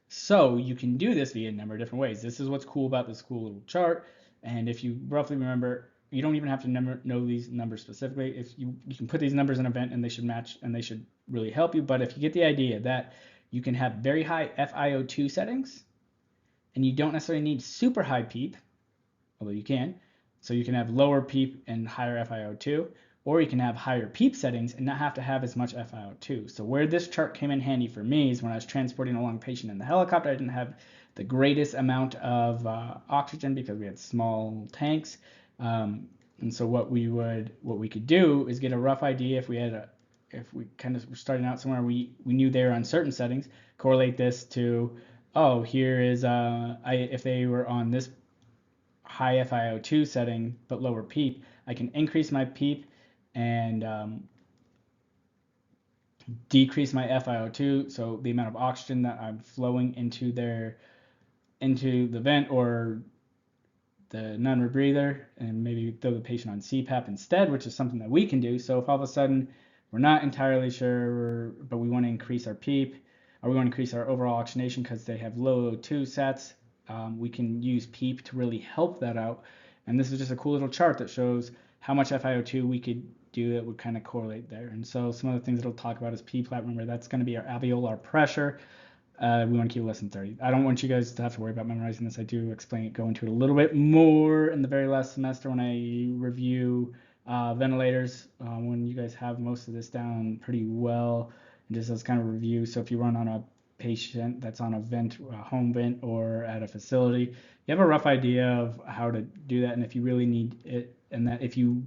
So you can do this via a number of different ways. This is what's cool about this cool little chart. And if you roughly remember, you don't even have to know these numbers specifically. If you can put these numbers in an event and they should match and they should really help you. But if you get the idea that you can have very high FiO2 settings and you don't necessarily need super high PEEP, although you can. So you can have lower PEEP and higher FiO2, or you can have higher PEEP settings and not have to have as much FiO2. So where this chart came in handy for me is when I was transporting a lung patient in the helicopter. I didn't have the greatest amount of oxygen because we had small tanks. And so what we could do is get a rough idea if we kind of were starting out somewhere we knew they were on certain settings, correlate this to, oh, here is if they were on this high FiO2 setting but lower PEEP, I can increase my PEEP and decrease my FiO2, so the amount of oxygen that I'm flowing into the vent or the non-rebreather, and maybe throw the patient on CPAP instead, which is something that we can do. So if all of a sudden we're not entirely sure, but we want to increase our PEEP, or we want to increase our overall oxygenation because they have low O2 sats, we can use PEEP to really help that out. And this is just a cool little chart that shows how much FiO2 we could do that would kind of correlate there. And so some of the things it'll talk about is PEEP. Remember, that's going to be our alveolar pressure. We want to keep it less than 30. I don't want you guys to have to worry about memorizing this. I do go into it a little bit more in the very last semester when I review ventilators, when you guys have most of this down pretty well, and just as kind of review. So if you run on a patient that's on a vent, a home vent, or at a facility, you have a rough idea of how to do that, and if you really need it, and that if you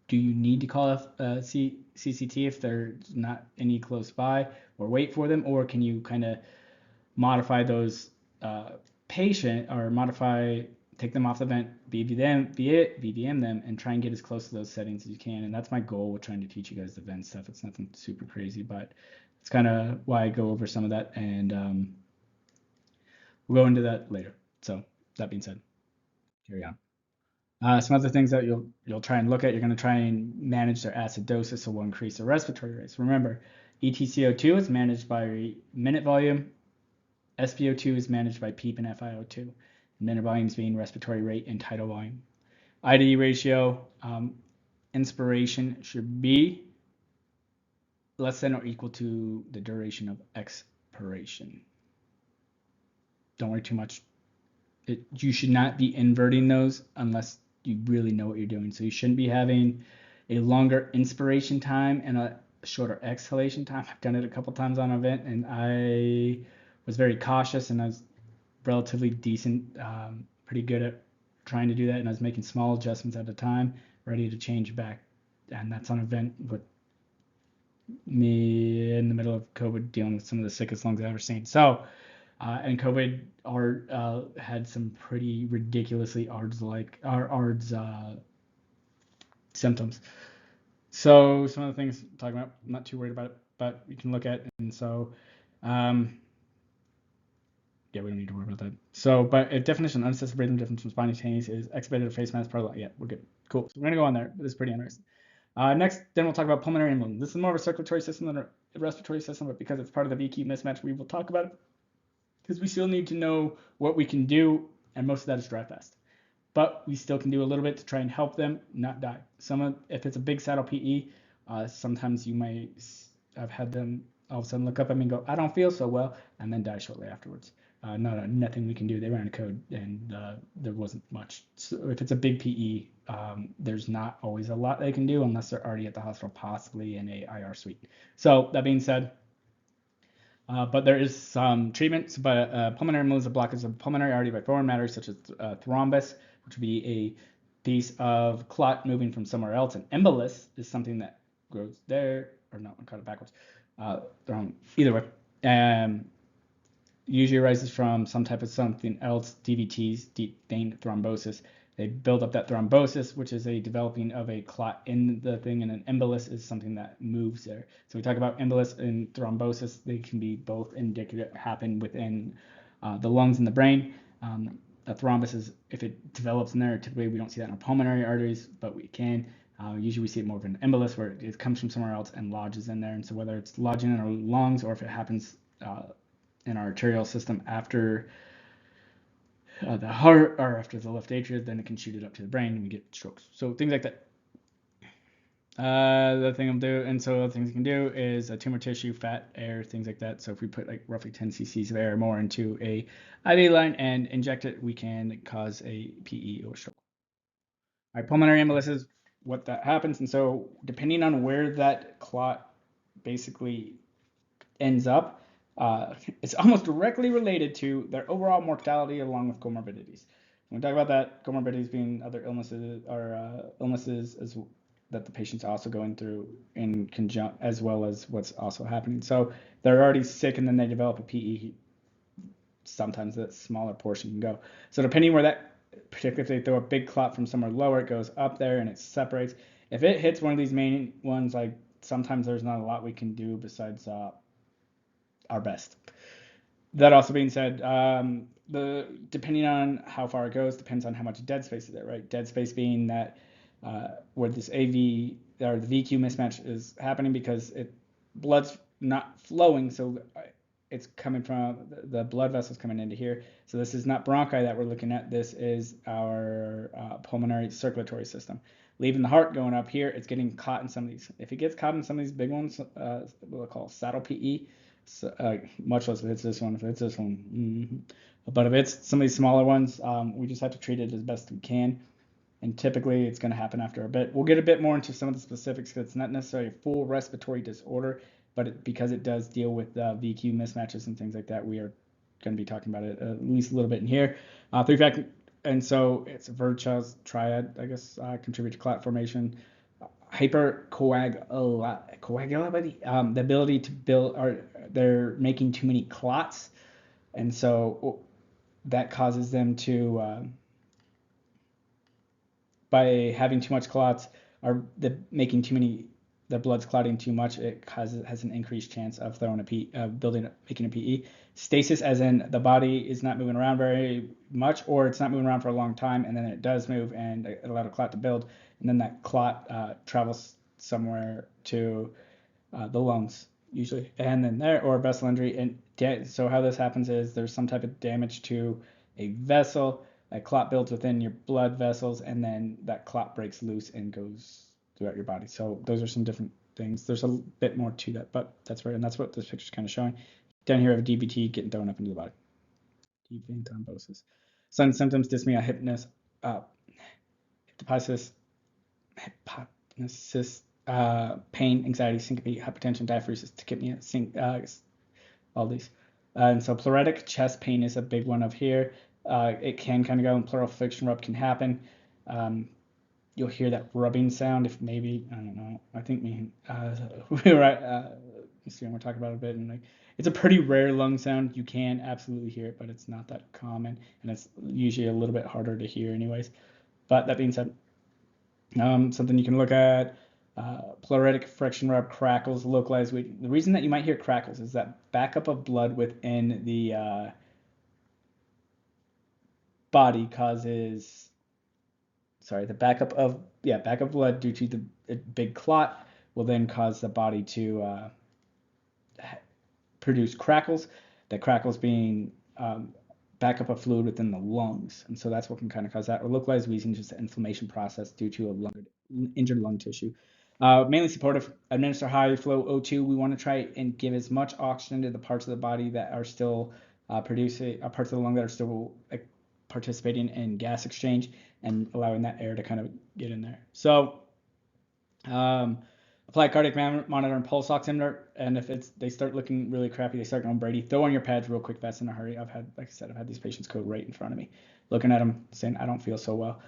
do you need to call a CCT if there's not any close by, or wait for them, or can you kind of modify those patient or modify take them off the vent, BVM them, and try and get as close to those settings as you can. And that's my goal with trying to teach you guys the vent stuff. It's nothing super crazy, but it's kind of why I go over some of that, and we'll go into that later. So that being said, carry on. Some other things that you'll try and look at, you're going to try and manage their acidosis, so we'll increase their respiratory rates. Remember, ETCO2 is managed by minute volume, SpO2 is managed by PEEP and FiO2, minute volumes being respiratory rate and tidal volume. IDE ratio, inspiration should be less than or equal to the duration of expiration. Don't worry too much. You should not be inverting those unless you really know what you're doing. So you shouldn't be having a longer inspiration time and a shorter exhalation time. I've done it a couple times on an event, and I was very cautious, and I was relatively decent, pretty good at trying to do that, and I was making small adjustments at a time, ready to change back. And that's on an event with me in the middle of COVID, dealing with some of the sickest lungs I've ever seen. So, and COVID had some pretty ridiculously ARDS symptoms. So some of the things I'm talking about, I'm not too worried about it, but you can look at. And so, yeah, we don't need to worry about that. So, but a definition of unassisted breathing difference from spontaneous is extubated face mask prolonged. Yeah, we're good. Cool. So we're gonna go on there, but it's pretty interesting. Next, then we'll talk about pulmonary embolism. This is more of a circulatory system than a respiratory system, but because it's part of the VQ mismatch, we will talk about it because we still need to know what we can do, and most of that is dry fast. But we still can do a little bit to try and help them not die. If it's a big saddle PE, sometimes you might have had them all of a sudden look up at me and go, "I don't feel so well," and then die shortly afterwards. Nothing we can do. They ran a code, and there wasn't much. So if it's a big PE, there's not always a lot they can do unless they're already at the hospital, possibly in a IR suite. So that being said, but there is some treatments. But pulmonary embolism blockage of pulmonary artery by foreign matter, such as thrombus, which would be a piece of clot moving from somewhere else. An embolus is something that grows there, or no, I got it backwards. Either way. Usually arises from some type of something else, DVTs, deep vein thrombosis. They build up that thrombosis, which is a developing of a clot in the thing, and an embolus is something that moves there. So we talk about embolus and thrombosis. They can be both indicative, happen within the lungs and the brain. A thrombus is, if it develops in there, typically we don't see that in our pulmonary arteries, but we can. Usually we see it more of an embolus where it comes from somewhere else and lodges in there. And so whether it's lodging in our lungs or if it happens in our arterial system after the heart or after the left atria, then it can shoot it up to the brain and we get strokes. So things like that. The thing I'm doing, and so other things you can do is a tumor tissue, fat, air, things like that. So if we put like roughly 10 cc's of air more into a IV line and inject it, we can cause a PE or stroke. All right, pulmonary embolus is what that happens, and so depending on where that clot basically ends up, it's almost directly related to their overall mortality along with comorbidities. When we talk about that, comorbidities being other illnesses or illnesses that the patient's also going through in conjunct, as well as what's also happening. So they're already sick and then they develop a PE. Sometimes that smaller portion can go. So depending where that, particularly if they throw a big clot from somewhere lower, it goes up there and it separates. If it hits one of these main ones, like sometimes there's not a lot we can do besides our best. That also being said, depending on how far it goes depends on how much dead space is there, right? Dead space being that where this AV or the VQ mismatch is happening because blood's not flowing, so it's coming from the blood vessels coming into here. So this is not bronchi that we're looking at. This is our pulmonary circulatory system. Leaving the heart going up here, it's getting caught in some of these. If it gets caught in some of these big ones, we'll call saddle PE. So, much less if it's this one. If it's this one, but if it's some of these smaller ones, we just have to treat it as best we can. And typically, it's going to happen after a bit. We'll get a bit more into some of the specifics because it's not necessarily a full respiratory disorder, but because it does deal with VQ mismatches and things like that, we are going to be talking about it at least a little bit in here. and so it's Virchow's triad, I guess, contribute to clot formation. Hypercoagulability, the ability to build, or they're making too many clots, and so that causes them to, by having too much clots, or making too many, the blood's clotting too much, it has an increased chance of making a PE. Stasis, as in the body is not moving around very much, or it's not moving around for a long time, and then it does move and it allowed a clot to build, and then that clot travels somewhere to the lungs usually, and then there, or vessel injury. And so how this happens is there's some type of damage to a vessel, a clot builds within your blood vessels, and then that clot breaks loose and goes throughout your body. So those are some different things. There's a bit more to that, but that's right, and that's what this picture's kind of showing. Down here, I have a DVT getting thrown up into the body. Deep vein thrombosis. Signs and symptoms: dyspnea, hypnosis, pain, anxiety, syncope, hypertension, diaphoresis, tachypnea, all these. And so pleuritic chest pain is a big one of here. It can kind of go, and pleural friction rub can happen. You'll hear that rubbing sound. If maybe, I don't know, I think we were at, we're talking about it a bit, and like, it's a pretty rare lung sound. You can absolutely hear it, but it's not that common, and it's usually a little bit harder to hear anyways. But that being said, something you can look at, pleuritic friction rub, crackles, localized bleeding. The reason that you might hear crackles is that backup of blood within the body causes, the backup of blood due to the big clot will then cause the body to produce crackles. The crackles being backup of fluid within the lungs, and so that's what can kind of cause that. Or localized wheezing, just the inflammation process due to injured lung tissue. Mainly supportive. Administer high flow O2. We want to try and give as much oxygen to the parts of the body that are still producing, parts of the lung that are still participating in gas exchange, and allowing that air to kind of get in there. So apply cardiac monitor and pulse oximeter, and if they start looking really crappy, they start going Brady, throw on your pads real quick, fast, in a hurry. Like I said, I've had these patients go right in front of me, looking at them, saying, I don't feel so well.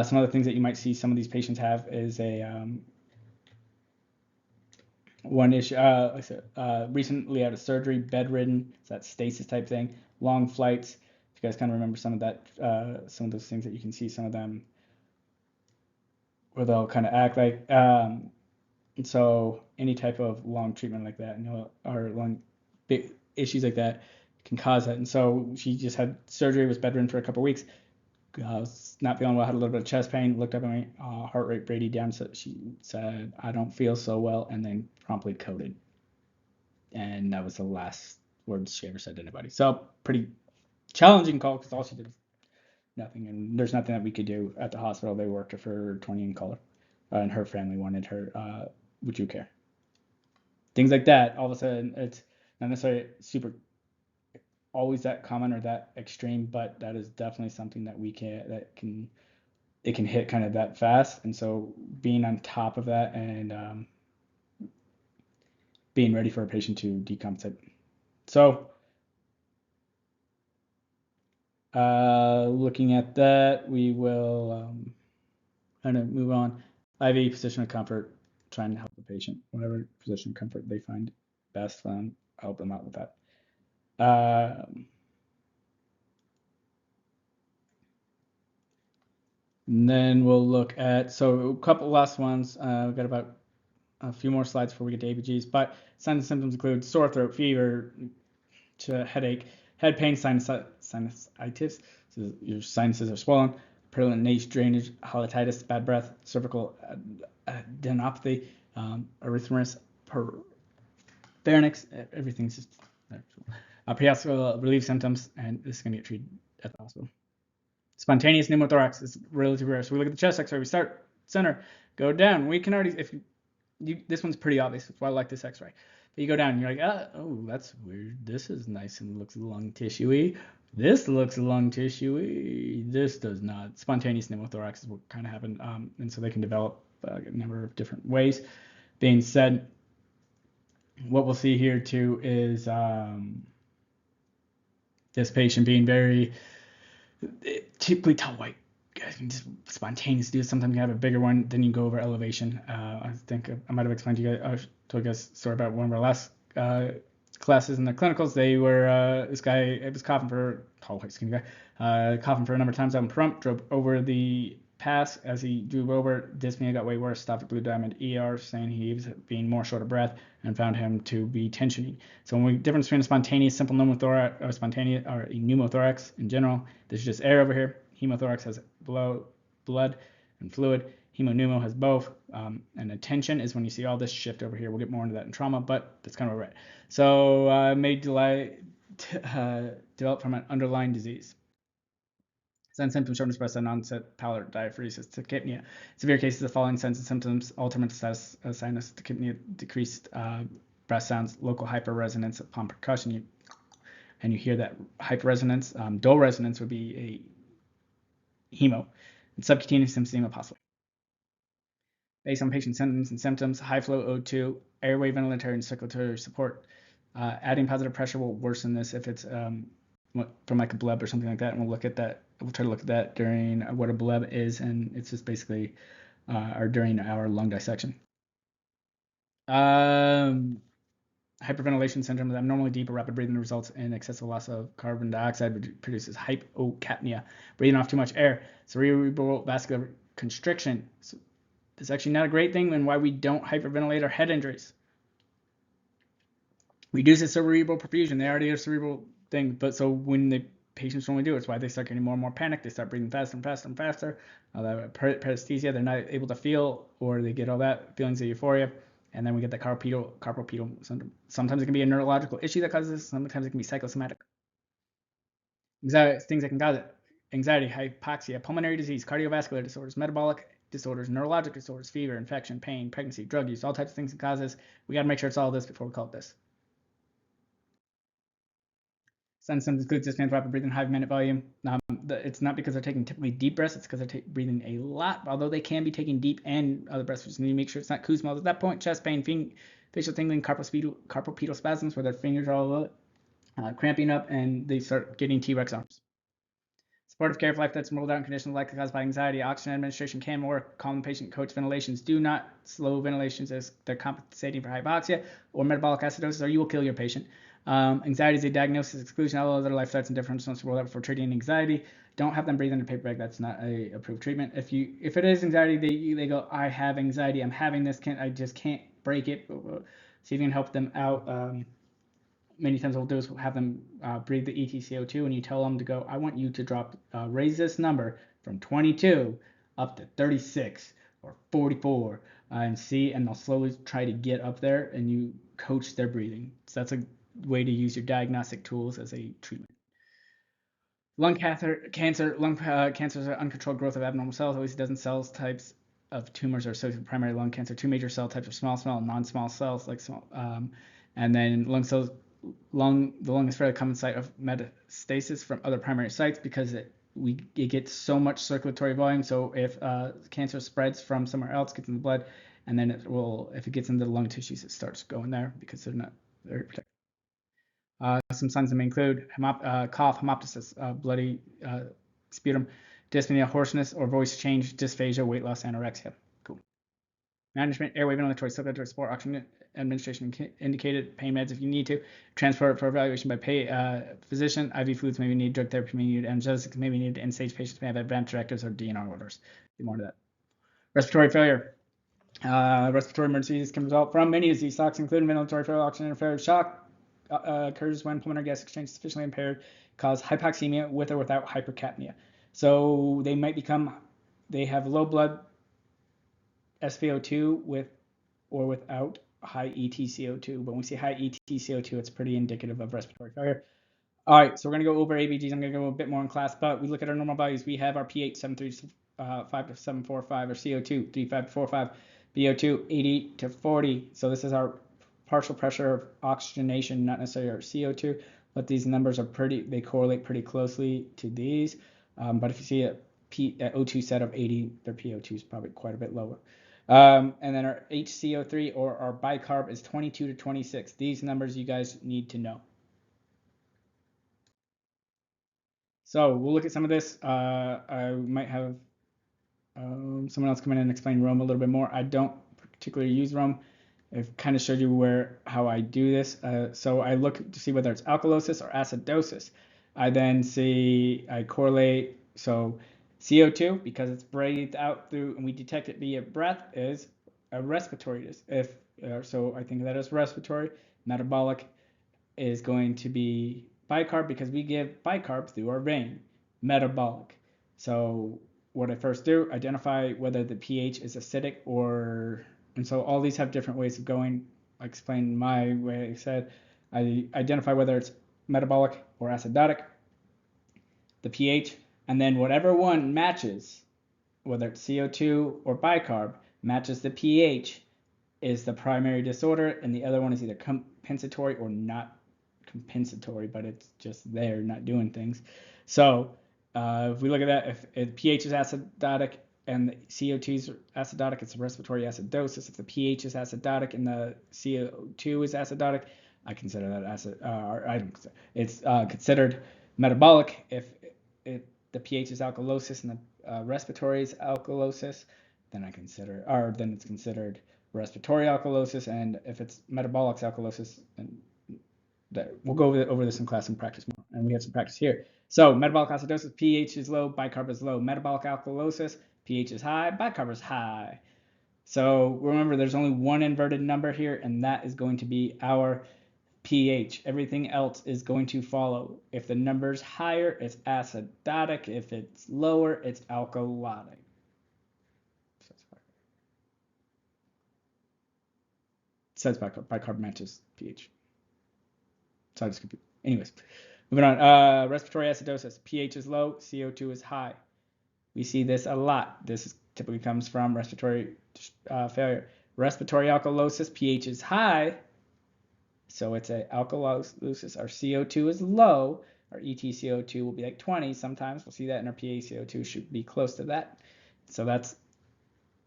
Some other things that you might see some of these patients have is one issue, like I said, recently out of surgery, bedridden, it's that stasis type thing, long flights. If you guys kind of remember some of that, some of those things that you can see, some of them where they'll kind of act like, and so any type of long treatment like that, or long big issues like that can cause that. And so she just had surgery, was bedridden for a couple of weeks, was not feeling well, had a little bit of chest pain, looked up at me, heart rate Brady down. So she said, I don't feel so well, and then promptly coded. And that was the last words she ever said to anybody. So pretty challenging call, because all she did was nothing, and there's nothing that we could do at the hospital. They worked her for 20 and color, and her family wanted her, would you care? Things like that. All of a sudden, it's not necessarily super always that common or that extreme, but that is definitely something that it can hit kind of that fast. And so being on top of that, and being ready for a patient to decompensate. So looking at that, we will kind of move on. IV, position of comfort, trying to help the patient, whatever position of comfort they find best, help them out with that. And then we'll look at, so a couple last ones. We've got about a few more slides before we get to ABGs, but signs and symptoms include sore throat, fever, headache, head pain, sinusitis, so your sinuses are swollen, purulent nasal drainage, halatitis, bad breath, cervical adenopathy, erythemas, pharynx, everything's just prehospital relief symptoms, and this is going to get treated at the hospital. Spontaneous pneumothorax is relatively rare. So we look at the chest X-ray. We start center, go down. We can already, if this one's pretty obvious. That's why I like this X-ray. But you go down, and you're like, oh, that's weird. This is nice and looks lung tissue-y. This looks lung tissue-y. This does not. Spontaneous pneumothorax is what kind of happened, and so they can develop a number of different ways. Being said, what we'll see here too is this patient being very typically tell white guys can just spontaneous do. Sometimes you have a bigger one, then you go over elevation. I think I might have explained to you guys, told you guys a story about one of our last classes in the clinicals. They were this guy, it was coughing for tall white skinny guy, coughing for a number of times out in front, drove over the pass. As he drove over, dyspnea got way worse, stopped at Blue Diamond ER, saying he was being more short of breath, and found him to be tensioning. So when we difference between a spontaneous simple pneumothorax or spontaneous or a pneumothorax in general, there's just air over here. Hemothorax has blood and fluid. Hemopneumo has both, and a tension is when you see all this shift over here. We'll get more into that in trauma, but that's kind of where we're at. So may develop from an underlying disease. Signs, symptoms, shortness of breath, sudden onset, pallor, diaphoresis, tachypnea. Severe cases of following signs and symptoms: altered mental status, sinus, tachypnea, decreased breath sounds, local hyperresonance upon percussion. And you hear that hyperresonance. Dull resonance would be a hemo, and subcutaneous emphysema possibly. Based on patient symptoms, high flow O2, airway, ventilatory, and circulatory support. Adding positive pressure will worsen this if it's from like a bleb or something like that, and we'll look at that. We'll try to look at that during what a bleb is, and it's just basically or during our lung dissection. Hyperventilation syndrome is abnormally deep or rapid breathing results in excessive loss of carbon dioxide, which produces hypocapnia, breathing off too much air. Cerebral vascular constriction. So it's actually not a great thing, and why we don't hyperventilate our head injuries. Reduces cerebral perfusion. They already have cerebral thing, but so when the patients only do it, it's why they start getting more and more panic. They start breathing faster and faster and faster. Paresthesia, they're not able to feel, or they get all that feelings of euphoria, and then we get the carpal pedal syndrome. Sometimes it can be a neurological issue that causes this. Sometimes it can be psychosomatic. Anxiety, things that can cause it: anxiety, hypoxia, pulmonary disease, cardiovascular disorders, metabolic disorders, neurologic disorders, fever, infection, pain, pregnancy, drug use, all types of things that cause this. We got to make sure it's all this before we call it this. Signs and symptoms include dyspnea, rapid breathing, high minute volume. It's not because they're taking typically deep breaths, it's because they're breathing a lot, although they can be taking deep and other breaths. We just need to make sure it's not Kuzma. At that point, chest pain, facial tingling, carpal pedal spasms, where their fingers are all cramping up, and they start getting T-Rex arms. Supportive care for life that's ruled out in conditions likely caused by anxiety. Oxygen administration can work. Calm the patient. Coach ventilations. Do not slow ventilations as they're compensating for hypoxia or metabolic acidosis, or you will kill your patient. Anxiety is a diagnosis exclusion. All other life threats and different must be ruled out before treating anxiety. Don't have them breathe in a paper bag. That's not a approved treatment. If it is anxiety, they go, I have anxiety. I'm having this. I just can't break it. See if you can help them out. Many times what we'll do is we'll have them breathe the EtCO2, and you tell them to go, I want you to raise this number from 22 up to 36 or 44, and they'll slowly try to get up there, and you coach their breathing. So that's a way to use your diagnostic tools as a treatment. Lung cancer is an uncontrolled growth of abnormal cells. Always dozen cells types of tumors are associated with primary lung cancer. Two major cell types are small and non-small cells, like small, and then lung cells. The lung is a fairly common site of metastasis from other primary sites because it gets so much circulatory volume. So if cancer spreads from somewhere else, gets in the blood, and then if it gets into the lung tissues, it starts going there because they're not very protected. Some signs that may include cough, hemoptysis, bloody sputum, dyspnea, hoarseness or voice change, dysphagia, weight loss, anorexia. Cool. Management: airway, ventilatory, circulatory support, oxygen administration indicated, pain meds if you need to, transport for evaluation by physician, IV fluids may be needed, drug therapy may be needed, analgesics may be needed, end-stage patients may have advanced directives or DNR orders. Do more to that. Respiratory failure. Respiratory emergencies can result from many of these stocks, including ventilatory failure, oxygen interference. Shock occurs when pulmonary gas exchange is sufficiently impaired, cause hypoxemia with or without hypercapnia. So they have low blood SpO2 with or without high EtCO2. But when we see high EtCO2, it's pretty indicative of respiratory failure. All right, so we're going to go over ABGs. I'm going to go a bit more in class, but we look at our normal values. We have our pH 735 to 745, or CO2 35 to 45, BO2 80 to 40. So this is our partial pressure of oxygenation, not necessarily our CO2, but these numbers they correlate pretty closely to these. But if you see a O2 set of 80, their PO2 is probably quite a bit lower. And then our HCO3, or our bicarb, is 22 to 26. These numbers you guys need to know. So we'll look at some of this. I might have someone else come in and explain Rome a little bit more. I don't particularly use Rome. I've kind of showed you how I do this. So I look to see whether it's alkalosis or acidosis. I then I correlate. So CO2, because it's breathed out through, and we detect it via breath, is a respiratory. So I think that is respiratory. Metabolic is going to be bicarb because we give bicarb through our vein. Metabolic. So what I first do, identify whether the pH is acidic and so all these have different ways of going. I explained my way. I said I identify whether it's metabolic or acidotic, the pH, and then whatever one matches, whether it's CO2 or bicarb, matches the pH, is the primary disorder, and the other one is either compensatory or not compensatory, but it's just there, not doing things. So if we look at that, if pH is acidotic and the CO2 is acidotic, it's a respiratory acidosis. If the pH is acidotic and the CO2 is acidotic, I consider that it's considered metabolic. If the pH is alkalosis and the respiratory is alkalosis, then it's considered respiratory alkalosis, and if it's metabolic alkalosis, and we'll go over this in class and practice more, and we have some practice here. So metabolic acidosis, pH is low, bicarb is low. Metabolic alkalosis, pH is high, bicarb is high. So remember, there's only one inverted number here, and that is going to be our pH. Everything else is going to follow. If the number's higher, it's acidotic. If it's lower, it's alkalotic. Says bicarb matches pH. So I just confused. Anyways, moving on. Respiratory acidosis. pH is low, CO2 is high. We see this a lot. This typically comes from respiratory failure. Respiratory alkalosis, pH is high, so it's an alkalosis. Our CO2 is low. Our EtCO2 will be like 20 sometimes. We'll see that, and our PaCO2 should be close to that. So that's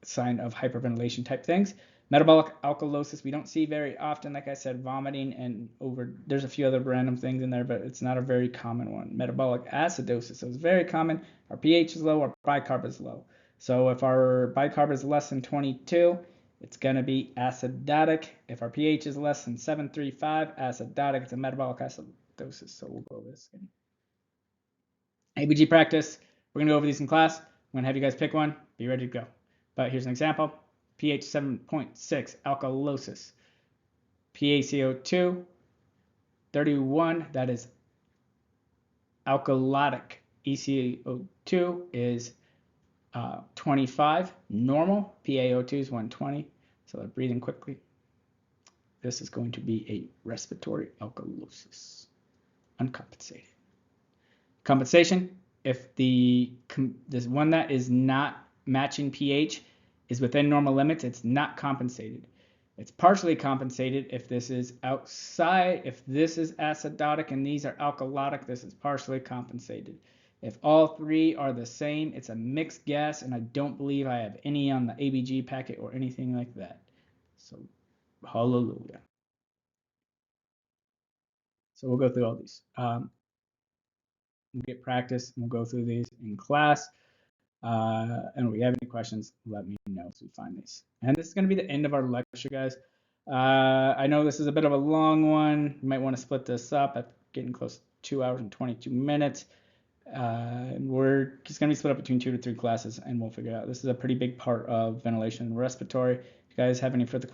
a sign of hyperventilation type things. Metabolic alkalosis, we don't see very often. Like I said, vomiting and there's a few other random things in there, but it's not a very common one. Metabolic acidosis, so it's very common. Our pH is low, our bicarb is low. So if our bicarb is less than 22, it's going to be acidotic. If our pH is less than 7.35, acidotic. It's a metabolic acidosis. So we'll go over this again. ABG practice. We're going to go over these in class. I'm going to have you guys pick one. Be ready to go. But here's an example. pH 7.6, alkalosis. PaCO2, 31, that is alkalotic. ECO2 is 25, normal. PaO2 is 120. So they're breathing quickly. This is going to be a respiratory alkalosis, uncompensated. Compensation, if this one that is not matching pH is within normal limits, it's not compensated. It's partially compensated if this is outside. If this is acidotic and these are alkalotic, this is partially compensated. If all three are the same, it's a mixed gas, and I don't believe I have any on the ABG packet or anything like that. So, hallelujah. So we'll go through all these. We'll get practice, and we'll go through these in class. And if we have any questions, let me know as we find these. And this is going to be the end of our lecture, guys. I know this is a bit of a long one. You might want to split this up at getting close to 2 hours and 22 minutes. And we're just going to be split up between 2 to 3 classes, and we'll figure it out. This is a pretty big part of ventilation and respiratory. If you guys have any further